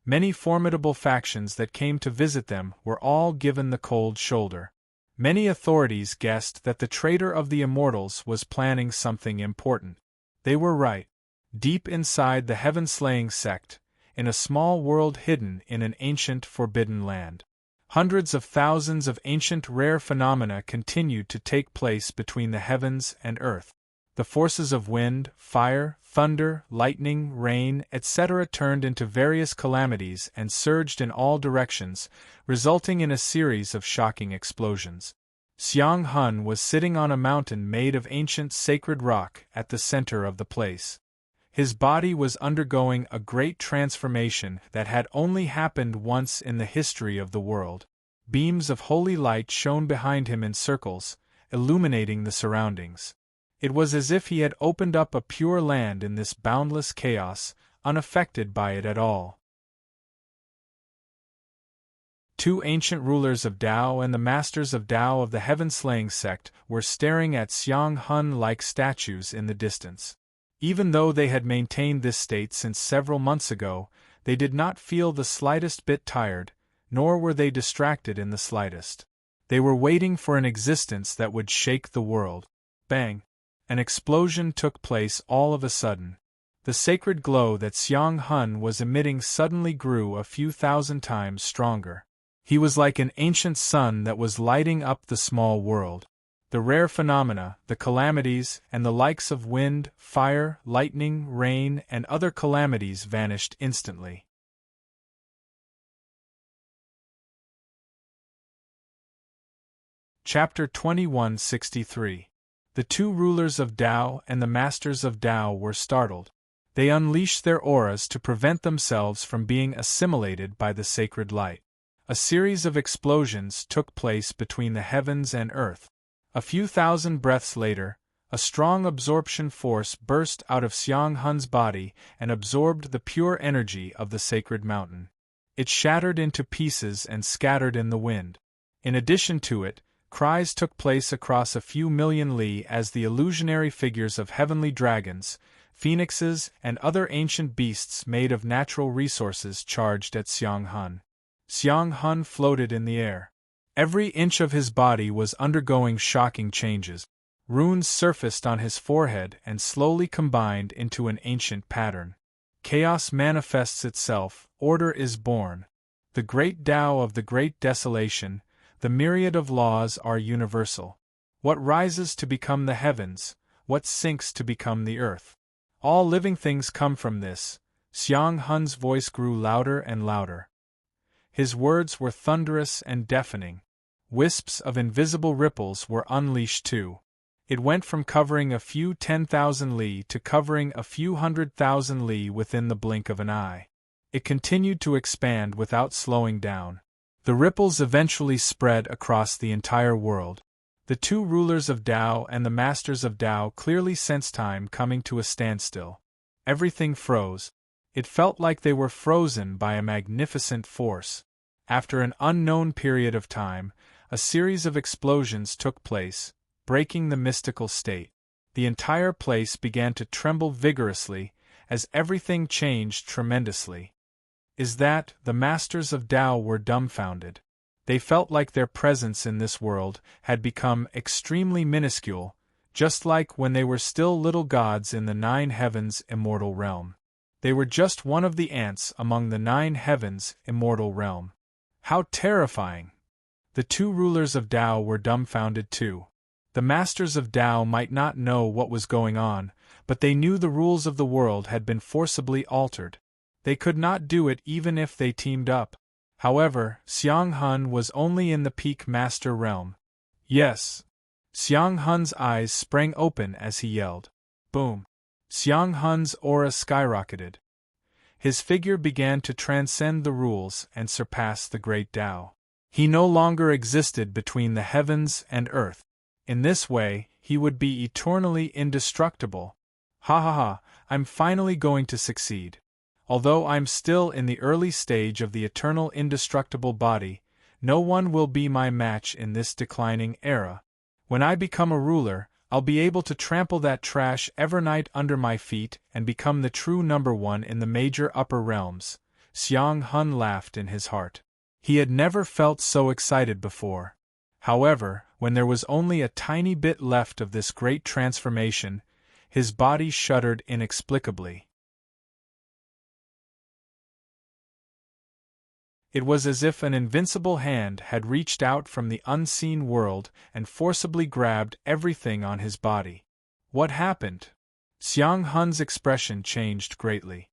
Many formidable factions that came to visit them were all given the cold shoulder. Many authorities guessed that the traitor of the immortals was planning something important. They were right. Deep inside the heaven-slaying sect, in a small world hidden in an ancient forbidden land, hundreds of thousands of ancient rare phenomena continued to take place between the heavens and earth. The forces of wind, fire, thunder, lightning, rain, etc. turned into various calamities and surged in all directions, resulting in a series of shocking explosions. Xiang Hun was sitting on a mountain made of ancient sacred rock at the center of the place. His body was undergoing a great transformation that had only happened once in the history of the world. Beams of holy light shone behind him in circles, illuminating the surroundings. It was as if he had opened up a pure land in this boundless chaos, unaffected by it at all. Two ancient rulers of Tao and the masters of Tao of the heaven-slaying sect were staring at Xiang Hun like statues in the distance. Even though they had maintained this state since several months ago, they did not feel the slightest bit tired, nor were they distracted in the slightest. They were waiting for an existence that would shake the world. Bang! An explosion took place all of a sudden. The sacred glow that Xiang Hun was emitting suddenly grew a few thousand times stronger. He was like an ancient sun that was lighting up the small world. The rare phenomena, the calamities, and the likes of wind, fire, lightning, rain, and other calamities vanished instantly. Chapter 2163. The two rulers of Tao and the masters of Tao were startled. They unleashed their auras to prevent themselves from being assimilated by the sacred light. A series of explosions took place between the heavens and earth. A few thousand breaths later, a strong absorption force burst out of Xiang Hun's body and absorbed the pure energy of the sacred mountain. It shattered into pieces and scattered in the wind. In addition to it, cries took place across a few million li as the illusionary figures of heavenly dragons, phoenixes, and other ancient beasts made of natural resources charged at Xiang Hun. Xiang Hun floated in the air. Every inch of his body was undergoing shocking changes. Runes surfaced on his forehead and slowly combined into an ancient pattern. Chaos manifests itself, order is born. The great Tao of the great desolation, the myriad of laws are universal. What rises to become the heavens, what sinks to become the earth. All living things come from this. Xiang Hun's voice grew louder and louder. His words were thunderous and deafening. Wisps of invisible ripples were unleashed too. It went from covering a few 10,000 li to covering a few 100,000 li within the blink of an eye. It continued to expand without slowing down. The ripples eventually spread across the entire world. The two rulers of Tao and the masters of Tao clearly sensed time coming to a standstill. Everything froze. It felt like they were frozen by a magnificent force. After an unknown period of time, a series of explosions took place, breaking the mystical state. The entire place began to tremble vigorously, as everything changed tremendously. The masters of Tao were dumbfounded. They felt like their presence in this world had become extremely minuscule, just like when they were still little gods in the Nine Heavens immortal realm. They were just one of the ants among the Nine Heavens immortal realm. How terrifying! The two rulers of Tao were dumbfounded too. The masters of Tao might not know what was going on, but they knew the rules of the world had been forcibly altered. They could not do it even if they teamed up. However, Xiang Hun was only in the peak master realm. Yes! Xiang Hun's eyes sprang open as he yelled. Boom! Xiang Hun's aura skyrocketed. His figure began to transcend the rules and surpass the great Tao. He no longer existed between the heavens and earth. In this way, he would be eternally indestructible. Ha ha ha, I'm finally going to succeed. Although I'm still in the early stage of the eternal indestructible body, no one will be my match in this declining era. When I become a ruler, I'll be able to trample that trash Evernight under my feet and become the true number one in the major upper realms. Xiang Hun laughed in his heart. He had never felt so excited before. However, when there was only a tiny bit left of this great transformation, his body shuddered inexplicably. It was as if an invincible hand had reached out from the unseen world and forcibly grabbed everything on his body. What happened? Xiang Hun's expression changed greatly.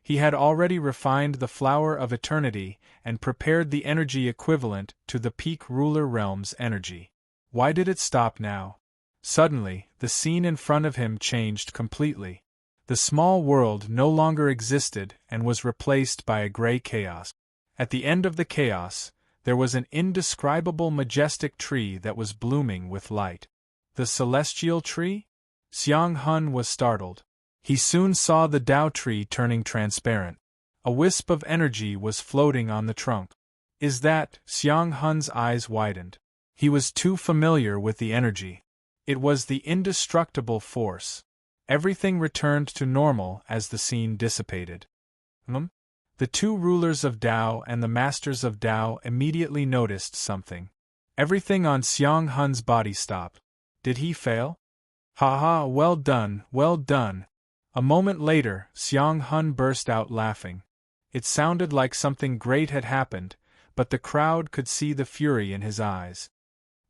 He had already refined the flower of eternity and prepared the energy equivalent to the peak ruler realm's energy. Why did it stop now? Suddenly, the scene in front of him changed completely. The small world no longer existed and was replaced by a gray chaos. At the end of the chaos, there was an indescribable majestic tree that was blooming with light. The celestial tree? Xiang Hun was startled. He soon saw the Tao tree turning transparent. A wisp of energy was floating on the trunk. Is that? Xiang Hun's eyes widened. He was too familiar with the energy. It was the indestructible force. Everything returned to normal as the scene dissipated. The two rulers of Tao and the masters of Tao immediately noticed something. Everything on Xiang Hun's body stopped. Did he fail? Ha ha, well done, well done. A moment later, Xiang Hun burst out laughing. It sounded like something great had happened, but the crowd could see the fury in his eyes.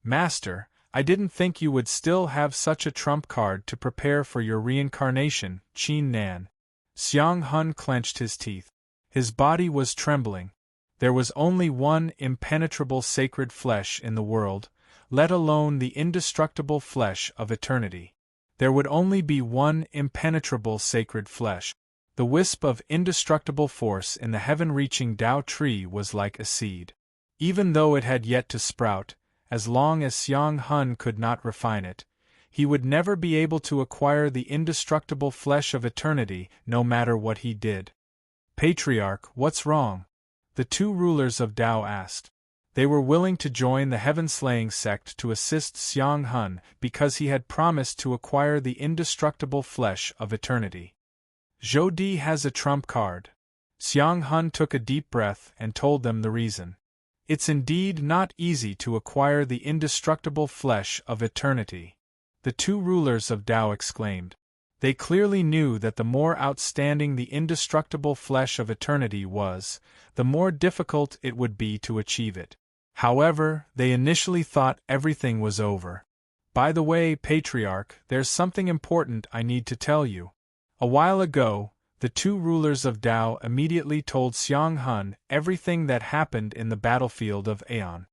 Master, I didn't think you would still have such a trump card to prepare for your reincarnation, Qin Nan. Xiang Hun clenched his teeth. His body was trembling. There was only one impenetrable sacred flesh in the world, let alone the indestructible flesh of eternity. There would only be one impenetrable sacred flesh. The wisp of indestructible force in the heaven-reaching Tao tree was like a seed. Even though it had yet to sprout, as long as Xiang Hun could not refine it, he would never be able to acquire the indestructible flesh of eternity, no matter what he did. Patriarch, what's wrong? The two rulers of Tao asked. They were willing to join the heaven-slaying sect to assist Xiang Hun because he had promised to acquire the indestructible flesh of eternity. Zhou Di has a trump card. Xiang Hun took a deep breath and told them the reason. It's indeed not easy to acquire the indestructible flesh of eternity. The two rulers of Tao exclaimed. They clearly knew that the more outstanding the indestructible flesh of eternity was, the more difficult it would be to achieve it. However, they initially thought everything was over. By the way, Patriarch, there's something important I need to tell you. A while ago, the two rulers of Tao immediately told Xiang Hun everything that happened in the battlefield of Aeon.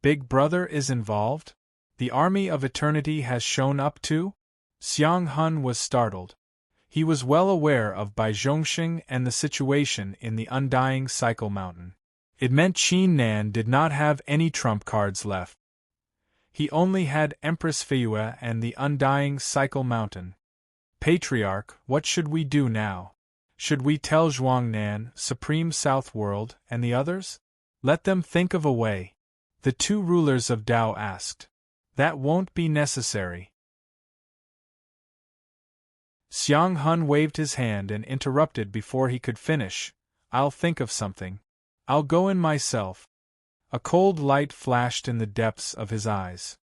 Big Brother is involved? The army of eternity has shown up too? Xiang Hun was startled. He was well aware of Bai Zhongxing and the situation in the Undying Cycle Mountain. It meant Qin Nan did not have any trump cards left. He only had Empress Feiyue and the Undying Cycle Mountain. Patriarch, what should we do now? Should we tell Zhuangnan, Supreme South World, and the others? Let them think of a way. The two rulers of Tao asked. That won't be necessary. Xiang Hun waved his hand and interrupted before he could finish. I'll think of something. I'll go in myself. A cold light flashed in the depths of his eyes.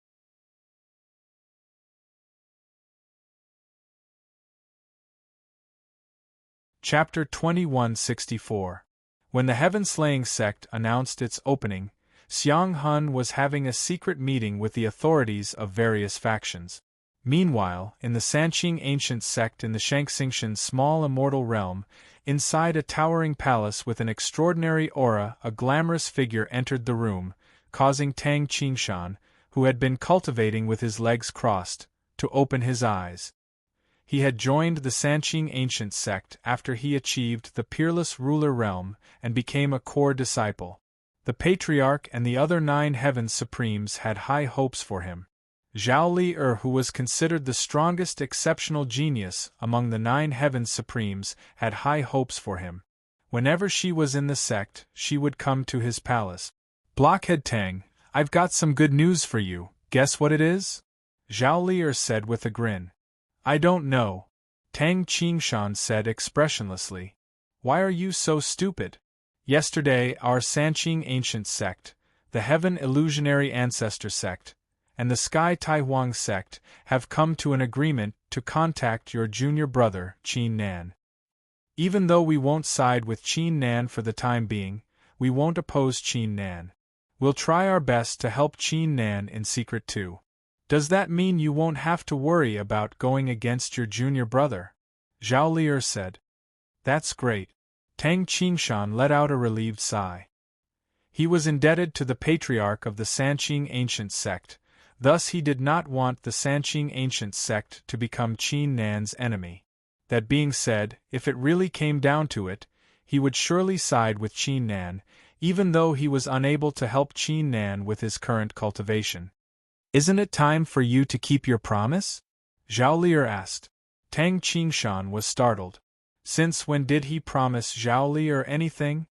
Chapter 2164. When the Heaven-Slaying Sect announced its opening, Xiang Hun was having a secret meeting with the authorities of various factions. Meanwhile, in the Sanqing Ancient Sect in the Shangxingtian small immortal realm, inside a towering palace with an extraordinary aura, a glamorous figure entered the room, causing Tang Qingshan, who had been cultivating with his legs crossed, to open his eyes. He had joined the Sanqing Ancient Sect after he achieved the Peerless Ruler realm and became a core disciple. The Patriarch and the other 9 Heavens Supremes had high hopes for him. Zhao Li who was considered the strongest exceptional genius among the 9 Heavens Supremes, had high hopes for him. Whenever she was in the sect, she would come to his palace. Blockhead Tang, I've got some good news for you, guess what it is? Zhao Li said with a grin. I don't know. Tang Qingshan said expressionlessly. Why are you so stupid? Yesterday our Sanqing Ancient Sect, the Heaven Illusionary Ancestor Sect, and the Sky Taihuang Sect have come to an agreement to contact your junior brother, Qin Nan. Even though we won't side with Qin Nan for the time being, we won't oppose Qin Nan. We'll try our best to help Qin Nan in secret too. Does that mean you won't have to worry about going against your junior brother? Zhao Li said. That's great. Tang Qingshan let out a relieved sigh. He was indebted to the Patriarch of the Sanqing Ancient Sect, thus he did not want the Sanqing Ancient Sect to become Qin Nan's enemy. That being said, if it really came down to it, he would surely side with Qin Nan, even though he was unable to help Qin Nan with his current cultivation. Isn't it time for you to keep your promise? Zhao Li asked. Tang Qingshan was startled. Since when did he promise Zhao Li anything?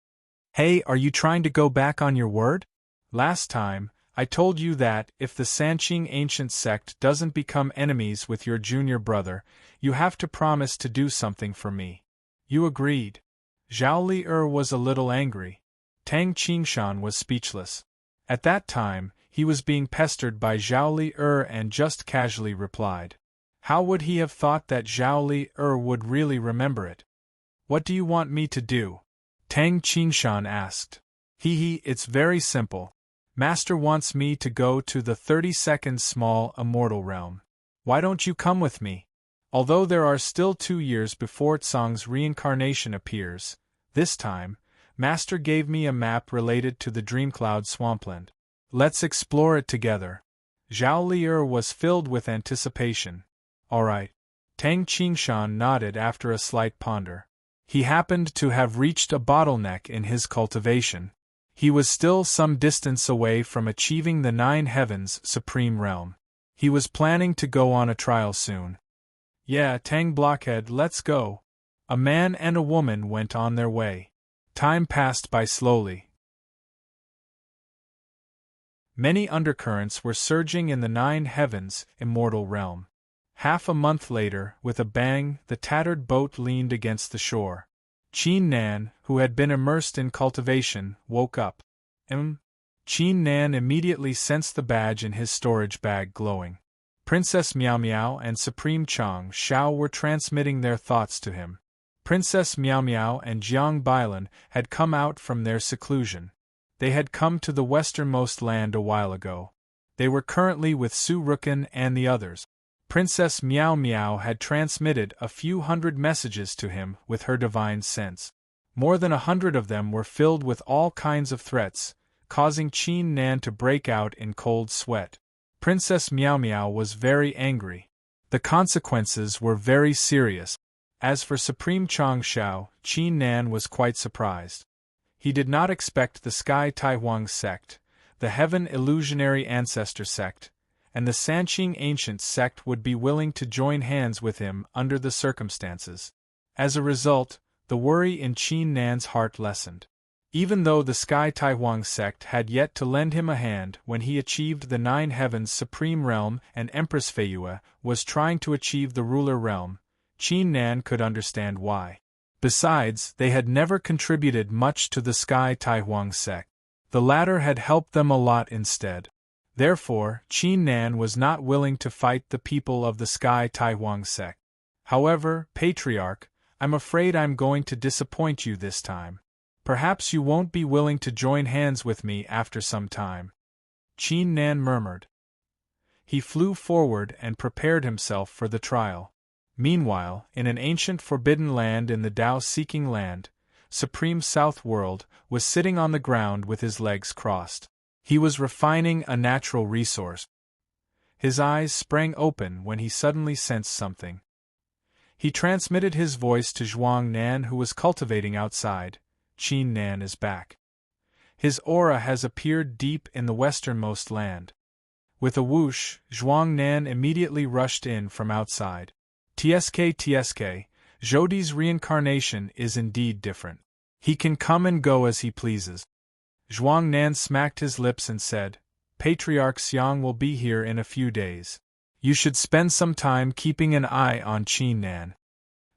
Hey, are you trying to go back on your word? Last time, I told you that if the Sanqing Ancient Sect doesn't become enemies with your junior brother, you have to promise to do something for me. You agreed. Zhao Li was a little angry. Tang Qingshan was speechless. At that time, he was being pestered by Zhao Li and just casually replied. How would he have thought that Zhao Li would really remember it? What do you want me to do? Tang Qingshan asked. It's very simple. Master wants me to go to the 32nd small immortal realm. Why don't you come with me? Although there are still 2 years before Tsang's reincarnation appears, this time, Master gave me a map related to the Dreamcloud Swampland. Let's explore it together. Zhao Li was filled with anticipation. All right. Tang Qingshan nodded after a slight ponder. He happened to have reached a bottleneck in his cultivation. He was still some distance away from achieving the 9 Heavens Supreme Realm. He was planning to go on a trial soon. Yeah, Tang Blockhead, let's go. A man and a woman went on their way. Time passed by slowly. Many undercurrents were surging in the 9 Heavens immortal realm. Half a month later, with a bang, the tattered boat leaned against the shore. Qin Nan, who had been immersed in cultivation, woke up. Qin Nan immediately sensed the badge in his storage bag glowing. Princess Miao Miao and Supreme Chang Shao were transmitting their thoughts to him. Princess Miao Miao and Jiang Bailan had come out from their seclusion. They had come to the westernmost land a while ago. They were currently with Su Rukan and the others. Princess Miao Miao had transmitted a few hundred messages to him with her divine sense. More than 100 of them were filled with all kinds of threats, causing Qin Nan to break out in cold sweat. Princess Miao Miao was very angry. The consequences were very serious. As for Supreme Chang Shao, Qin Nan was quite surprised. He did not expect the Sky Taihuang Sect, the Heaven Illusionary Ancestor Sect, and the Sanqing Ancient Sect would be willing to join hands with him under the circumstances. As a result, the worry in Qin Nan's heart lessened. Even though the Sky Taihuang Sect had yet to lend him a hand when he achieved the 9 Heavens Supreme Realm and Empress Feiyue was trying to achieve the Ruler Realm, Qin Nan could understand why. Besides, they had never contributed much to the Sky Taihuang Sect. The latter had helped them a lot instead. Therefore, Qin Nan was not willing to fight the people of the Sky Taihuang Sect. However, Patriarch, I'm afraid I'm going to disappoint you this time. Perhaps you won't be willing to join hands with me after some time. Qin Nan murmured. He flew forward and prepared himself for the trial. Meanwhile, in an ancient forbidden land in the Tao-seeking land, Supreme South World was sitting on the ground with his legs crossed. He was refining a natural resource. His eyes sprang open when he suddenly sensed something. He transmitted his voice to Zhuang Nan, who was cultivating outside. Qin Nan is back. His aura has appeared deep in the westernmost land. With a whoosh, Zhuang Nan immediately rushed in from outside. TSK, Zhoudi's reincarnation is indeed different. He can come and go as he pleases. Zhuang Nan smacked his lips and said, Patriarch Xiang will be here in a few days. You should spend some time keeping an eye on Qin Nan.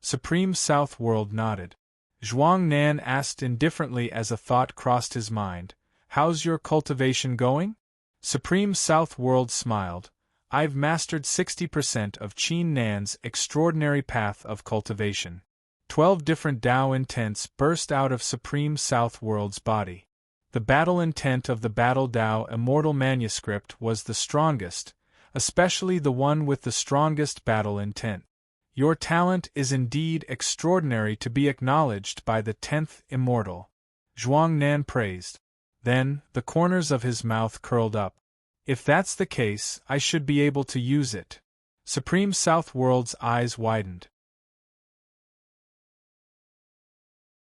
Supreme South World nodded. Zhuang Nan asked indifferently as a thought crossed his mind, How's your cultivation going? Supreme South World smiled. I've mastered 60% of Qin Nan's extraordinary path of cultivation. 12 different Tao intents burst out of Supreme South World's body. The battle intent of the Battle Tao Immortal Manuscript was the strongest, especially the one with the strongest battle intent. Your talent is indeed extraordinary to be acknowledged by the 10th Immortal. Zhuang Nan praised. Then, the corners of his mouth curled up. If that's the case, I should be able to use it. Supreme South World's eyes widened.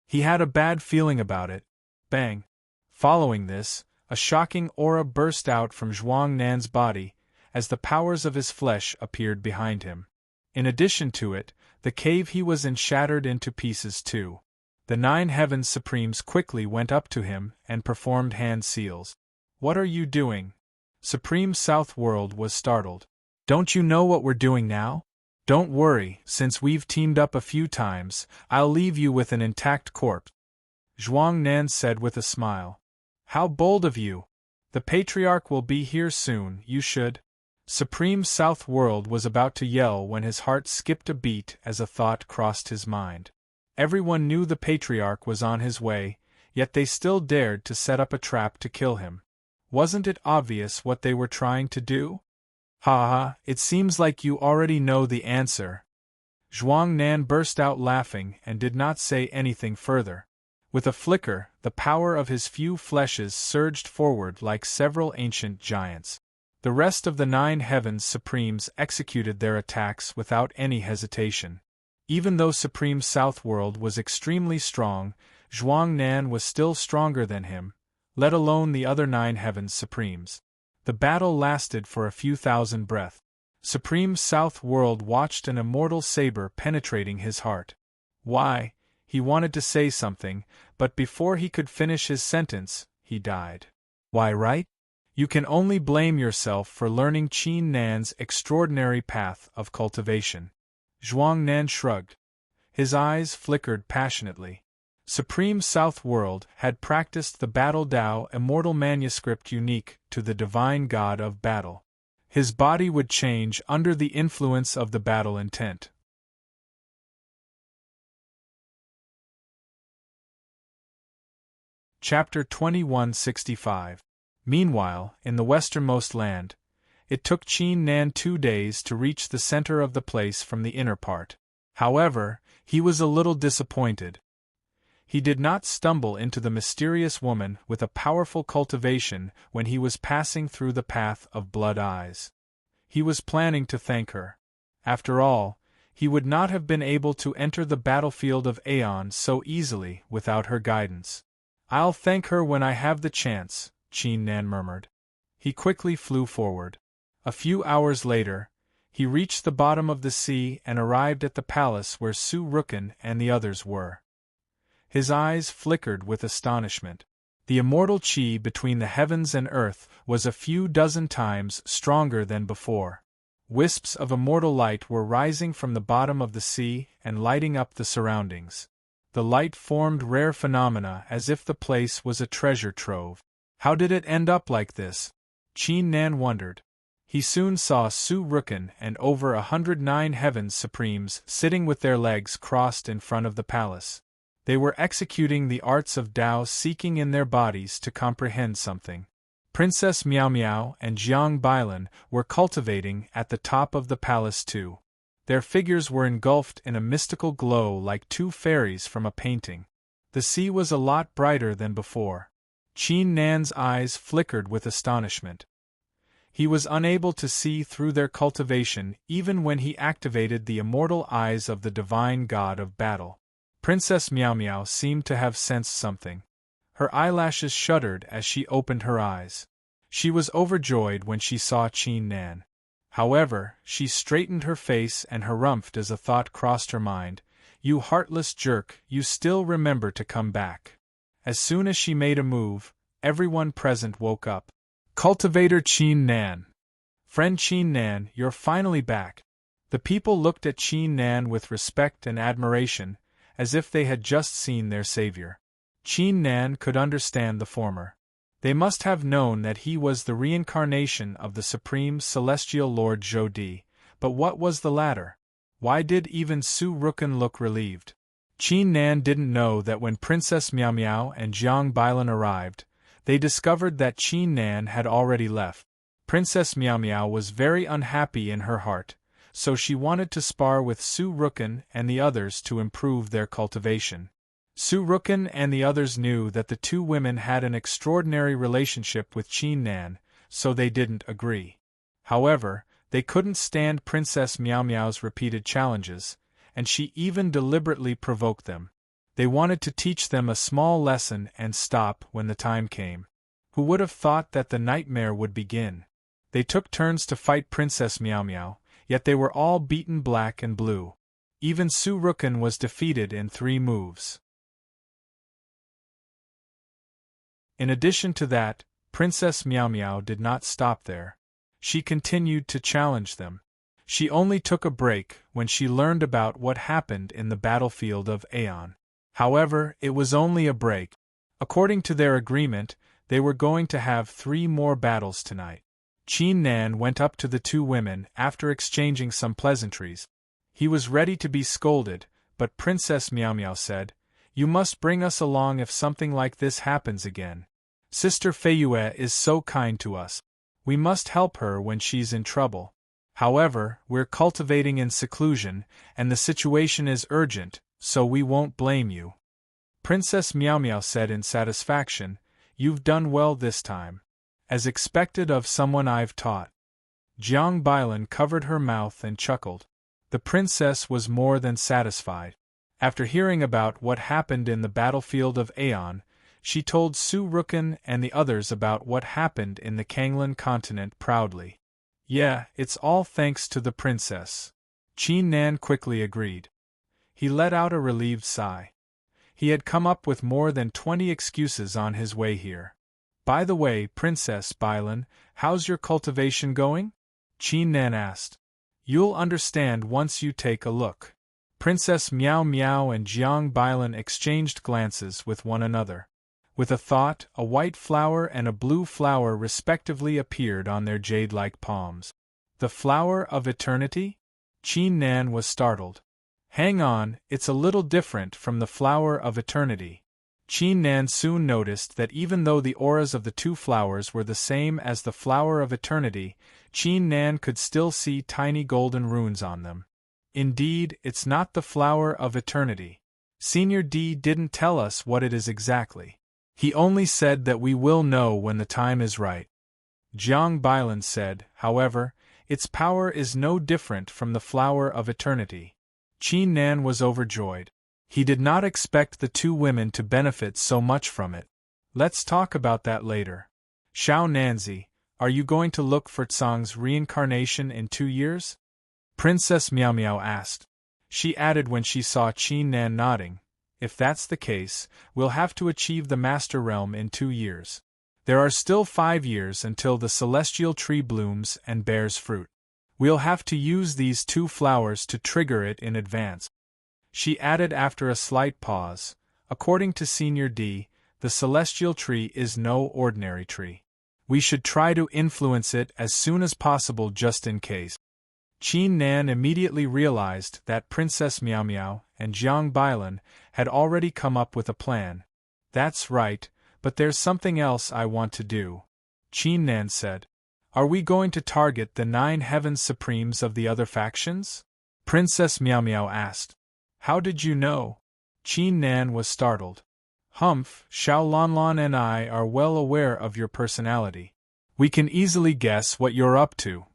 He had a bad feeling about it. Bang! Following this, a shocking aura burst out from Zhuang Nan's body, as the powers of his flesh appeared behind him. In addition to it, the cave he was in shattered into pieces too. The 9 Heavens Supremes quickly went up to him and performed hand seals. What are you doing? Supreme South World was startled. Don't you know what we're doing now? Don't worry, since we've teamed up a few times, I'll leave you with an intact corpse. Zhuang Nan said with a smile. How bold of you! The Patriarch will be here soon, you should. Supreme South World was about to yell when his heart skipped a beat as a thought crossed his mind. Everyone knew the Patriarch was on his way, yet they still dared to set up a trap to kill him. Wasn't it obvious what they were trying to do? Ha ha, it seems like you already know the answer. Zhuang Nan burst out laughing and did not say anything further. With a flicker, the power of his few fleshes surged forward like several ancient giants. The rest of the 9 Heavens Supremes executed their attacks without any hesitation. Even though Supreme South World was extremely strong, Zhuang Nan was still stronger than him, let alone the other 9 Heavens Supremes. The battle lasted for a few thousand breaths. Supreme South World watched an immortal saber penetrating his heart. Why, he wanted to say something, but before he could finish his sentence, he died. Why, right? You can only blame yourself for learning Qin Nan's extraordinary path of cultivation. Zhuang Nan shrugged. His eyes flickered passionately. Supreme South World had practiced the Battle Tao Immortal Manuscript unique to the Divine God of Battle. His body would change under the influence of the battle intent. Chapter 2165. Meanwhile, in the westernmost land, it took Qin Nan 2 days to reach the center of the place from the inner part. However, he was a little disappointed. He did not stumble into the mysterious woman with a powerful cultivation when he was passing through the path of blood eyes. He was planning to thank her. After all, he would not have been able to enter the battlefield of Aeon so easily without her guidance. I'll thank her when I have the chance, Qin Nan murmured. He quickly flew forward. A few hours later, he reached the bottom of the sea and arrived at the palace where Su Rukin and the others were. His eyes flickered with astonishment. The immortal qi between the heavens and earth was a few dozen times stronger than before. Wisps of immortal light were rising from the bottom of the sea and lighting up the surroundings. The light formed rare phenomena as if the place was a treasure trove. How did it end up like this? Qin Nan wondered. He soon saw Su Rukin and over 109 Heavens Supremes sitting with their legs crossed in front of the palace. They were executing the arts of Tao, seeking in their bodies to comprehend something. Princess Miao Miao and Jiang Bailan were cultivating at the top of the palace too. Their figures were engulfed in a mystical glow like 2 fairies from a painting. The sea was a lot brighter than before. Qin Nan's eyes flickered with astonishment. He was unable to see through their cultivation even when he activated the immortal eyes of the divine god of battle. Princess Miao Miao seemed to have sensed something. Her eyelashes shuddered as she opened her eyes. She was overjoyed when she saw Qin Nan. However, she straightened her face and harumphed as a thought crossed her mind. You heartless jerk, you still remember to come back. As soon as she made a move, everyone present woke up. Cultivator Qin Nan. Friend Qin Nan, you're finally back. The people looked at Qin Nan with respect and admiration, as if they had just seen their savior. Qin Nan could understand the former. They must have known that he was the reincarnation of the Supreme Celestial Lord Zhou Di, but what was the latter? Why did even Su Rukan look relieved? Qin Nan didn't know that when Princess Miao Miao and Jiang Bailan arrived, they discovered that Qin Nan had already left. Princess Miao Miao was very unhappy in her heart, so she wanted to spar with Su Rukan and the others to improve their cultivation. Su Rukan and the others knew that the two women had an extraordinary relationship with Qin Nan, so they didn't agree. However, they couldn't stand Princess Miao Miao's repeated challenges, and she even deliberately provoked them. They wanted to teach them a small lesson and stop when the time came. Who would have thought that the nightmare would begin? They took turns to fight Princess Miao Miao, yet they were all beaten black and blue. Even Su Rukan was defeated in 3 moves. In addition to that, Princess Miao Miao did not stop there. She continued to challenge them. She only took a break when she learned about what happened in the battlefield of Aeon. However, it was only a break. According to their agreement, they were going to have 3 more battles tonight. Qin Nan went up to the two women after exchanging some pleasantries. He was ready to be scolded, but Princess Miao Miao said, "You must bring us along if something like this happens again. Sister Feiyue is so kind to us. We must help her when she's in trouble. However, we're cultivating in seclusion, and the situation is urgent, so we won't blame you." Princess Miao Miao said in satisfaction, "You've done well this time. As expected of someone I've taught." Jiang Bailan covered her mouth and chuckled. The princess was more than satisfied. After hearing about what happened in the battlefield of Aeon, she told Su Rukan and the others about what happened in the Kanglan continent proudly. "Yeah, it's all thanks to the princess." Qin Nan quickly agreed. He let out a relieved sigh. He had come up with more than 20 excuses on his way here. "By the way, Princess Bailan, how's your cultivation going?" Qin Nan asked. "You'll understand once you take a look." Princess Miao Miao and Jiang Bailan exchanged glances with one another. With a thought, a white flower and a blue flower respectively appeared on their jade-like palms. "The flower of eternity?" Qin Nan was startled. "Hang on, it's a little different from the flower of eternity." Qin Nan soon noticed that even though the auras of the two flowers were the same as the flower of eternity, Qin Nan could still see tiny golden runes on them. "Indeed, it's not the flower of eternity. Senior D didn't tell us what it is exactly. He only said that we will know when the time is right." Jiang Bailan said, "However, its power is no different from the flower of eternity." Qin Nan was overjoyed. He did not expect the two women to benefit so much from it. "Let's talk about that later. Xiao Nanzi, are you going to look for Tsang's reincarnation in 2 years?" Princess Miao Miao asked. She added when she saw Qin Nan nodding, "If that's the case, we'll have to achieve the Master Realm in 2 years. There are still 5 years until the celestial tree blooms and bears fruit. We'll have to use these 2 flowers to trigger it in advance." She added after a slight pause, "According to Senior D, the celestial tree is no ordinary tree. We should try to influence it as soon as possible just in case." Qin Nan immediately realized that Princess Miao Miao and Jiang Bailan had already come up with a plan. "That's right, but there's something else I want to do," Qin Nan said. "Are we going to target the 9 Heavens Supremes of the other factions?" Princess Miao Miao asked. "How did you know?" Qin Nan was startled. "Humph, Xiao Lanlan and I are well aware of your personality. We can easily guess what you're up to.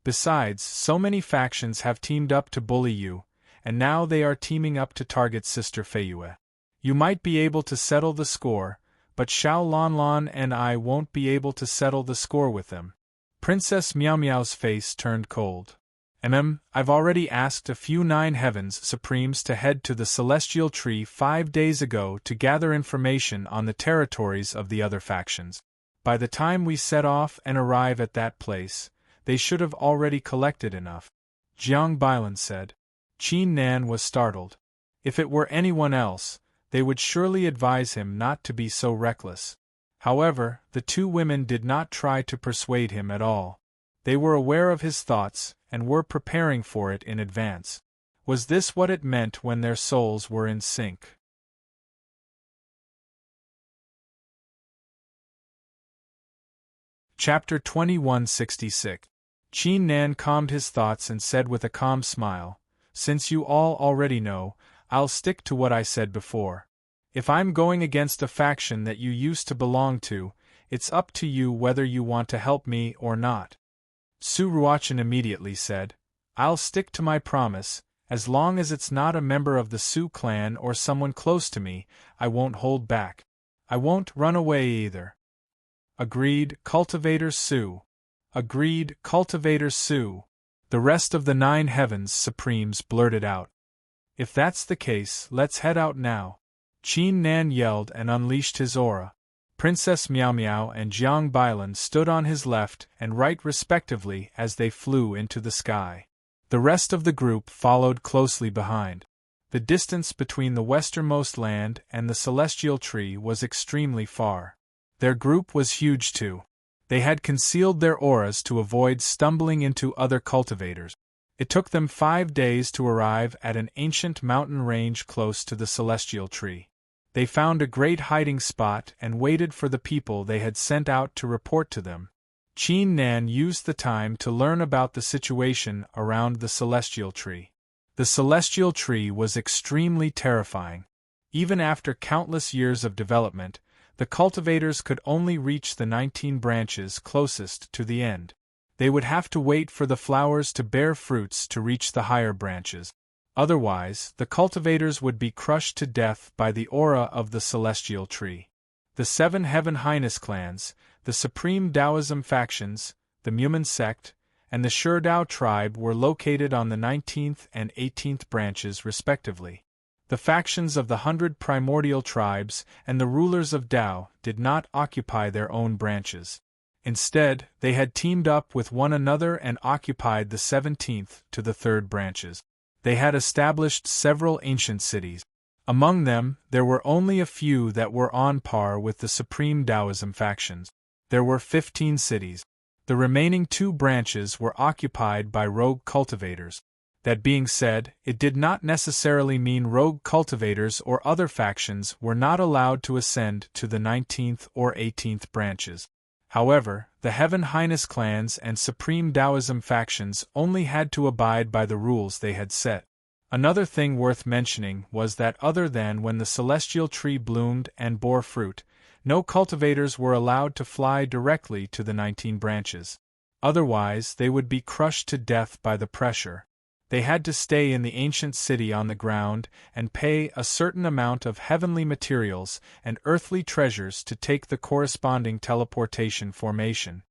Besides, so many factions have teamed up to bully you, and now they are teaming up to target Sister Feiyue. You might be able to settle the score, but Xiao Lanlan and I won't be able to settle the score with them. Princess Miao Miao's face turned cold. I've already asked a few Nine Heavens Supremes to head to the Celestial Tree 5 days ago to gather information on the territories of the other factions. By the time we set off and arrive at that place, they should have already collected enough. Jiang Bailan said. Qin Nan was startled. If it were anyone else, they would surely advise him not to be so reckless. However, the two women did not try to persuade him at all. They were aware of his thoughts, and were preparing for it in advance. Was this what it meant when their souls were in sync? Chapter 2166. Qin Nan calmed his thoughts and said with a calm smile, Since you all already know, I'll stick to what I said before. If I'm going against a faction that you used to belong to, it's up to you whether you want to help me or not. Su Ruochen immediately said, I'll stick to my promise, as long as it's not a member of the Su clan or someone close to me, I won't hold back. I won't run away either. Agreed, Cultivator Su. Agreed, Cultivator Su. The rest of the Nine Heavens Supremes blurted out. If that's the case, let's head out now. Qin Nan yelled and unleashed his aura. Princess Miao Miao and Jiang Bailan stood on his left and right respectively as they flew into the sky. The rest of the group followed closely behind. The distance between the westernmost land and the Celestial Tree was extremely far. Their group was huge too. They had concealed their auras to avoid stumbling into other cultivators. It took them 5 days to arrive at an ancient mountain range close to the Celestial Tree. They found a great hiding spot and waited for the people they had sent out to report to them. Qin Nan used the time to learn about the situation around the Celestial Tree. The Celestial Tree was extremely terrifying. Even after countless years of development, the cultivators could only reach the 19 branches closest to the end. They would have to wait for the flowers to bear fruits to reach the higher branches. Otherwise, the cultivators would be crushed to death by the aura of the Celestial Tree. The 7 Heaven Highness clans, the Supreme Taoism factions, the Mumen sect, and the Sherdao tribe were located on the 19th and 18th branches respectively. The factions of the 100 primordial tribes and the rulers of Tao did not occupy their own branches. Instead, they had teamed up with one another and occupied the 17th to the 3rd branches. They had established several ancient cities. Among them, there were only a few that were on par with the Supreme Taoism factions. There were 15 cities. The remaining 2 branches were occupied by rogue cultivators. That being said, it did not necessarily mean rogue cultivators or other factions were not allowed to ascend to the 19th or 18th branches. However, the Heaven Highness clans and Supreme Taoism factions only had to abide by the rules they had set. Another thing worth mentioning was that other than when the Celestial Tree bloomed and bore fruit, no cultivators were allowed to fly directly to the 19 branches. Otherwise, they would be crushed to death by the pressure. They had to stay in the ancient city on the ground and pay a certain amount of heavenly materials and earthly treasures to take the corresponding teleportation formation.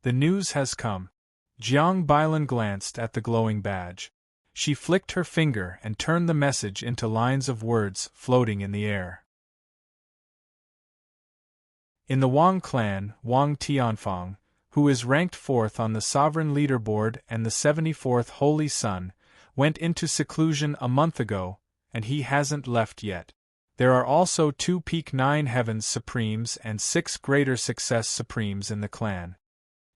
The news has come. Jiang Bailan glanced at the glowing badge. She flicked her finger and turned the message into lines of words floating in the air. In the Wang clan, Wang Tianfang, who is ranked 4th on the sovereign leaderboard and the 74th Holy Sun, went into seclusion a month ago, and he hasn't left yet. There are also 2 Peak 9 Heavens Supremes and 6 Greater Success Supremes in the clan.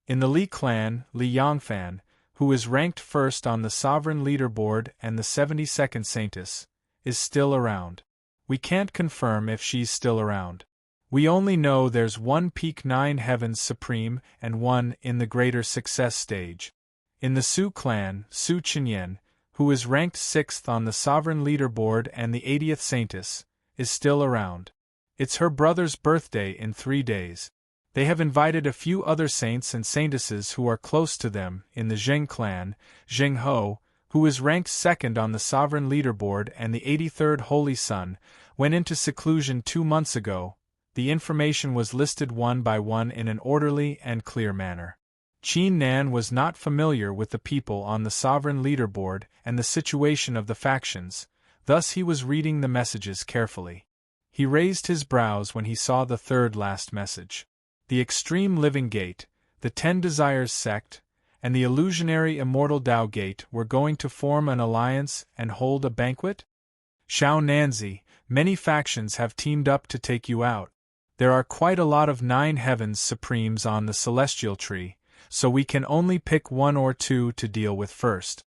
In the Li clan, Li Yangfan, who is ranked 1st on the sovereign leaderboard and the 72nd Saintess, is still around. We can't confirm if she's still around. We only know there's 1 Peak 9 Heavens Supreme and 1 in the Greater Success stage. In the Su clan, Su Chenyan, who is ranked 6th on the Sovereign Leaderboard and the 80th Saintess, is still around. It's her brother's birthday in 3 days. They have invited a few other saints and saintesses who are close to them in the Zheng clan, Zheng Ho, who is ranked second on the sovereign leaderboard and the 83rd Holy Sun, went into seclusion 2 months ago. The information was listed one by one in an orderly and clear manner. Qin Nan was not familiar with the people on the sovereign leaderboard and the situation of the factions, thus he was reading the messages carefully. He raised his brows when he saw the third last message. The Extreme Living Gate, the 10 Desires sect, and the illusionary Immortal Tao Gate were going to form an alliance and hold a banquet? Xiao Nanzi, many factions have teamed up to take you out. There are quite a lot of 9 Heavens Supremes on the Celestial Tree, so we can only pick 1 or 2 to deal with first.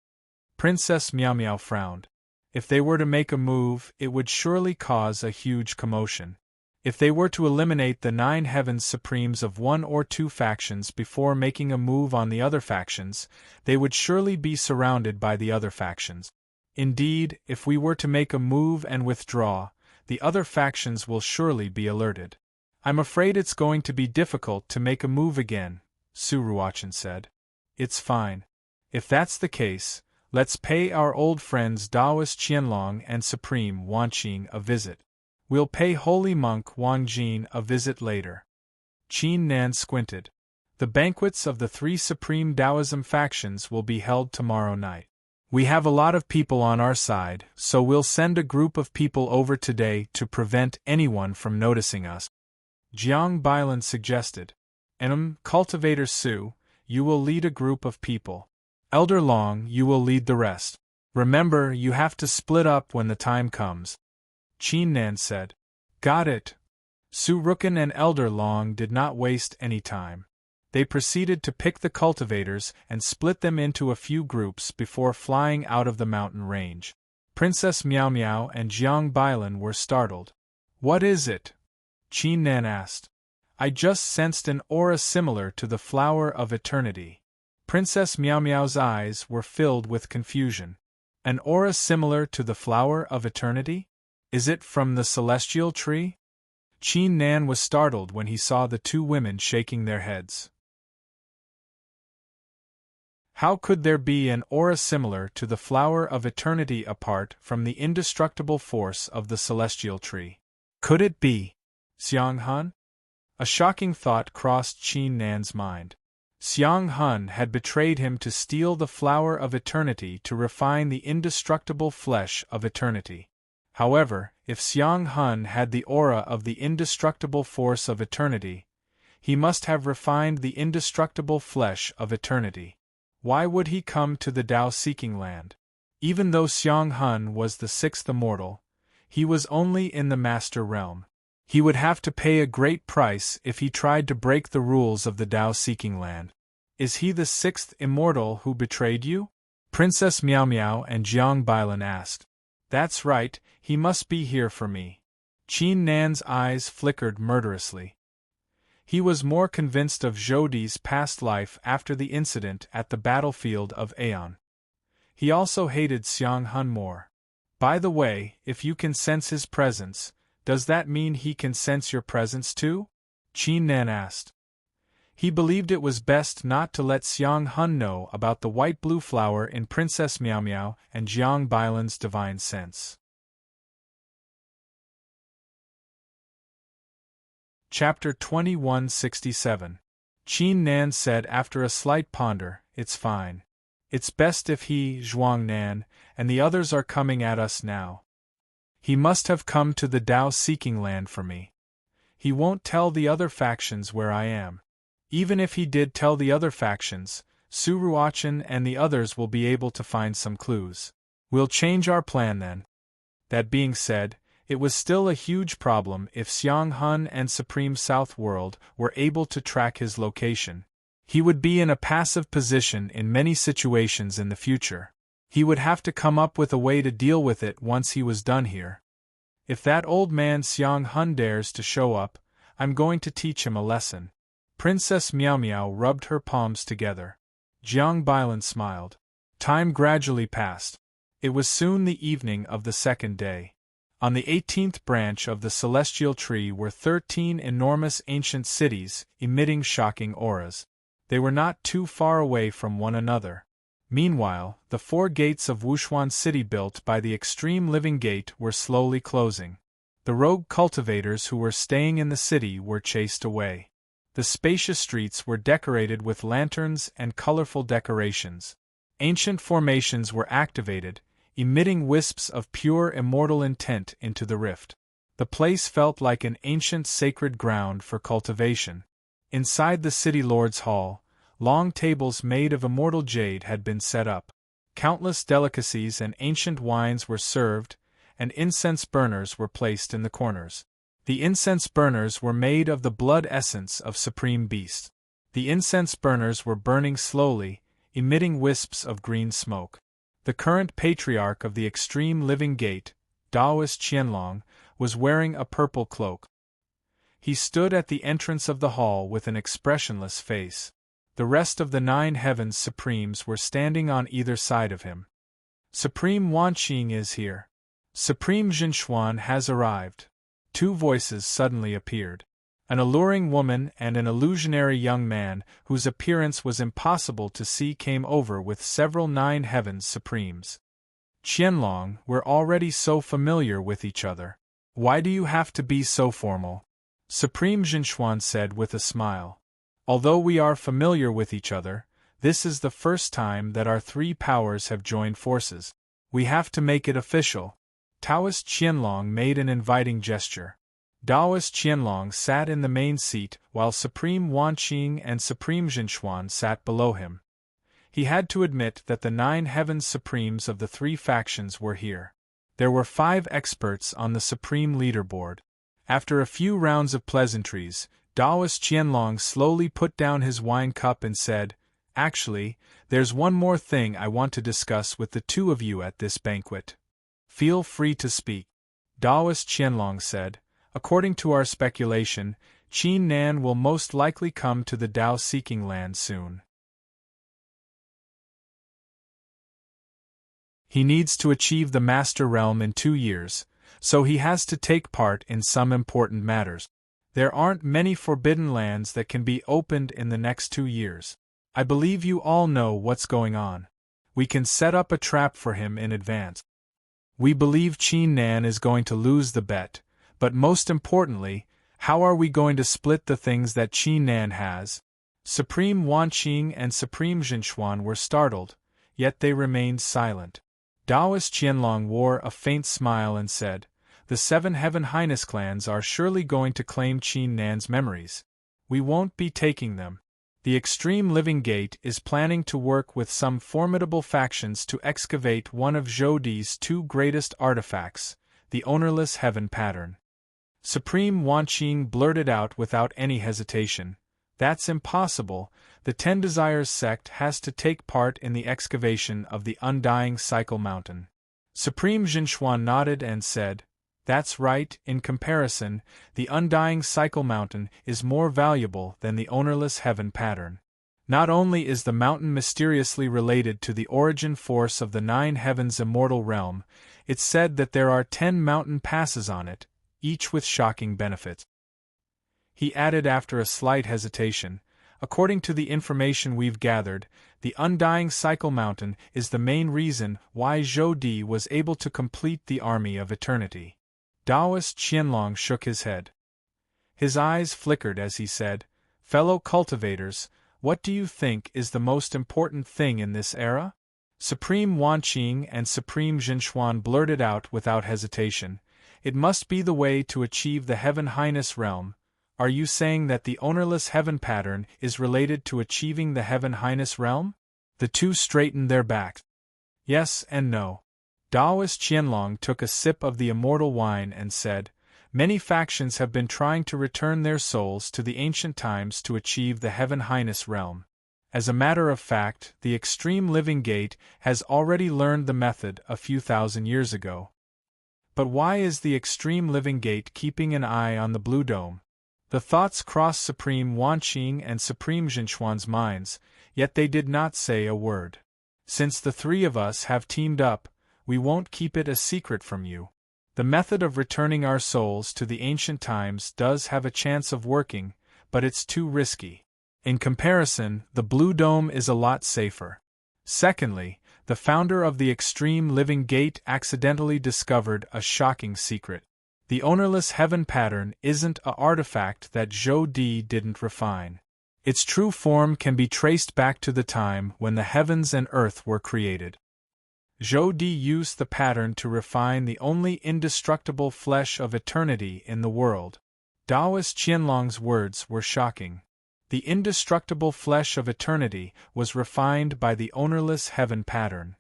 Princess Miao Miao frowned. If they were to make a move, it would surely cause a huge commotion. If they were to eliminate the 9 Heavens Supremes of 1 or 2 factions before making a move on the other factions, they would surely be surrounded by the other factions. Indeed, if we were to make a move and withdraw, the other factions will surely be alerted. I'm afraid it's going to be difficult to make a move again, Su Ruochen said. It's fine. If that's the case, let's pay our old friends Taoist Qianlong and Supreme Wanqing a visit. We'll pay Holy Monk Wang Jin a visit later. Qin Nan squinted. The banquets of the 3 Supreme Taoism factions will be held tomorrow night. We have a lot of people on our side, so we'll send a group of people over today to prevent anyone from noticing us. Jiang Bailan suggested. Cultivator Su, you will lead a group of people. Elder Long, you will lead the rest. Remember, you have to split up when the time comes. Qin Nan said. Got it. Su Ruken and Elder Long did not waste any time. They proceeded to pick the cultivators and split them into a few groups before flying out of the mountain range. Princess Miao Miao and Jiang Bailan were startled. What is it? Qin Nan asked. I just sensed an aura similar to the flower of eternity. Princess Miao Miao's eyes were filled with confusion. An aura similar to the flower of eternity? Is it from the celestial tree? Qin Nan was startled when he saw the 2 women shaking their heads. How could there be an aura similar to the flower of eternity apart from the indestructible force of the celestial tree? Could it be Xiang Han? A shocking thought crossed Qin Nan's mind. Xiang Han had betrayed him to steal the flower of eternity to refine the indestructible flesh of eternity. However, if Xiang Han had the aura of the indestructible force of eternity, he must have refined the indestructible flesh of eternity. Why would he come to the Tao-seeking land? Even though Xiang Han was the 6th immortal, he was only in the master realm. He would have to pay a great price if he tried to break the rules of the Tao-seeking land. Is he the 6th immortal who betrayed you? Princess Miao Miao and Jiang Bailan asked. That's right, he must be here for me. Qin Nan's eyes flickered murderously. He was more convinced of Zhoudi's past life after the incident at the battlefield of Aeon. He also hated Xiang Han more. By the way, if you can sense his presence, does that mean he can sense your presence too? Qin Nan asked. He believed it was best not to let Xiang Han know about the white-blue flower in Princess Miao Miao and Jiang Bailan's divine sense. Chapter 2167. Qin Nan said after a slight ponder, It's fine. It's best if he, Zhuang Nan, and the others are coming at us now. He must have come to the Tao-seeking land for me. He won't tell the other factions where I am. Even if he did tell the other factions, Su Ruochen and the others will be able to find some clues. We'll change our plan then. That being said, it was still a huge problem if Xiang Han and Supreme South World were able to track his location. He would be in a passive position in many situations in the future. He would have to come up with a way to deal with it once he was done here. If that old man Xiang Han dares to show up, I'm going to teach him a lesson. Princess Miao Miao rubbed her palms together. Jiang Bailan smiled. Time gradually passed. It was soon the evening of the 2nd day. On the 18th branch of the celestial tree were 13 enormous ancient cities emitting shocking auras. They were not too far away from one another. Meanwhile, the 4 gates of Wushuan City built by the Extreme Living Gate were slowly closing. The rogue cultivators who were staying in the city were chased away. The spacious streets were decorated with lanterns and colorful decorations. Ancient formations were activated, emitting wisps of pure immortal intent into the rift. The place felt like an ancient sacred ground for cultivation. Inside the city lord's hall, long tables made of immortal jade had been set up. Countless delicacies and ancient wines were served, and incense burners were placed in the corners. The incense burners were made of the blood essence of supreme beasts. The incense burners were burning slowly, emitting wisps of green smoke. The current patriarch of the Extreme Living Gate, Taoist Qianlong, was wearing a purple cloak. He stood at the entrance of the hall with an expressionless face. The rest of the 9 Heavens Supremes were standing on either side of him. Supreme Wanqing is here. Supreme Zhenxuan has arrived. 2 voices suddenly appeared. An alluring woman and an illusionary young man whose appearance was impossible to see came over with several 9 Heavens Supremes. Qianlong, we're already so familiar with each other. Why do you have to be so formal? Supreme Zhenxuan said with a smile. Although we are familiar with each other, this is the first time that our 3 powers have joined forces. We have to make it official. Taoist Qianlong made an inviting gesture. Taoist Qianlong sat in the main seat while Supreme Wanqing and Supreme Zhenxuan sat below him. He had to admit that the 9 Heavens Supremes of the 3 factions were here. There were 5 experts on the Supreme Leaderboard. After a few rounds of pleasantries, Taoist Qianlong slowly put down his wine cup and said, "Actually, there's one more thing I want to discuss with the 2 of you at this banquet. Feel free to speak." Taoist Qianlong said, "According to our speculation, Qin Nan will most likely come to the Tao-seeking land soon. He needs to achieve the Master Realm in 2 years, so he has to take part in some important matters. There aren't many forbidden lands that can be opened in the next 2 years. I believe you all know what's going on. We can set up a trap for him in advance. We believe Qin Nan is going to lose the bet, but most importantly, how are we going to split the things that Qin Nan has?" Supreme Wanqing and Supreme Zhenxuan were startled, yet they remained silent. Taoist Qianlong wore a faint smile and said, "The 7 Heaven Highness clans are surely going to claim Qin Nan's memories. We won't be taking them. The Extreme Living Gate is planning to work with some formidable factions to excavate one of Zhou Di's 2 greatest artifacts, the Ownerless Heaven Pattern." Supreme Wanqing blurted out without any hesitation, "That's impossible. The 10 Desires sect has to take part in the excavation of the Undying Cycle Mountain." Supreme Zhenxuan nodded and said, "That's right. In comparison, the Undying Cycle Mountain is more valuable than the Ownerless Heaven Pattern. Not only is the mountain mysteriously related to the origin force of the 9 Heavens Immortal Realm, it's said that there are 10 mountain passes on it, each with shocking benefits." He added after a slight hesitation, "According to the information we've gathered, the Undying Cycle Mountain is the main reason why Zhou Di was able to complete the Army of Eternity." Taoist Qianlong shook his head. His eyes flickered as he said, "Fellow cultivators, what do you think is the most important thing in this era?" Supreme Wanqing and Supreme Zhenxuan blurted out without hesitation, "It must be the way to achieve the Heaven Highness Realm. Are you saying that the Ownerless Heaven Pattern is related to achieving the Heaven Highness Realm?" The 2 straightened their backs. "Yes and no." Taoist Qianlong took a sip of the immortal wine and said, "Many factions have been trying to return their souls to the ancient times to achieve the Heaven Highness Realm. As a matter of fact, the Extreme Living Gate has already learned the method a few thousand years ago. But why is the Extreme Living Gate keeping an eye on the Blue Dome?" The thoughts crossed Supreme Wanqing and Supreme Zhenxuan's minds, yet they did not say a word. "Since the 3 of us have teamed up, we won't keep it a secret from you. The method of returning our souls to the ancient times does have a chance of working, but it's too risky. In comparison, the Blue Dome is a lot safer. Secondly, the founder of the Extreme Living Gate accidentally discovered a shocking secret. The ownerless heaven pattern isn't an artifact that Zhou Di didn't refine. Its true form can be traced back to the time when the heavens and earth were created. Zhou Di used the pattern to refine the only indestructible flesh of eternity in the world. Taoist Qianlong's words were shocking. The indestructible flesh of eternity was refined by the ownerless heaven pattern.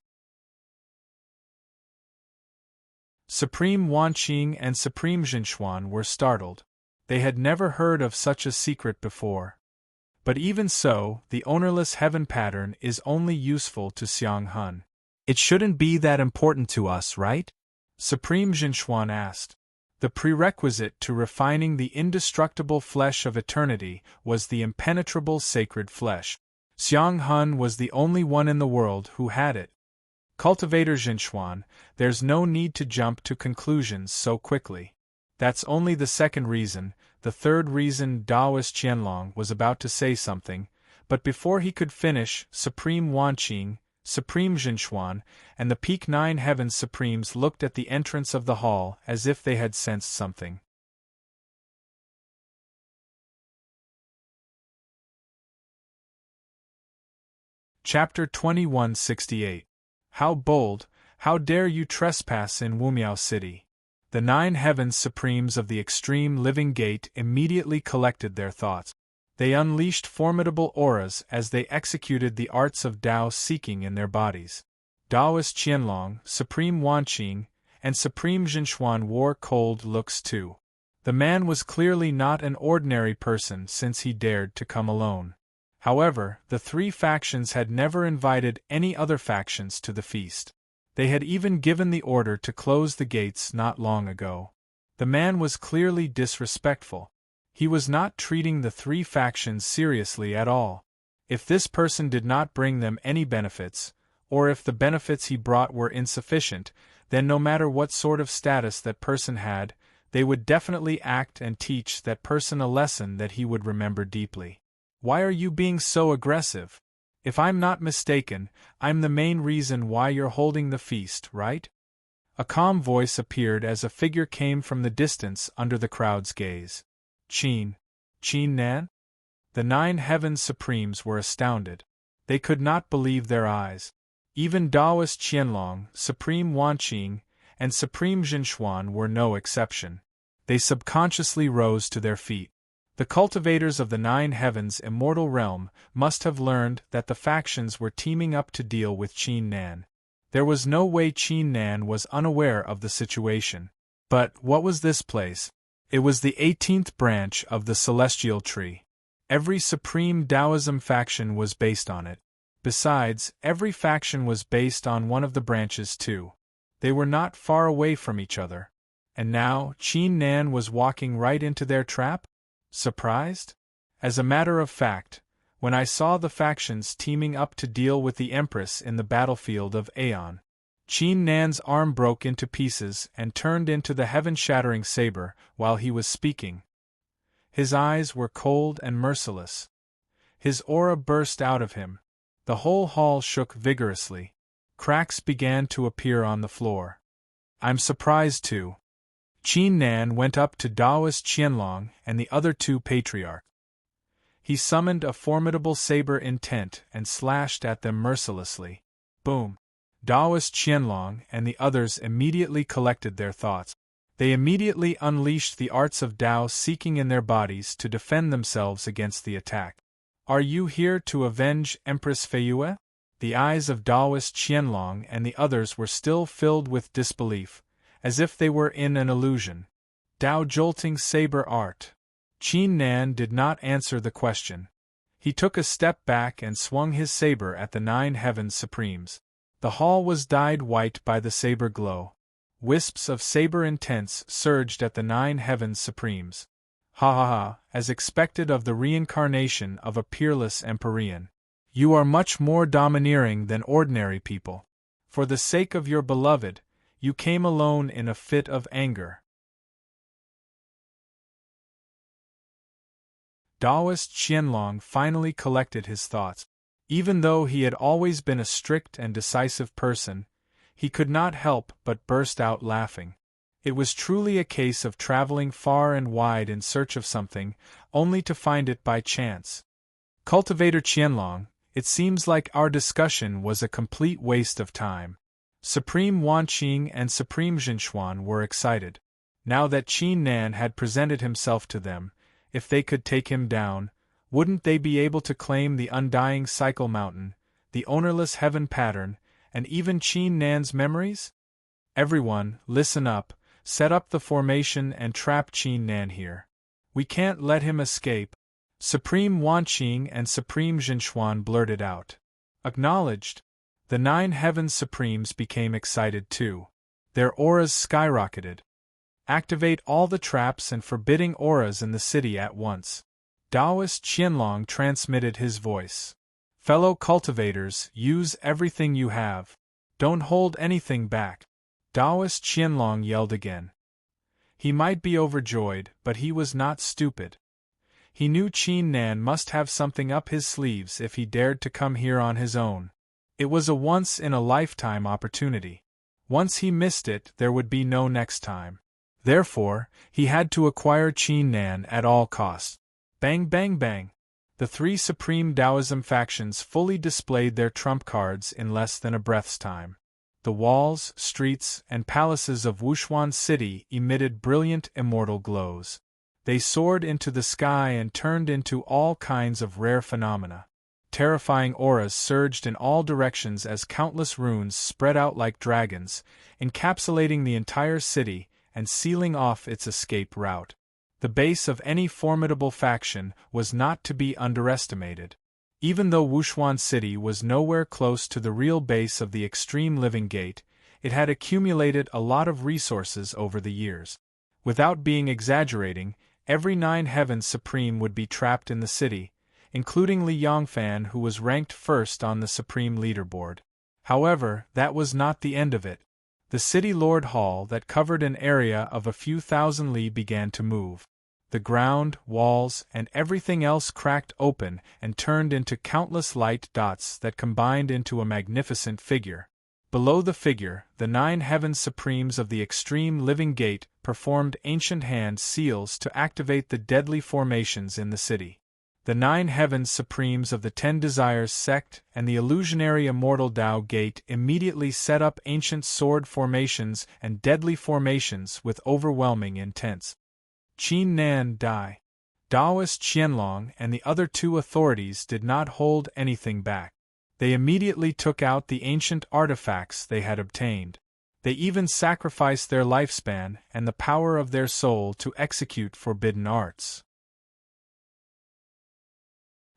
Supreme Wanqing and Supreme Zhenxuan were startled. They had never heard of such a secret before. But even so, the ownerless heaven pattern is only useful to Xiang Hun. It shouldn't be that important to us, right? Supreme Zhenxuan asked. The prerequisite to refining the indestructible flesh of eternity was the impenetrable sacred flesh. Xiang Hun was the only one in the world who had it. Cultivator Zhenxuan, there's no need to jump to conclusions so quickly. That's only the second reason. The third reason. Taoist Qianlong was about to say something, but before he could finish, Supreme Wanqing, Supreme Zhenxuan, and the Peak Nine Heavens Supremes looked at the entrance of the hall as if they had sensed something. Chapter 2168. How bold, how dare you trespass in Wumiao City? The Nine Heavens Supremes of the Extreme Living Gate immediately collected their thoughts. They unleashed formidable auras as they executed the arts of Tao seeking in their bodies. Taoist Qianlong, Supreme Wanqing, and Supreme Zhenxuan wore cold looks too. The man was clearly not an ordinary person since he dared to come alone. However, the three factions had never invited any other factions to the feast. They had even given the order to close the gates not long ago. The man was clearly disrespectful. He was not treating the three factions seriously at all. If this person did not bring them any benefits, or if the benefits he brought were insufficient, then no matter what sort of status that person had, they would definitely act and teach that person a lesson that he would remember deeply. Why are you being so aggressive? If I'm not mistaken, I'm the main reason why you're holding the feast, right? A calm voice appeared as a figure came from the distance under the crowd's gaze. Qin Nan? The Nine Heavens Supremes were astounded. They could not believe their eyes. Even Taoist Qianlong, Supreme Wanqing, and Supreme Zhenxuan were no exception. They subconsciously rose to their feet. The cultivators of the Nine Heavens immortal realm must have learned that the factions were teaming up to deal with Qin Nan. There was no way Qin Nan was unaware of the situation. But what was this place? It was the 18th branch of the Celestial Tree. Every Supreme Taoism faction was based on it. Besides, every faction was based on one of the branches too. They were not far away from each other. And now, Qin Nan was walking right into their trap? Surprised? As a matter of fact, when I saw the factions teaming up to deal with the Empress in the battlefield of Aeon, Qin Nan's arm broke into pieces and turned into the heaven-shattering saber while he was speaking. His eyes were cold and merciless. His aura burst out of him. The whole hall shook vigorously. Cracks began to appear on the floor. I'm surprised too. Qin Nan went up to Taoist Qianlong and the other two patriarchs. He summoned a formidable saber intent and slashed at them mercilessly. Boom! Taoist Qianlong and the others immediately collected their thoughts. They immediately unleashed the arts of Tao seeking in their bodies to defend themselves against the attack. Are you here to avenge Empress Feiyue? The eyes of Taoist Qianlong and the others were still filled with disbelief, as if they were in an illusion. Tao jolting saber art. Qin Nan did not answer the question. He took a step back and swung his saber at the Nine Heavens Supremes. The hall was dyed white by the saber glow. Wisps of saber intense surged at the Nine Heavens Supremes. Ha ha ha, as expected of the reincarnation of a peerless Empyrean. You are much more domineering than ordinary people. For the sake of your beloved, you came alone in a fit of anger. Taoist Qianlong finally collected his thoughts. Even though he had always been a strict and decisive person, he could not help but burst out laughing. It was truly a case of traveling far and wide in search of something, only to find it by chance. Cultivator Qianlong, it seems like our discussion was a complete waste of time. Supreme Wanqing and Supreme Zhenxuan were excited. Now that Qin Nan had presented himself to them, if they could take him down, wouldn't they be able to claim the undying cycle mountain, the ownerless heaven pattern, and even Qin Nan's memories? Everyone, listen up, set up the formation and trap Qin Nan here. We can't let him escape. Supreme Wanqing and Supreme Zhenxuan blurted out. Acknowledged. The 9 Heavens Supremes became excited too. Their auras skyrocketed. Activate all the traps and forbidding auras in the city at once. Taoist Qianlong transmitted his voice. Fellow cultivators, use everything you have. Don't hold anything back. Taoist Qianlong yelled again. He might be overjoyed, but he was not stupid. He knew Qin Nan must have something up his sleeves if he dared to come here on his own. It was a once-in-a-lifetime opportunity. Once he missed it, there would be no next time. Therefore, he had to acquire Qin Nan at all costs. Bang bang bang! The 3 Supreme Taoism factions fully displayed their trump cards in less than a breath's time. The walls, streets, and palaces of Wushuan City emitted brilliant immortal glows. They soared into the sky and turned into all kinds of rare phenomena. Terrifying auras surged in all directions as countless runes spread out like dragons, encapsulating the entire city and sealing off its escape route. The base of any formidable faction was not to be underestimated. Even though Wushuan City was nowhere close to the real base of the Extreme Living Gate, it had accumulated a lot of resources over the years. Without being exaggerating, every 9 Heavens Supreme would be trapped in the city, including Li Yongfan, who was ranked first on the Supreme Leaderboard. However, that was not the end of it. The City Lord Hall that covered an area of a few thousand li began to move. The ground, walls, and everything else cracked open and turned into countless light dots that combined into a magnificent figure. Below the figure, the 9 Heavens Supremes of the Extreme Living Gate performed ancient hand seals to activate the deadly formations in the city. The 9 Heavens Supremes of the 10 Desires sect and the illusionary Immortal Tao Gate immediately set up ancient sword formations and deadly formations with overwhelming intent. Qin Nan Dai, Taoist Qianlong, and the other 2 authorities did not hold anything back. They immediately took out the ancient artifacts they had obtained. They even sacrificed their lifespan and the power of their soul to execute forbidden arts.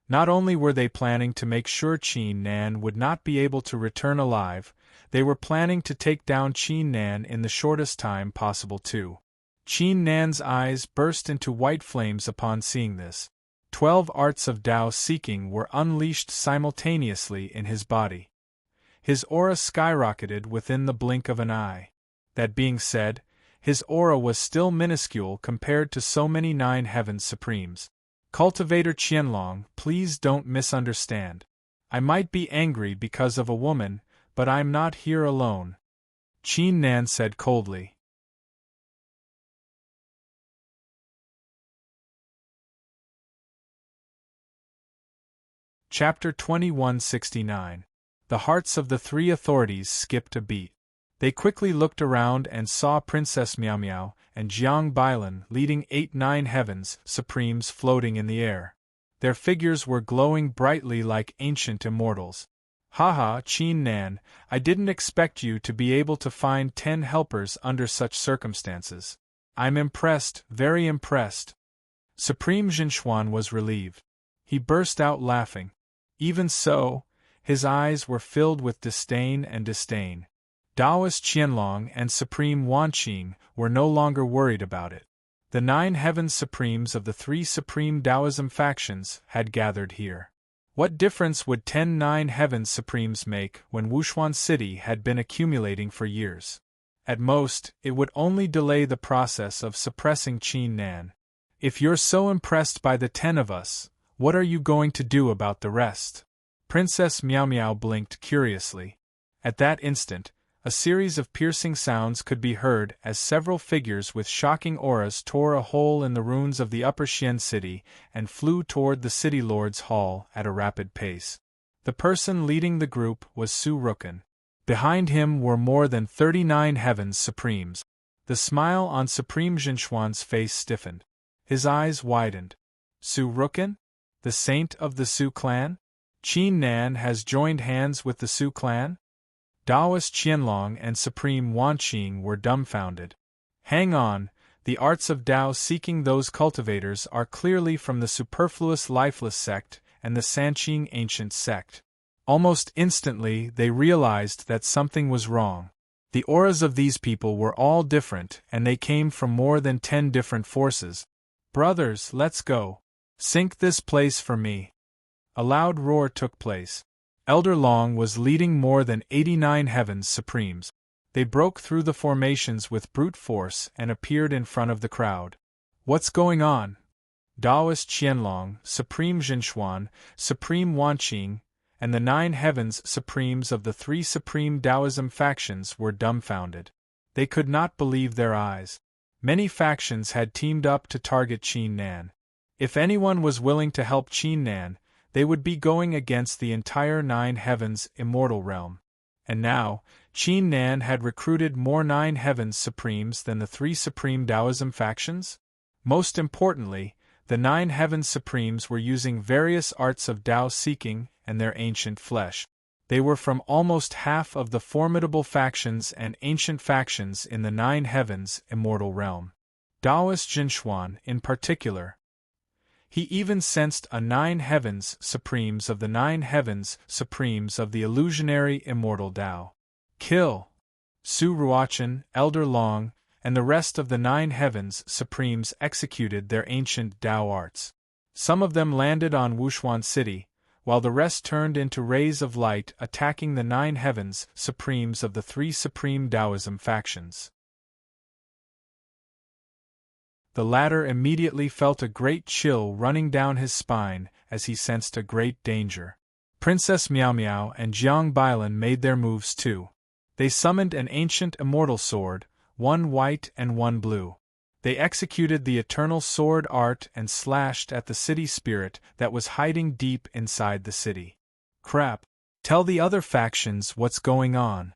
Not only were they planning to make sure Qin Nan would not be able to return alive, they were planning to take down Qin Nan in the shortest time possible too. Qin Nan's eyes burst into white flames upon seeing this. 12 arts of Tao seeking were unleashed simultaneously in his body. His aura skyrocketed within the blink of an eye. That being said, his aura was still minuscule compared to so many 9 Heavens Supremes. Cultivator Qianlong, please don't misunderstand. I might be angry because of a woman, but I'm not here alone. Qin Nan said coldly. Chapter 2169. The hearts of the 3 authorities skipped a beat. They quickly looked around and saw Princess Miao Miao and Jiang Bailan leading 8 9 Heavens Supremes floating in the air. Their figures were glowing brightly like ancient immortals. Haha, Qin Nan, I didn't expect you to be able to find 10 helpers under such circumstances. I'm impressed, very impressed. Supreme Zhenxuan was relieved. He burst out laughing. Even so, his eyes were filled with disdain and disdain. Taoist Qianlong and Supreme Wanqing were no longer worried about it. The 9 Heavens Supremes of the 3 Supreme Taoism factions had gathered here. What difference would 10 9 Heavens Supremes make when Wushuan City had been accumulating for years? At most, it would only delay the process of suppressing Qin Nan. If you're so impressed by the 10 of us, what are you going to do about the rest? Princess Meow Meow blinked curiously. At that instant, a series of piercing sounds could be heard as several figures with shocking auras tore a hole in the ruins of the Upper Xian city and flew toward the city lord's hall at a rapid pace. The person leading the group was Su Rukan. Behind him were more than 39 Heavens Supremes. The smile on Supreme Zhenxuan's face stiffened. His eyes widened. Su Rukan? The saint of the Su clan? Qin Nan has joined hands with the Su clan? Taoist Qianlong and Supreme Wanqing were dumbfounded. Hang on, the arts of Tao seeking those cultivators are clearly from the superfluous lifeless sect and the Sanqing ancient sect. Almost instantly they realized that something was wrong. The auras of these people were all different and they came from more than 10 different forces. Brothers, let's go. Sink this place for me. A loud roar took place. Elder Long was leading more than 89 Heavens Supremes. They broke through the formations with brute force and appeared in front of the crowd. What's going on? Taoist Qianlong, Supreme Zhenxuan, Supreme Wanqing, and the 9 Heavens Supremes of the 3 Supreme Taoism factions were dumbfounded. They could not believe their eyes. Many factions had teamed up to target Qin Nan. If anyone was willing to help Qin Nan, they would be going against the entire 9 Heavens immortal realm. And now, Qin Nan had recruited more 9 Heavens Supremes than the 3 Supreme Taoism factions? Most importantly, the 9 Heavens Supremes were using various arts of Tao seeking and their ancient flesh. They were from almost half of the formidable factions and ancient factions in the 9 Heavens immortal realm. Taoist Zhenxuan, in particular. He even sensed a 9 Heavens Supremes of the 9 Heavens Supremes of the illusionary immortal Tao. Kill! Su Ruochen, Elder Long, and the rest of the 9 Heavens Supremes executed their ancient Tao arts. Some of them landed on Wushuan City, while the rest turned into rays of light attacking the 9 Heavens Supremes of the 3 Supreme Taoism factions. The latter immediately felt a great chill running down his spine as he sensed a great danger. Princess Meow Meow and Jiang Bailan made their moves too. They summoned an ancient immortal sword, one white and one blue. They executed the eternal sword art and slashed at the city spirit that was hiding deep inside the city. Crap! Tell the other factions what's going on.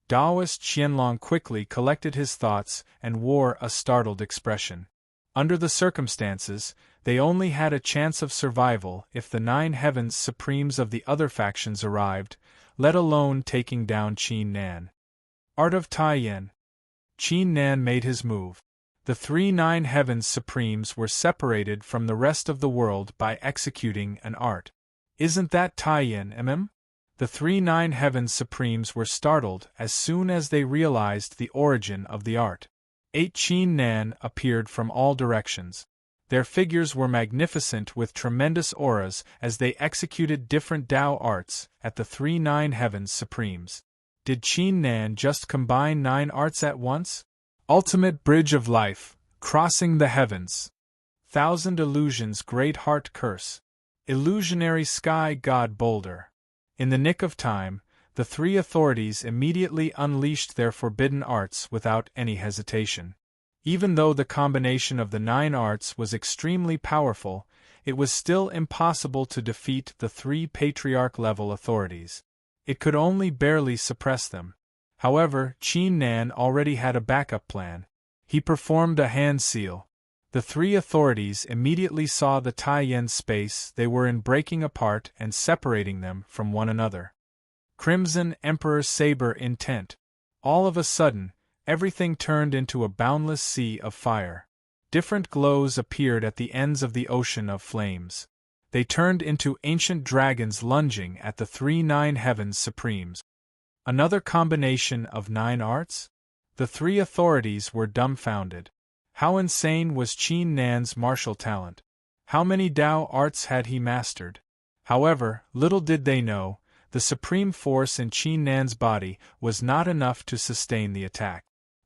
Taoist Qianlong quickly collected his thoughts and wore a startled expression. Under the circumstances, they only had a chance of survival if the 9 Heavens Supremes of the other factions arrived, let alone taking down Qin Nan. Art of Taiyan. Qin Nan made his move. The 3 9 Heavens Supremes were separated from the rest of the world by executing an art. Isn't that Taiyan, The 3 9 Heavens Supremes were startled as soon as they realized the origin of the art. 8 Qin Nan appeared from all directions. Their figures were magnificent with tremendous auras as they executed different Tao arts at the 3 9 Heavens Supremes. Did Qin Nan just combine 9 arts at once? Ultimate Bridge of Life, Crossing the Heavens. Thousand Illusions Great Heart Curse. Illusionary Sky God Boulder. In the nick of time, the 3 authorities immediately unleashed their forbidden arts without any hesitation. Even though the combination of the 9 arts was extremely powerful, it was still impossible to defeat the 3 patriarch-level authorities. It could only barely suppress them. However, Qin Nan already had a backup plan. He performed a hand seal. The 3 authorities immediately saw the Taiyan space they were in breaking apart and separating them from one another. Crimson Emperor Saber intent. All of a sudden, everything turned into a boundless sea of fire. Different glows appeared at the ends of the ocean of flames. They turned into ancient dragons lunging at the 3 9 Heavens Supremes. Another combination of 9 arts? The 3 authorities were dumbfounded. How insane was Qin Nan's martial talent? How many Tao arts had he mastered? However, little did they know, the supreme force in Qin Nan's body was not enough to sustain the attack.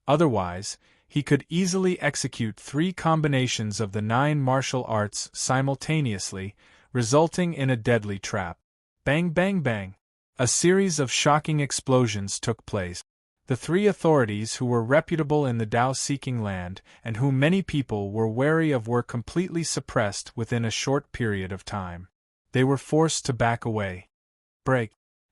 Otherwise, he could easily execute 3 combinations of the 9 martial arts simultaneously, resulting in a deadly trap. Bang bang bang. A series of shocking explosions took place. The three authorities who were reputable in the Tao-seeking land, and whom many people were wary of, were completely suppressed within a short period of time. They were forced to back away. Break.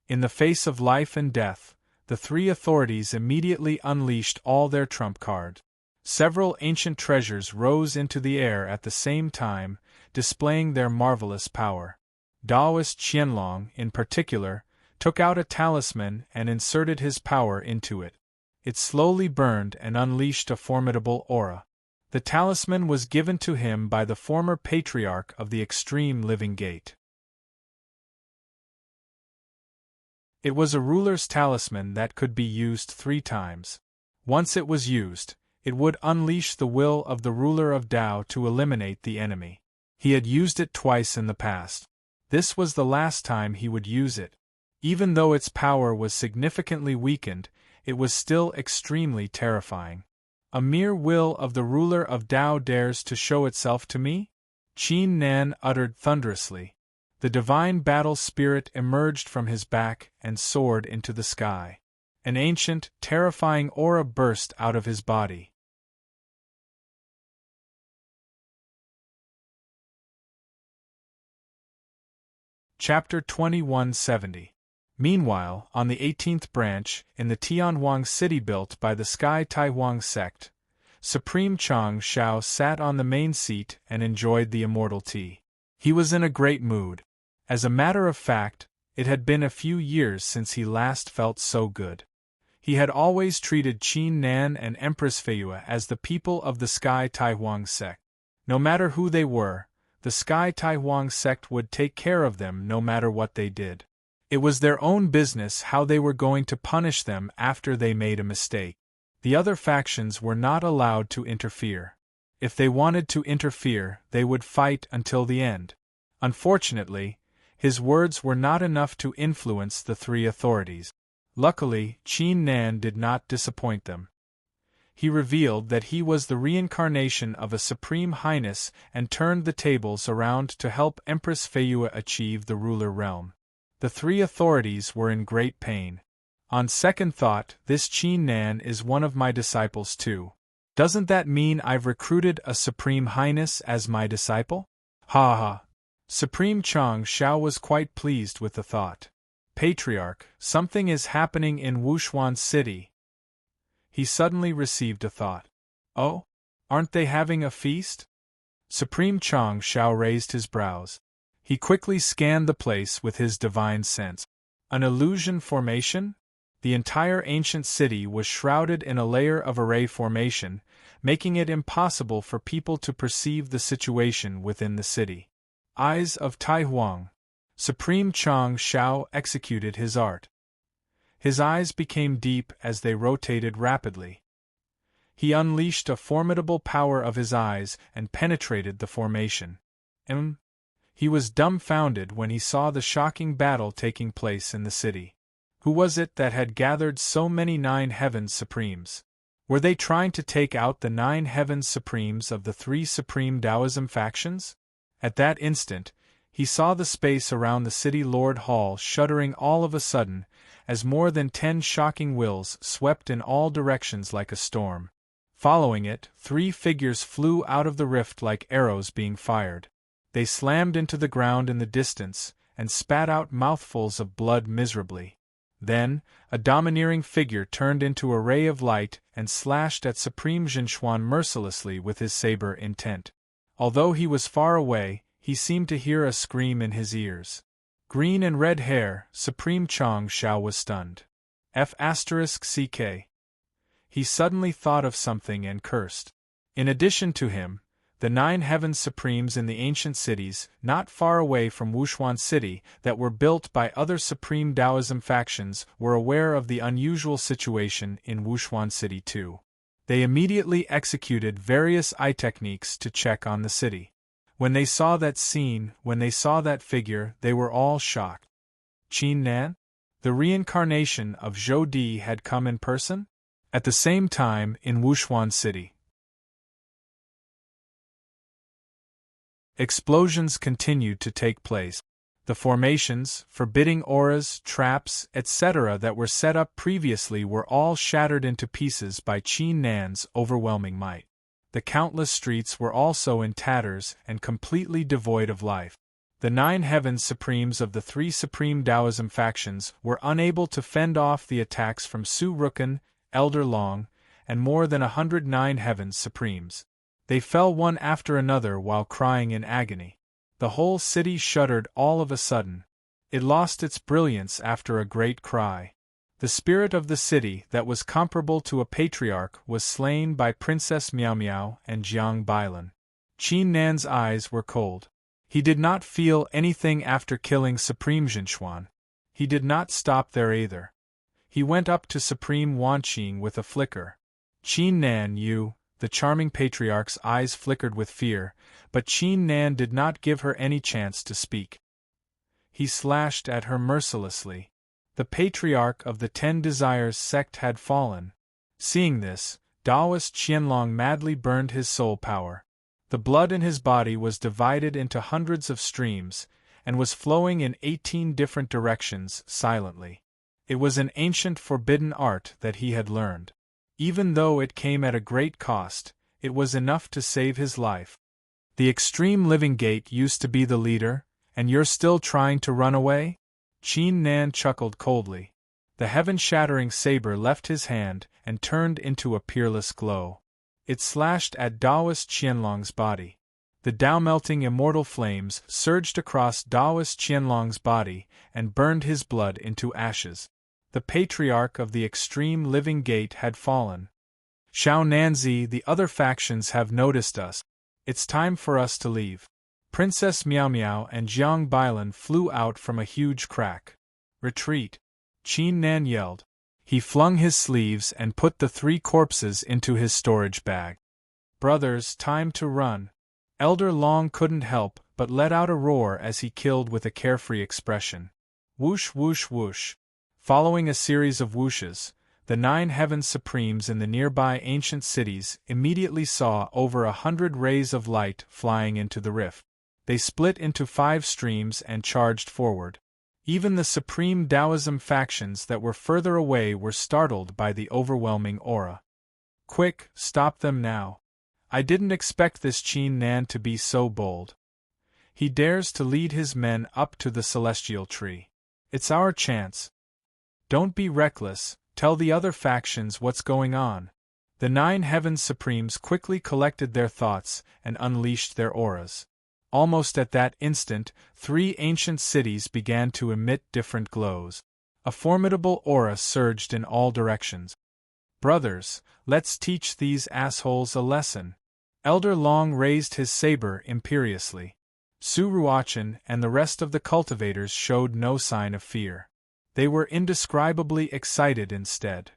In the face of life and death, the three authorities immediately unleashed all their trump cards. Several ancient treasures rose into the air at the same time, displaying their marvelous power. Taoist Qianlong, in particular, took out a talisman and inserted his power into it. It slowly burned and unleashed a formidable aura. The talisman was given to him by the former patriarch of the Extreme Living Gate. It was a ruler's talisman that could be used 3 times. Once it was used, it would unleash the will of the ruler of Tao to eliminate the enemy. He had used it twice in the past. This was the last time he would use it. Even though its power was significantly weakened, it was still extremely terrifying. A mere will of the ruler of Tao dares to show itself to me? Qin Nan uttered thunderously. The divine battle spirit emerged from his back and soared into the sky. An ancient, terrifying aura burst out of his body. Chapter 2170. Meanwhile, on the 18th branch, in the Tianhuang city built by the Sky Taihuang sect, Supreme Chang Shao sat on the main seat and enjoyed the immortal tea. He was in a great mood. As a matter of fact, it had been a few years since he last felt so good. He had always treated Qin Nan and Empress Feiyue as the people of the Sky Taihuang sect. No matter who they were, the Sky Taihuang sect would take care of them no matter what they did. It was their own business how they were going to punish them after they made a mistake. The other factions were not allowed to interfere. If they wanted to interfere, they would fight until the end. Unfortunately, his words were not enough to influence the three authorities. Luckily, Qin Nan did not disappoint them. He revealed that he was the reincarnation of a Supreme Highness and turned the tables around to help Empress Feiyue achieve the ruler realm. The three authorities were in great pain. On second thought, this Qin Nan is one of my disciples too. Doesn't that mean I've recruited a Supreme Highness as my disciple? Ha ha! Supreme Chang Shao was quite pleased with the thought. Patriarch, something is happening in Wushuan City. He suddenly received a thought. Oh? Aren't they having a feast? Supreme Chang Shao raised his brows. He quickly scanned the place with his divine sense. An illusion formation? The entire ancient city was shrouded in a layer of array formation, making it impossible for people to perceive the situation within the city. Eyes of Taihuang. Supreme Chang Shao executed his art. His eyes became deep as they rotated rapidly. He unleashed a formidable power of his eyes and penetrated the formation. He was dumbfounded when he saw the shocking battle taking place in the city. Who was it that had gathered so many 9 Heavens Supremes? Were they trying to take out the 9 Heavens Supremes of the 3 Supreme Taoism factions? At that instant, he saw the space around the city Lord Hall shuddering all of a sudden, as more than 10 shocking wills swept in all directions like a storm. Following it, 3 figures flew out of the rift like arrows being fired. They slammed into the ground in the distance, and spat out mouthfuls of blood miserably. Then, a domineering figure turned into a ray of light and slashed at Supreme Zhenxuan mercilessly with his saber intent. Although he was far away, he seemed to hear a scream in his ears. Green and red hair, Supreme Chang Shao was stunned. F***CK. He suddenly thought of something and cursed. In addition to him, the 9 Heavens Supremes in the ancient cities, not far away from Wushuan City, that were built by other Supreme Taoism factions, were aware of the unusual situation in Wushuan City too. They immediately executed various eye techniques to check on the city. When they saw that scene, when they saw that figure, they were all shocked. Qin Nan? The reincarnation of Zhou Di had come in person? At the same time, in Wushuan City, explosions continued to take place. The formations, forbidding auras, traps, etc. that were set up previously were all shattered into pieces by Qin Nan's overwhelming might. The countless streets were also in tatters and completely devoid of life. The 9 Heavens Supremes of the 3 Supreme Taoism factions were unable to fend off the attacks from Su Rukan, Elder Long, and more than 109 Heavens Supremes. They fell one after another while crying in agony. The whole city shuddered all of a sudden. It lost its brilliance after a great cry. The spirit of the city that was comparable to a patriarch was slain by Princess Miao Miao and Jiang Bailan. Qin Nan's eyes were cold. He did not feel anything after killing Supreme Zhenxuan. He did not stop there either. He went up to Supreme Wanqing with a flicker. Qin Nan, you. The charming patriarch's eyes flickered with fear, but Qin Nan did not give her any chance to speak. He slashed at her mercilessly. The patriarch of the 10 Desires sect had fallen. Seeing this, Taoist Qianlong madly burned his soul power. The blood in his body was divided into hundreds of streams, and was flowing in 18 different directions silently. It was an ancient forbidden art that he had learned. Even though it came at a great cost, it was enough to save his life. The Extreme Living Gate used to be the leader, and you're still trying to run away? Qin Nan chuckled coldly. The heaven-shattering saber left his hand and turned into a peerless glow. It slashed at Taoist Qianlong's body. The Tao-melting immortal flames surged across Taoist Qianlong's body and burned his blood into ashes. The patriarch of the Extreme Living Gate had fallen. Xiao Nanzi, the other factions have noticed us. It's time for us to leave. Princess Miao Miao and Jiang Bailan flew out from a huge crack. Retreat! Qin Nan yelled. He flung his sleeves and put the 3 corpses into his storage bag. Brothers, time to run. Elder Long couldn't help but let out a roar as he killed with a carefree expression. Whoosh whoosh whoosh. Following a series of whooshes, the 9 Heavens Supremes in the nearby ancient cities immediately saw over 100 rays of light flying into the rift. They split into 5 streams and charged forward. Even the Supreme Taoism factions that were further away were startled by the overwhelming aura. Quick, stop them now. I didn't expect this Qin Nan to be so bold. He dares to lead his men up to the celestial tree. It's our chance. Don't be reckless, tell the other factions what's going on. The 9 Heavens Supremes quickly collected their thoughts and unleashed their auras. Almost at that instant, 3 ancient cities began to emit different glows. A formidable aura surged in all directions. Brothers, let's teach these assholes a lesson. Elder Long raised his saber imperiously. Su Ruochen and the rest of the cultivators showed no sign of fear. They were indescribably excited instead.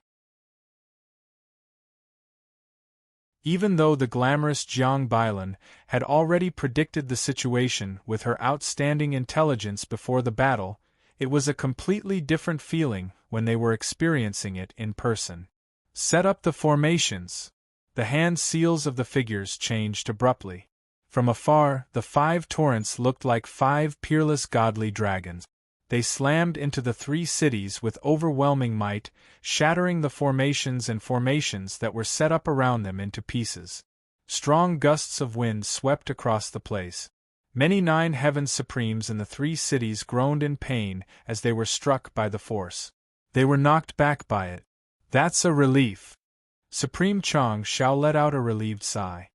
Even though the glamorous Jiang Bailan had already predicted the situation with her outstanding intelligence before the battle, it was a completely different feeling when they were experiencing it in person. Set up the formations. The hand seals of the figures changed abruptly. From afar, the 5 torrents looked like 5 peerless godly dragons. They slammed into the 3 cities with overwhelming might, shattering the formations and formations that were set up around them into pieces. Strong gusts of wind swept across the place. Many 9 Heavens Supremes in the 3 cities groaned in pain as they were struck by the force. They were knocked back by it. That's a relief. Supreme Chang Shao let out a relieved sigh.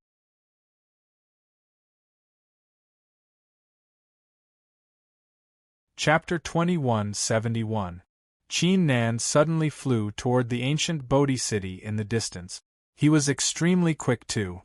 Chapter 2171. Qin Nan suddenly flew toward the ancient Bodhi city in the distance. He was extremely quick too.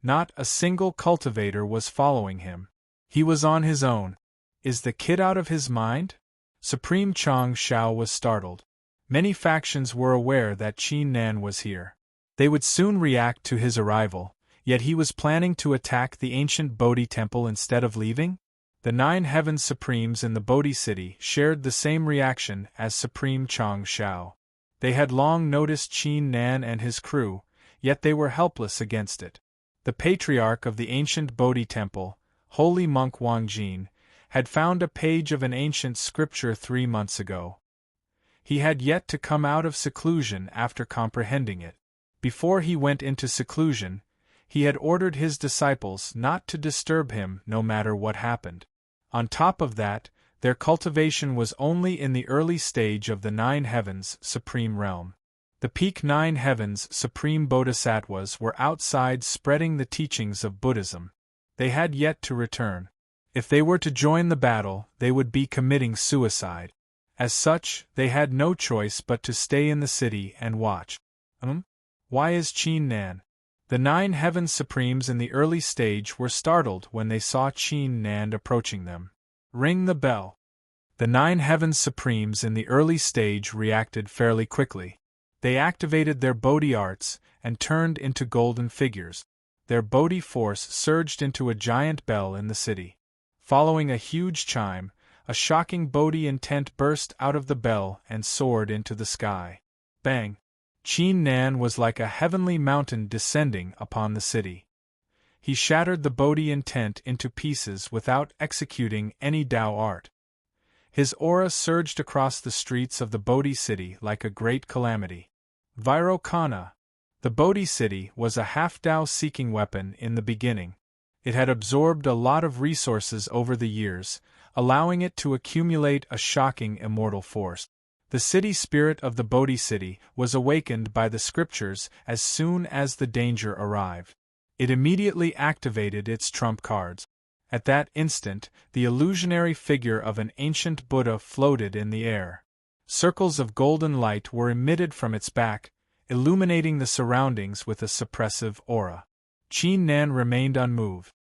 Not a single cultivator was following him. He was on his own. Is the kid out of his mind? Supreme Chang Shao was startled. Many factions were aware that Qin Nan was here. They would soon react to his arrival, yet he was planning to attack the ancient Bodhi temple instead of leaving? The 9 Heavens Supremes in the Bodhi city shared the same reaction as Supreme Chang Shao. They had long noticed Qin Nan and his crew, yet they were helpless against it. The patriarch of the ancient Bodhi temple, holy monk Wang Jin, had found a page of an ancient scripture 3 months ago. He had yet to come out of seclusion after comprehending it. Before he went into seclusion, he had ordered his disciples not to disturb him no matter what happened. On top of that, their cultivation was only in the early stage of the 9 heavens supreme realm. The peak 9 heavens supreme bodhisattvas were outside spreading the teachings of Buddhism. They had yet to return. If they were to join the battle, they would be committing suicide. As such, they had no choice but to stay in the city and watch. Why is Qin Nan? The 9 heavens supremes in the early stage were startled when they saw Qin Nan approaching them. Ring the bell. The 9 heavens supremes in the early stage reacted fairly quickly. They activated their Bodhi arts and turned into golden figures. Their Bodhi force surged into a giant bell in the city. Following a huge chime, a shocking Bodhi intent burst out of the bell and soared into the sky. Bang! Qin Nan was like a heavenly mountain descending upon the city. He shattered the Bodhi intent into pieces without executing any Tao art. His aura surged across the streets of the Bodhi city like a great calamity. Vairocana. The Bodhi city was a half-Tao seeking weapon in the beginning. It had absorbed a lot of resources over the years, allowing it to accumulate a shocking immortal force. The city spirit of the Bodhi city was awakened by the scriptures as soon as the danger arrived. It immediately activated its trump cards. At that instant, the illusionary figure of an ancient Buddha floated in the air. Circles of golden light were emitted from its back, illuminating the surroundings with a suppressive aura. Qin Nan remained unmoved.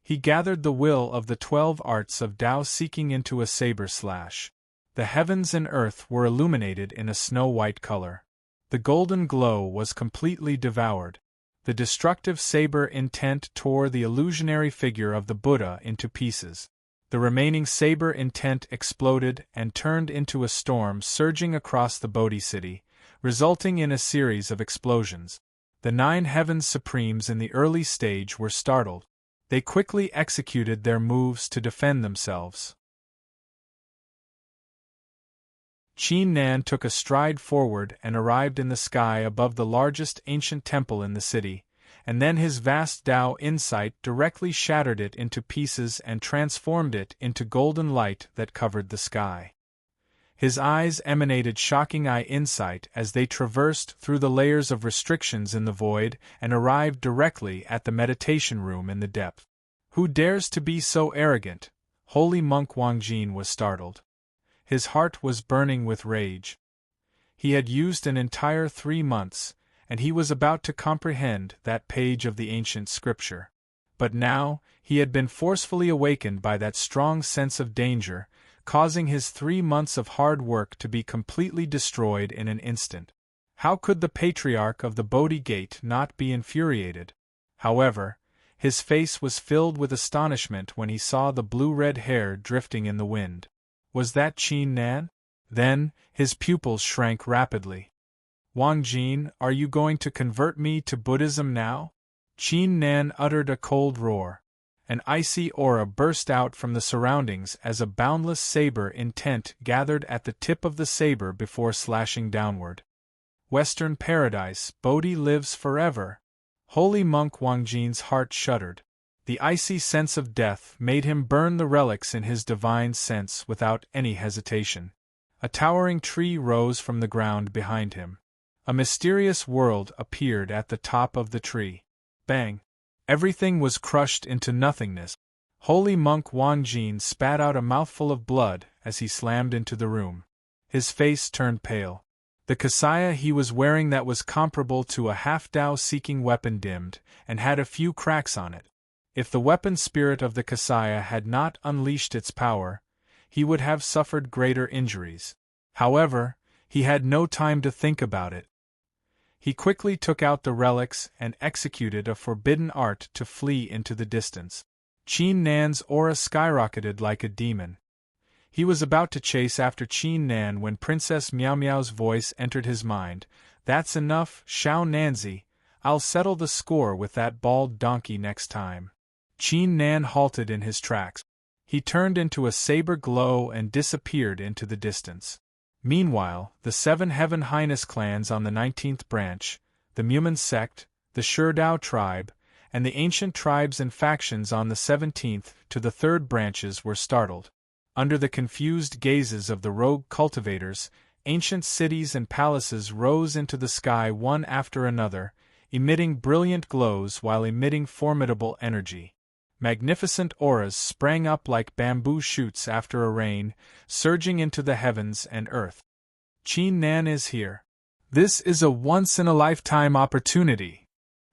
He gathered the will of the 12 arts of Tao seeking into a saber slash. The heavens and earth were illuminated in a snow-white color. The golden glow was completely devoured. The destructive saber intent tore the illusionary figure of the Buddha into pieces. The remaining saber intent exploded and turned into a storm surging across the Bodhi city, resulting in a series of explosions. The 9 heavens supremes in the early stage were startled. They quickly executed their moves to defend themselves. Qin Nan took a stride forward and arrived in the sky above the largest ancient temple in the city, and then his vast Tao insight directly shattered it into pieces and transformed it into golden light that covered the sky. His eyes emanated shocking eye insight as they traversed through the layers of restrictions in the void and arrived directly at the meditation room in the depth. Who dares to be so arrogant? Holy monk Wangjin was startled. His heart was burning with rage. He had used an entire 3 months, and he was about to comprehend that page of the ancient scripture. But now, he had been forcefully awakened by that strong sense of danger, causing his 3 months of hard work to be completely destroyed in an instant. How could the patriarch of the Bodhi Gate not be infuriated? However, his face was filled with astonishment when he saw the blue-red hair drifting in the wind. Was that Qin Nan? Then, his pupils shrank rapidly. Wangjin, are you going to convert me to Buddhism now? Qin Nan uttered a cold roar. An icy aura burst out from the surroundings as a boundless saber intent gathered at the tip of the saber before slashing downward. Western Paradise, Bodhi lives forever. Holy monk Wangjin's heart shuddered. The icy sense of death made him burn the relics in his divine sense without any hesitation. A towering tree rose from the ground behind him. A mysterious world appeared at the top of the tree. Bang! Everything was crushed into nothingness. Holy monk Wangjin spat out a mouthful of blood as he slammed into the room. His face turned pale. The kasaya he was wearing that was comparable to a half-Tao seeking weapon dimmed, and had a few cracks on it. If the weapon spirit of the kasaya had not unleashed its power, he would have suffered greater injuries. However, he had no time to think about it. He quickly took out the relics and executed a forbidden art to flee into the distance. Qin Nan's aura skyrocketed like a demon. He was about to chase after Qin Nan when Princess Miao Miao's voice entered his mind. That's enough, Xiao Nanzi. I'll settle the score with that bald donkey next time. Qin Nan halted in his tracks. He turned into a saber glow and disappeared into the distance. Meanwhile, the 7 Heaven Highness clans on the 19th branch, the Mumin sect, the Shurdao tribe, and the ancient tribes and factions on the 17th to the 3rd branches were startled. Under the confused gazes of the rogue cultivators, ancient cities and palaces rose into the sky one after another, emitting brilliant glows while emitting formidable energy. Magnificent auras sprang up like bamboo shoots after a rain, surging into the heavens and earth. Qin Nan is here. This is a once-in-a-lifetime opportunity.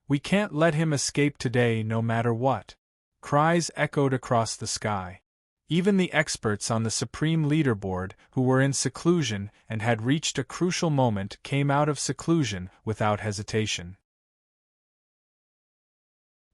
We can't let him escape today no matter what. Cries echoed across the sky. Even the experts on the Supreme Leaderboard, who were in seclusion and had reached a crucial moment, came out of seclusion without hesitation.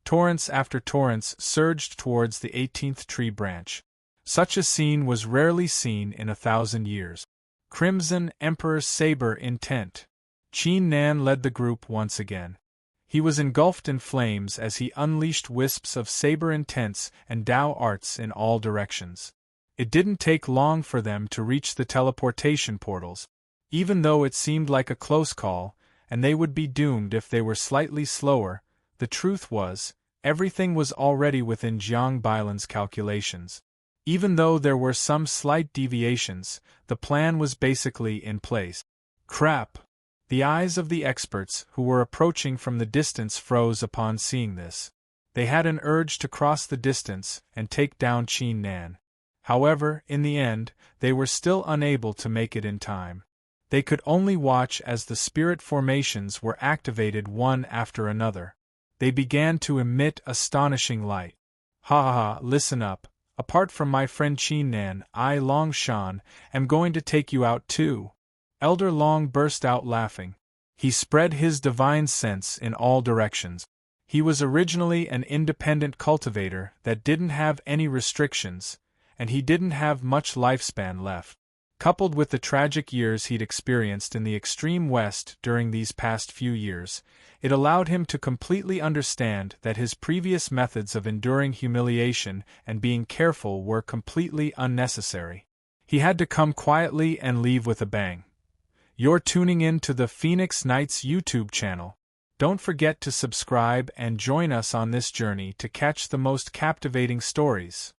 Torrents after torrents surged towards the 18th tree branch. Such a scene was rarely seen in 1,000 years. Crimson Emperor Saber intent. Qin Nan led the group once again. He was engulfed in flames as he unleashed wisps of saber intents and Dao arts in all directions. It didn't take long for them to reach the teleportation portals, even though it seemed like a close call, and they would be doomed if they were slightly slower. The truth was, everything was already within Jiang Bailan's calculations. Even though there were some slight deviations, the plan was basically in place. Crap! The eyes of the experts who were approaching from the distance froze upon seeing this. They had an urge to cross the distance and take down Qin Nan. However, in the end, they were still unable to make it in time. They could only watch as the spirit formations were activated one after another. They began to emit astonishing light. Ha ha ha, listen up. Apart from my friend Qin Nan, I, Long Shan, am going to take you out too. Elder Long burst out laughing. He spread his divine sense in all directions. He was originally an independent cultivator that didn't have any restrictions, and he didn't have much lifespan left. Coupled with the tragic years he'd experienced in the extreme West during these past few years, it allowed him to completely understand that his previous methods of enduring humiliation and being careful were completely unnecessary. He had to come quietly and leave with a bang. You're tuning in to the Phoenix Knights YouTube channel. Don't forget to subscribe and join us on this journey to catch the most captivating stories.